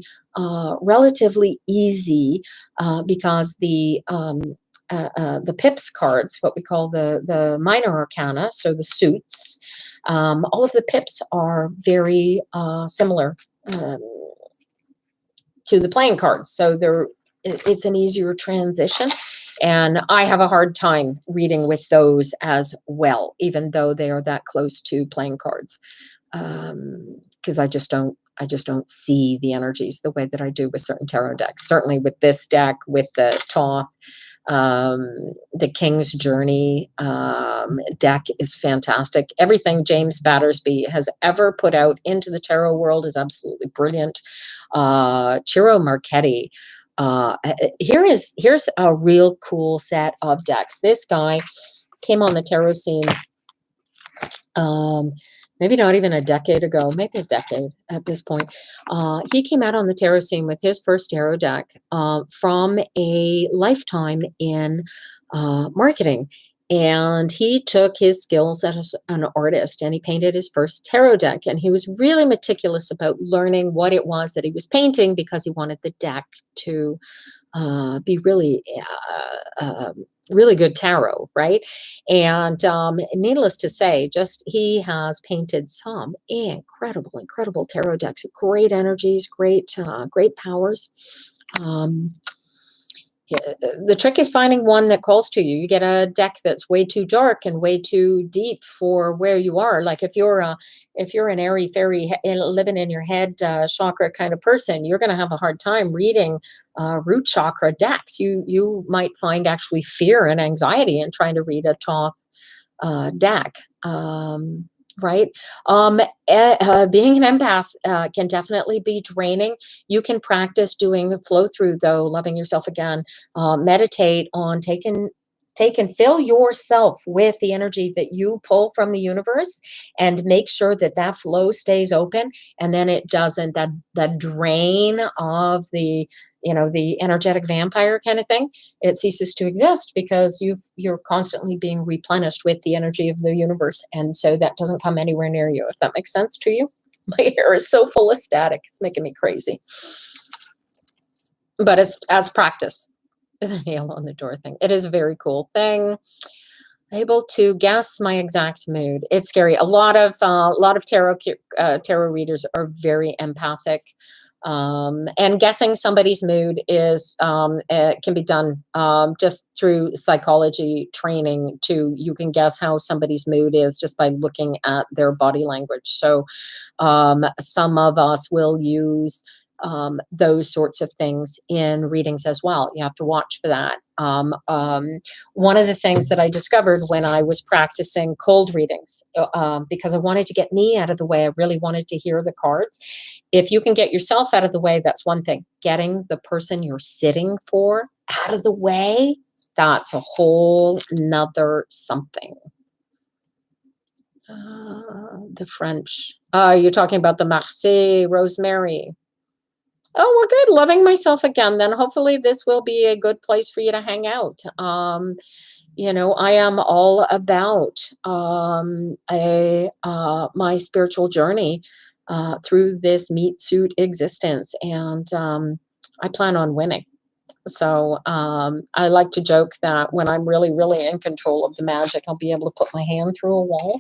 relatively easy, because the pips cards, what we call the minor arcana, so the suits, all of the pips are very similar to the playing cards, so it's an easier transition. And I have a hard time reading with those as well, even though they are that close to playing cards, because I just don't see the energies the way that I do with certain tarot decks. Certainly with this deck, with the Thoth, the King's Journey deck is fantastic. Everything James Battersby has ever put out into the tarot world is absolutely brilliant. Ciro Marchetti. Here's a real cool set of decks. This guy came on the tarot scene, maybe not even a decade ago, maybe a decade at this point. He came out on the tarot scene with his first tarot deck from a lifetime in marketing. And he took his skills as an artist and he painted his first tarot deck. And he was really meticulous about learning what it was that he was painting, because he wanted the deck to be really, really good tarot, right? And needless to say, he has painted some incredible tarot decks, great energies, great powers. The trick is finding one that calls to you. You get a deck that's way too dark and way too deep for where you are. Like if you're an airy fairy living in your head chakra kind of person, you're going to have a hard time reading root chakra decks. You might find actually fear and anxiety in trying to read a Thoth deck. Right? Being an empath can definitely be draining. You can practice doing flow through, though, loving yourself again. Meditate on fill yourself with the energy that you pull from the universe, and make sure that flow stays open, and then it doesn't, that drain of the energetic vampire kind of thing, it ceases to exist, because you're constantly being replenished with the energy of the universe, and so that doesn't come anywhere near you, if that makes sense to you. My hair is so full of static, it's making me crazy, but it's as practice. The nail on the door thing. It is a very cool thing. Able to guess my exact mood. It's scary. A lot of tarot readers are very empathic, and guessing somebody's mood is can be done just through psychology training. Too, you can guess how somebody's mood is just by looking at their body language. So, some of us will use those sorts of things in readings as well. You have to watch for that. One of the things that I discovered when I was practicing cold readings, because I wanted to get me out of the way, I really wanted to hear the cards. If you can get yourself out of the way, that's one thing. Getting the person you're sitting for out of the way, that's a whole nother something. The French. You're talking about the Marseille Rosemary. Oh, well, good. Loving myself again. Then hopefully this will be a good place for you to hang out. I am all about my spiritual journey through this meat suit existence, and I plan on winning. So I like to joke that when I'm really, really in control of the magic, I'll be able to put my hand through a wall.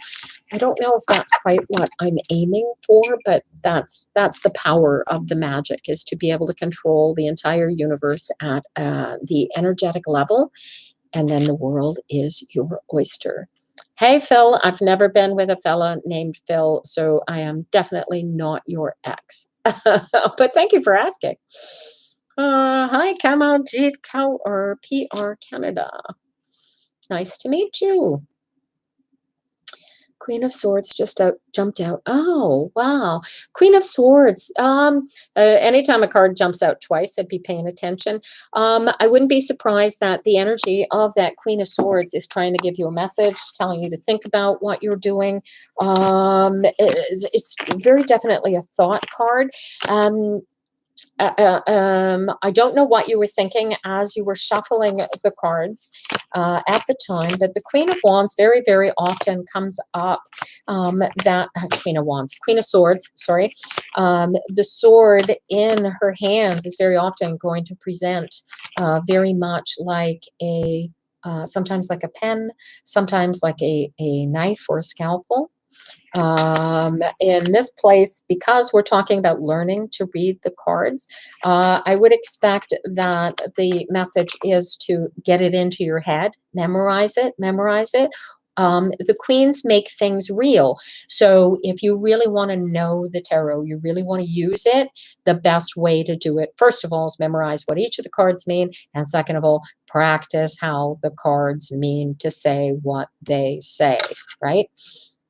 I don't know if that's quite what I'm aiming for, but that's the power of the magic, is to be able to control the entire universe at the energetic level, and then the world is your oyster. Hey, Phil, I've never been with a fella named Phil, so I am definitely not your ex. But thank you for asking. Hi, Kamal Cow or PR Canada. Nice to meet you. Queen of Swords just jumped out. Oh, wow. Queen of Swords. Anytime a card jumps out twice, I'd be paying attention. I wouldn't be surprised that the energy of that Queen of Swords is trying to give you a message, telling you to think about what you're doing. It's very definitely a thought card. I don't know what you were thinking as you were shuffling the cards at the time, but the Queen of Wands very, very often comes up. Queen of Swords, sorry. The sword in her hands is very often going to present very much like sometimes like a pen, sometimes like a knife or a scalpel. In this place, because we're talking about learning to read the cards, I would expect that the message is to get it into your head, memorize it. The queens make things real. So if you really want to know the tarot, you really want to use it, the best way to do it, first of all, is memorize what each of the cards mean. And second of all, practice how the cards mean to say what they say, right?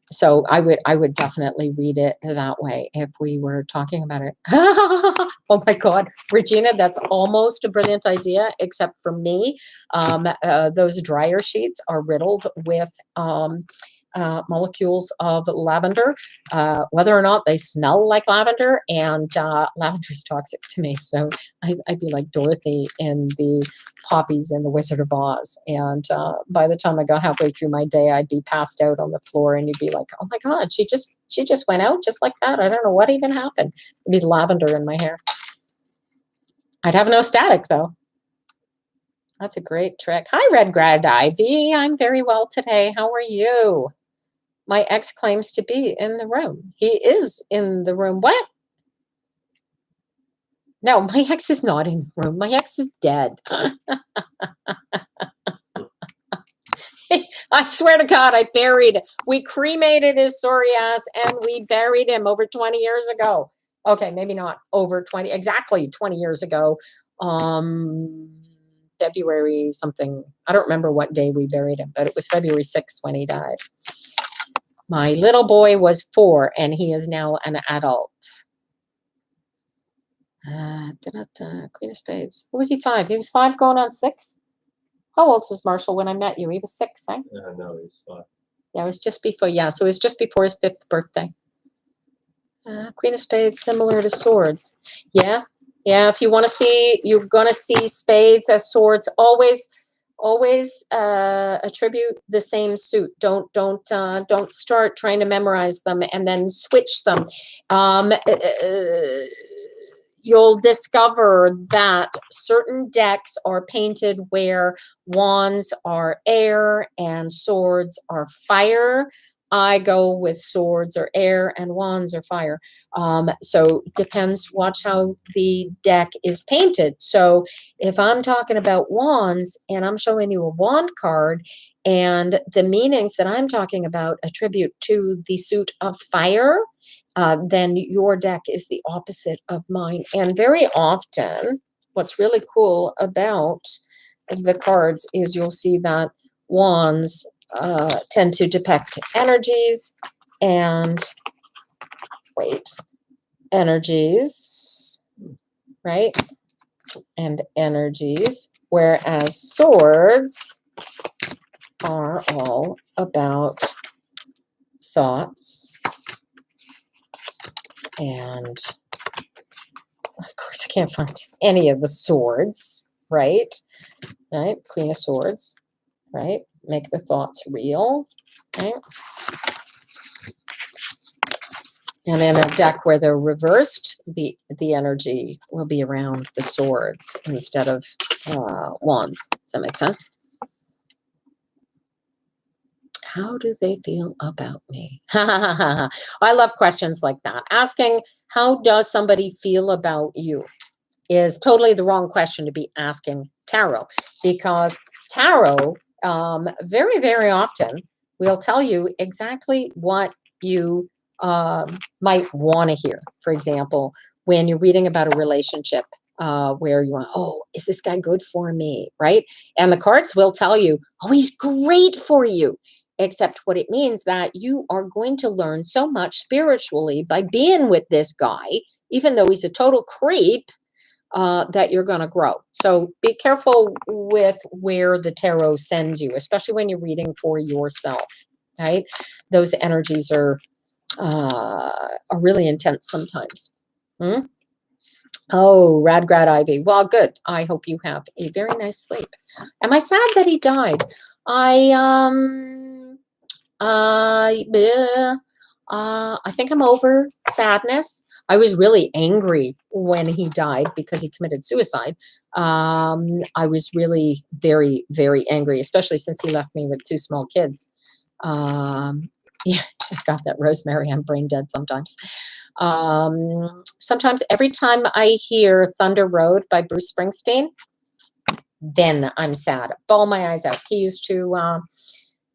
So I would definitely read it that way if we were talking about it. Oh my God, Regina, that's almost a brilliant idea, except for me. Those dryer sheets are riddled with molecules of lavender, whether or not they smell like lavender, and lavender is toxic to me. So I'd be like Dorothy in the poppies in the Wizard of Oz. And by the time I got halfway through my day, I'd be passed out on the floor, and you'd be like, oh my God, she just went out just like that. I don't know what even happened. It'd be lavender in my hair. I'd have no static though. That's a great trick. Hi, Red Grad Ivy. I'm very well today. How are you? My ex claims to be in the room. He is in the room. What? No, my ex is not in the room. My ex is dead. I swear to God, we cremated his sorry ass and we buried him over 20 years ago. Okay, maybe not over 20, exactly 20 years ago. February something. I don't remember what day we buried him, but it was February 6th when he died. My little boy was 4 and he is now an adult. Queen of Spades. What was he, 5? He was 5 going on 6? How old was Marshall when I met you? He was 6, eh? No, he was 5. Yeah, it was just before. Yeah, so it was just before his 5th birthday. Queen of Spades, similar to swords. Yeah. If you want to see, you're gonna see spades as swords. Always attribute the same suit. Don't start trying to memorize them and then switch them. you'll discover that certain decks are painted where wands are air and swords are fire. I go with swords are air and wands are fire. So depends, watch how the deck is painted. So if I'm talking about wands and I'm showing you a wand card and the meanings that I'm talking about attribute to the suit of fire, then your deck is the opposite of mine. And very often, what's really cool about the cards is you'll see that wands tend to depict energies and energies, right? And energies, whereas swords are all about thoughts. And of course, I can't find any of the swords, right? Right? Queen of Swords, right? Make the thoughts real, right? And in a deck where they're reversed, the energy will be around the swords instead of wands. Does that make sense? How do they feel about me? I love questions like that. Asking, how does somebody feel about you, is totally the wrong question to be asking tarot, because tarot very, very often will tell you exactly what you might want to hear. For example, when you're reading about a relationship where you want, oh, is this guy good for me, right? And the cards will tell you, oh, he's great for you. Except what it means that you are going to learn so much spiritually by being with this guy, even though he's a total creep, that you're going to grow. So be careful with where the tarot sends you, especially when you're reading for yourself, right? Those energies are really intense sometimes. Oh, Radgrad Ivy. Well, good. I hope you have a very nice sleep. Am I sad that he died? I think I'm over sadness. I was really angry when he died because he committed suicide. I was really very, very angry, especially since he left me with 2 small kids. Yeah, I've got that, Rosemary. I'm brain dead sometimes. Sometimes every time I hear Thunder Road by Bruce Springsteen, then I'm sad. Bawl my eyes out. He used to...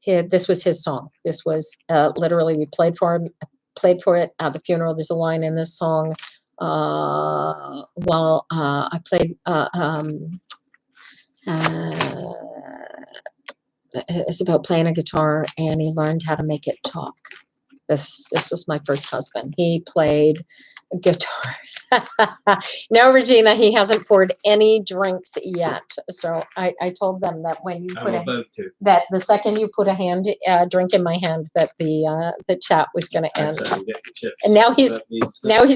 this was his song. This was literally, we played for it at the funeral. There's a line in this song while I played. It's about playing a guitar, and he learned how to make it talk. This was my first husband. He played guitar. No, Regina, he hasn't poured any drinks yet. So I told them that when you that the second you put a drink in my hand, that the chat was going to end. And now he's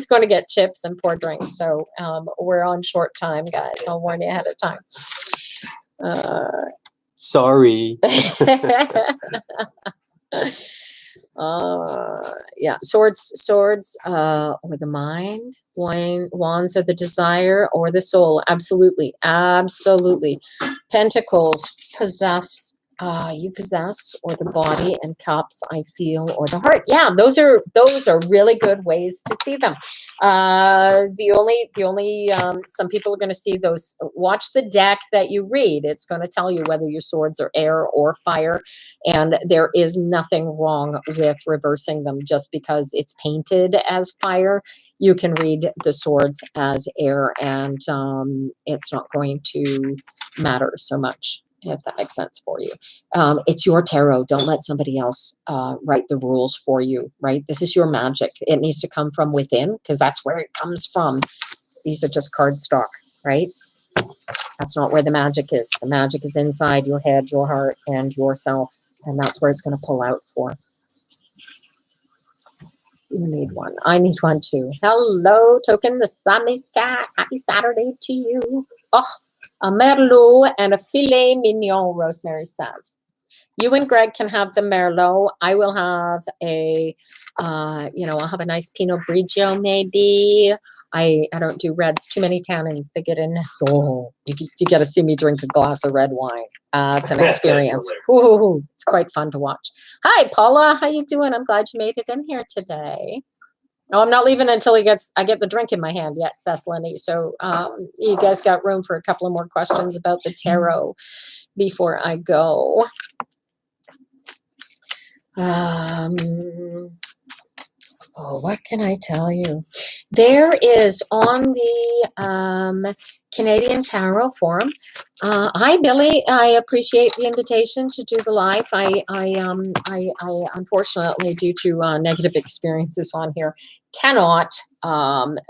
going to get chips and pour drinks. So we're on short time, guys. I'll warn you ahead of time. Sorry. Yeah, swords or the mind, wands are the desire or the soul. Absolutely. Pentacles possess you possess, or the body, and cups I feel, or the heart. Yeah, those are really good ways to see them. The only some people are going to see those. Watch the deck that you read. It's going to tell you whether your swords are air or fire, and there is nothing wrong with reversing them just because it's painted as fire. You can read the swords as air, and it's not going to matter so much, if that makes sense for you. It's your tarot. Don't let somebody else write the rules for you, right? This is your magic. It needs to come from within, because that's where it comes from. These are just cardstock, right? That's not where the magic is. The magic is inside your head, your heart, and yourself, and that's where it's going to pull out for. You need one. I need one too. Hello, Token, the Sami Cat. Happy Saturday to you. Oh, a Merlot and a filet mignon, Rosemary says. You and Greg can have the Merlot. I will have a, I'll have a nice Pinot Grigio maybe. I don't do reds. Too many tannins. They get in. Oh, you got to see me drink a glass of red wine. It's an experience. Ooh, it's quite fun to watch. Hi, Paula. How you doing? I'm glad you made it in here today. Oh, I'm not leaving until I get the drink in my hand yet, Cecily. So you guys got room for a couple of more questions about the tarot before I go. Oh, what can I tell you? There is on the Canadian Tarot Forum. Hi, Billy. I appreciate the invitation to do the live. I unfortunately, due to negative experiences on here, cannot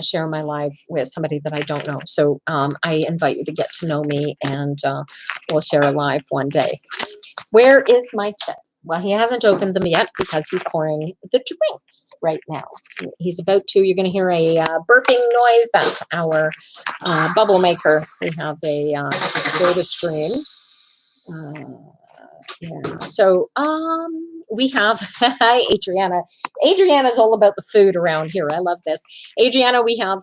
share my live with somebody that I don't know. So I invite you to get to know me, and we'll share a live one day. Where is my chips? Well, he hasn't opened them yet because he's pouring the drinks right now. He's about to. You're going to hear a burping noise. That's our bubble maker. We have a soda stream. Yeah. So we have hi Adriana. Adriana's all about the food around here. I love this. Adriana, we have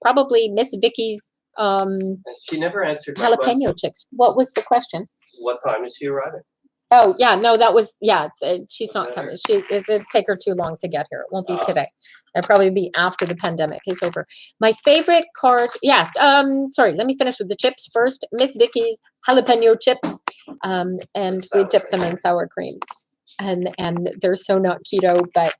probably Miss Vicky's she never answered my jalapeno question. chips. What was the question? What time is she arriving? Oh yeah, no, that was she's not coming. It'd take her too long to get here. It won't be today. It'll probably be after the pandemic is over. My favorite card, sorry, let me finish with the chips first. Miss Vicky's jalapeno chips. And we dip them in sour cream. And they're so not keto, but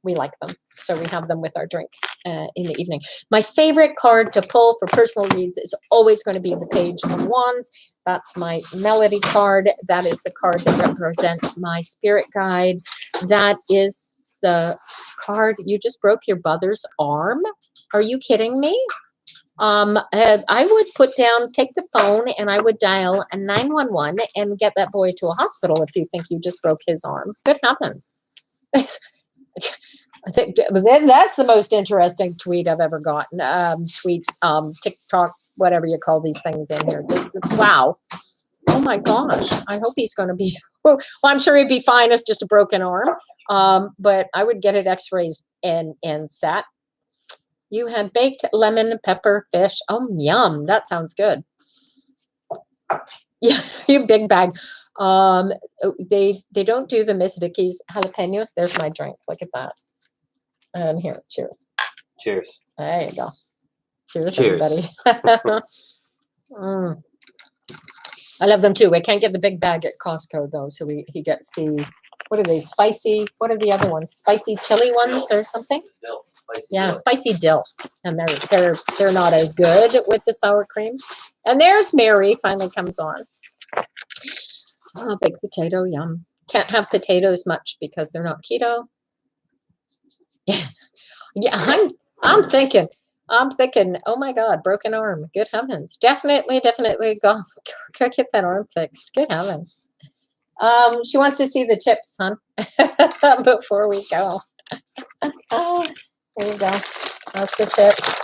we like them. So we have them with our drink in the evening. My favorite card to pull for personal reads is always going to be the Page of Wands. That's my melody card. That is the card that represents my spirit guide. That is the card. You just broke your brother's arm. Are you kidding me? I would take the phone and I would dial a 911 and get that boy to a hospital if you think you just broke his arm. Good heavens. I think that's the most interesting tweet I've ever gotten. TikTok, whatever you call these things in here. Wow. Oh my gosh. I hope he's going to be, well, I'm sure he'd be fine as just a broken arm. But I would get it x-rays and set. You had baked lemon pepper fish. Oh, yum. That sounds good. Yeah, you big bag. They don't do the Miss Vicky's jalapenos. There's my drink. Look at that. And here, cheers. Cheers. There you go. Cheers. Everybody. I love them too. I can't get the big bag at Costco though, so he gets the, what are they, spicy? What are the other ones? Spicy chili ones or something? Dill. Spicy dill. And they're not as good with the sour cream. And there's Mary finally comes on. Oh, baked potato, yum. Can't have potatoes much because they're not keto. Yeah, I'm thinking, oh my God, broken arm. Good heavens. Definitely go get that arm fixed. Good heavens. She wants to see the chips, hon, before we go. There you go. That's the chips.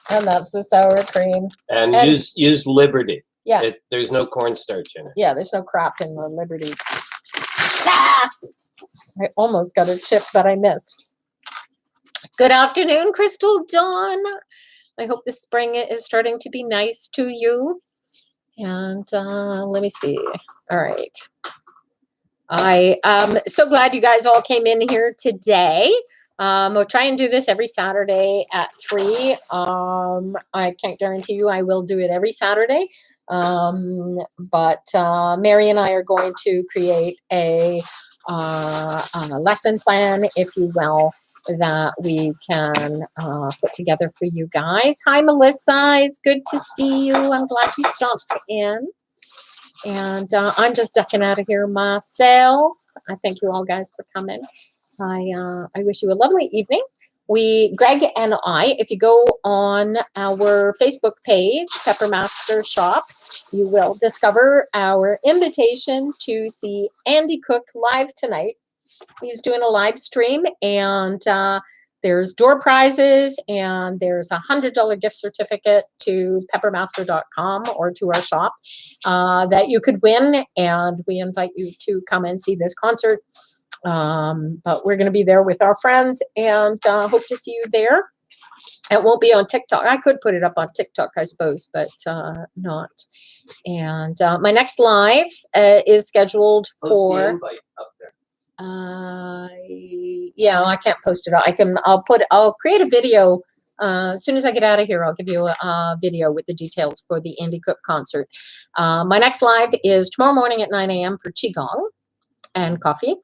And that's the sour cream. And use Liberty. Yeah. There's no cornstarch in it. Yeah, there's no crap in the Liberty. Ah! I almost got a chip, but I missed. Good afternoon, Crystal Dawn. I hope the spring is starting to be nice to you. And let me see. All right. I am so glad you guys all came in here today. We'll try and do this every Saturday at 3. I can't guarantee you I will do it every Saturday. But Mary and I are going to create a lesson plan, if you will, that we can put together for you guys. Hi, Melissa. It's good to see you. I'm glad you stopped in. And I'm just ducking out of here myself. I thank you all guys for coming. I wish you a lovely evening. Greg and I, if you go on our Facebook page, Peppermaster Shop, you will discover our invitation to see Andy Cook live tonight. He's doing a live stream, and there's door prizes, and there's a $100 gift certificate to peppermaster.com or to our shop that you could win, and we invite you to come and see this concert. But we're going to be there with our friends, and hope to see you there. It won't be on TikTok. I could put it up on TikTok, I suppose, but not. And my next live is scheduled Post the for. invite up there. Yeah, I can't post it. I'll create a video. As soon as I get out of here, I'll give you a video with the details for the Andy Cook concert. My next live is tomorrow morning at 9 a.m. for Qigong and coffee,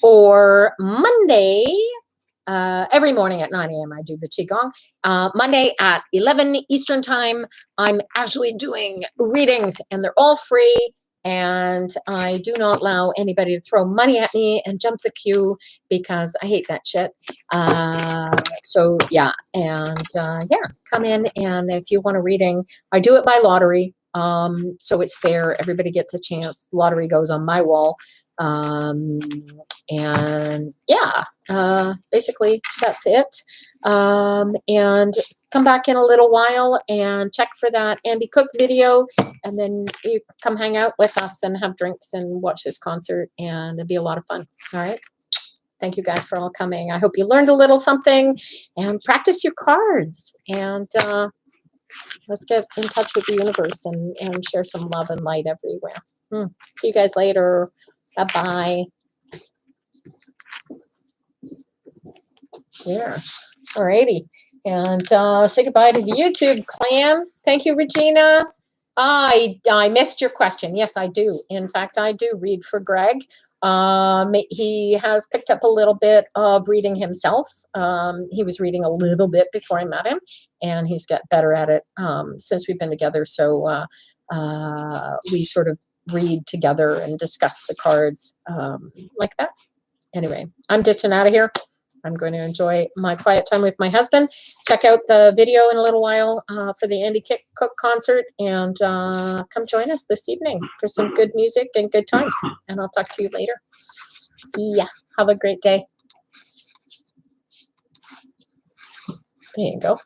or Monday. Every morning at 9 a.m. I do the Qigong. Monday at 11 Eastern time, I'm actually doing readings, and they're all free. And I do not allow anybody to throw money at me and jump the queue, because I hate that shit. So yeah, and yeah, come in, and if you want a reading, I do it by lottery. So it's fair. Everybody gets a chance. Lottery goes on my wall. And yeah, basically that's it. And come back in a little while and check for that Andy Cook video, and then you come hang out with us and have drinks and watch this concert, and it'll be a lot of fun. All right. Thank you guys for all coming. I hope you learned a little something, and practice your cards, and let's get in touch with the universe and share some love and light everywhere. See you guys later. Bye-bye. Yeah. Alrighty. And say goodbye to the YouTube clan. Thank you, Regina. I missed your question. Yes, I do. In fact, I do read for Greg. He has picked up a little bit of reading himself. He was reading a little bit before I met him, and he's got better at it since we've been together. So we sort of read together and discuss the cards like that. Anyway, I'm ditching out of here. I'm going to enjoy my quiet time with my husband. Check out the video in a little while for the Andy Cook concert, and come join us this evening for some good music and good times. And I'll talk to you later. See ya. Have a great day. There you go.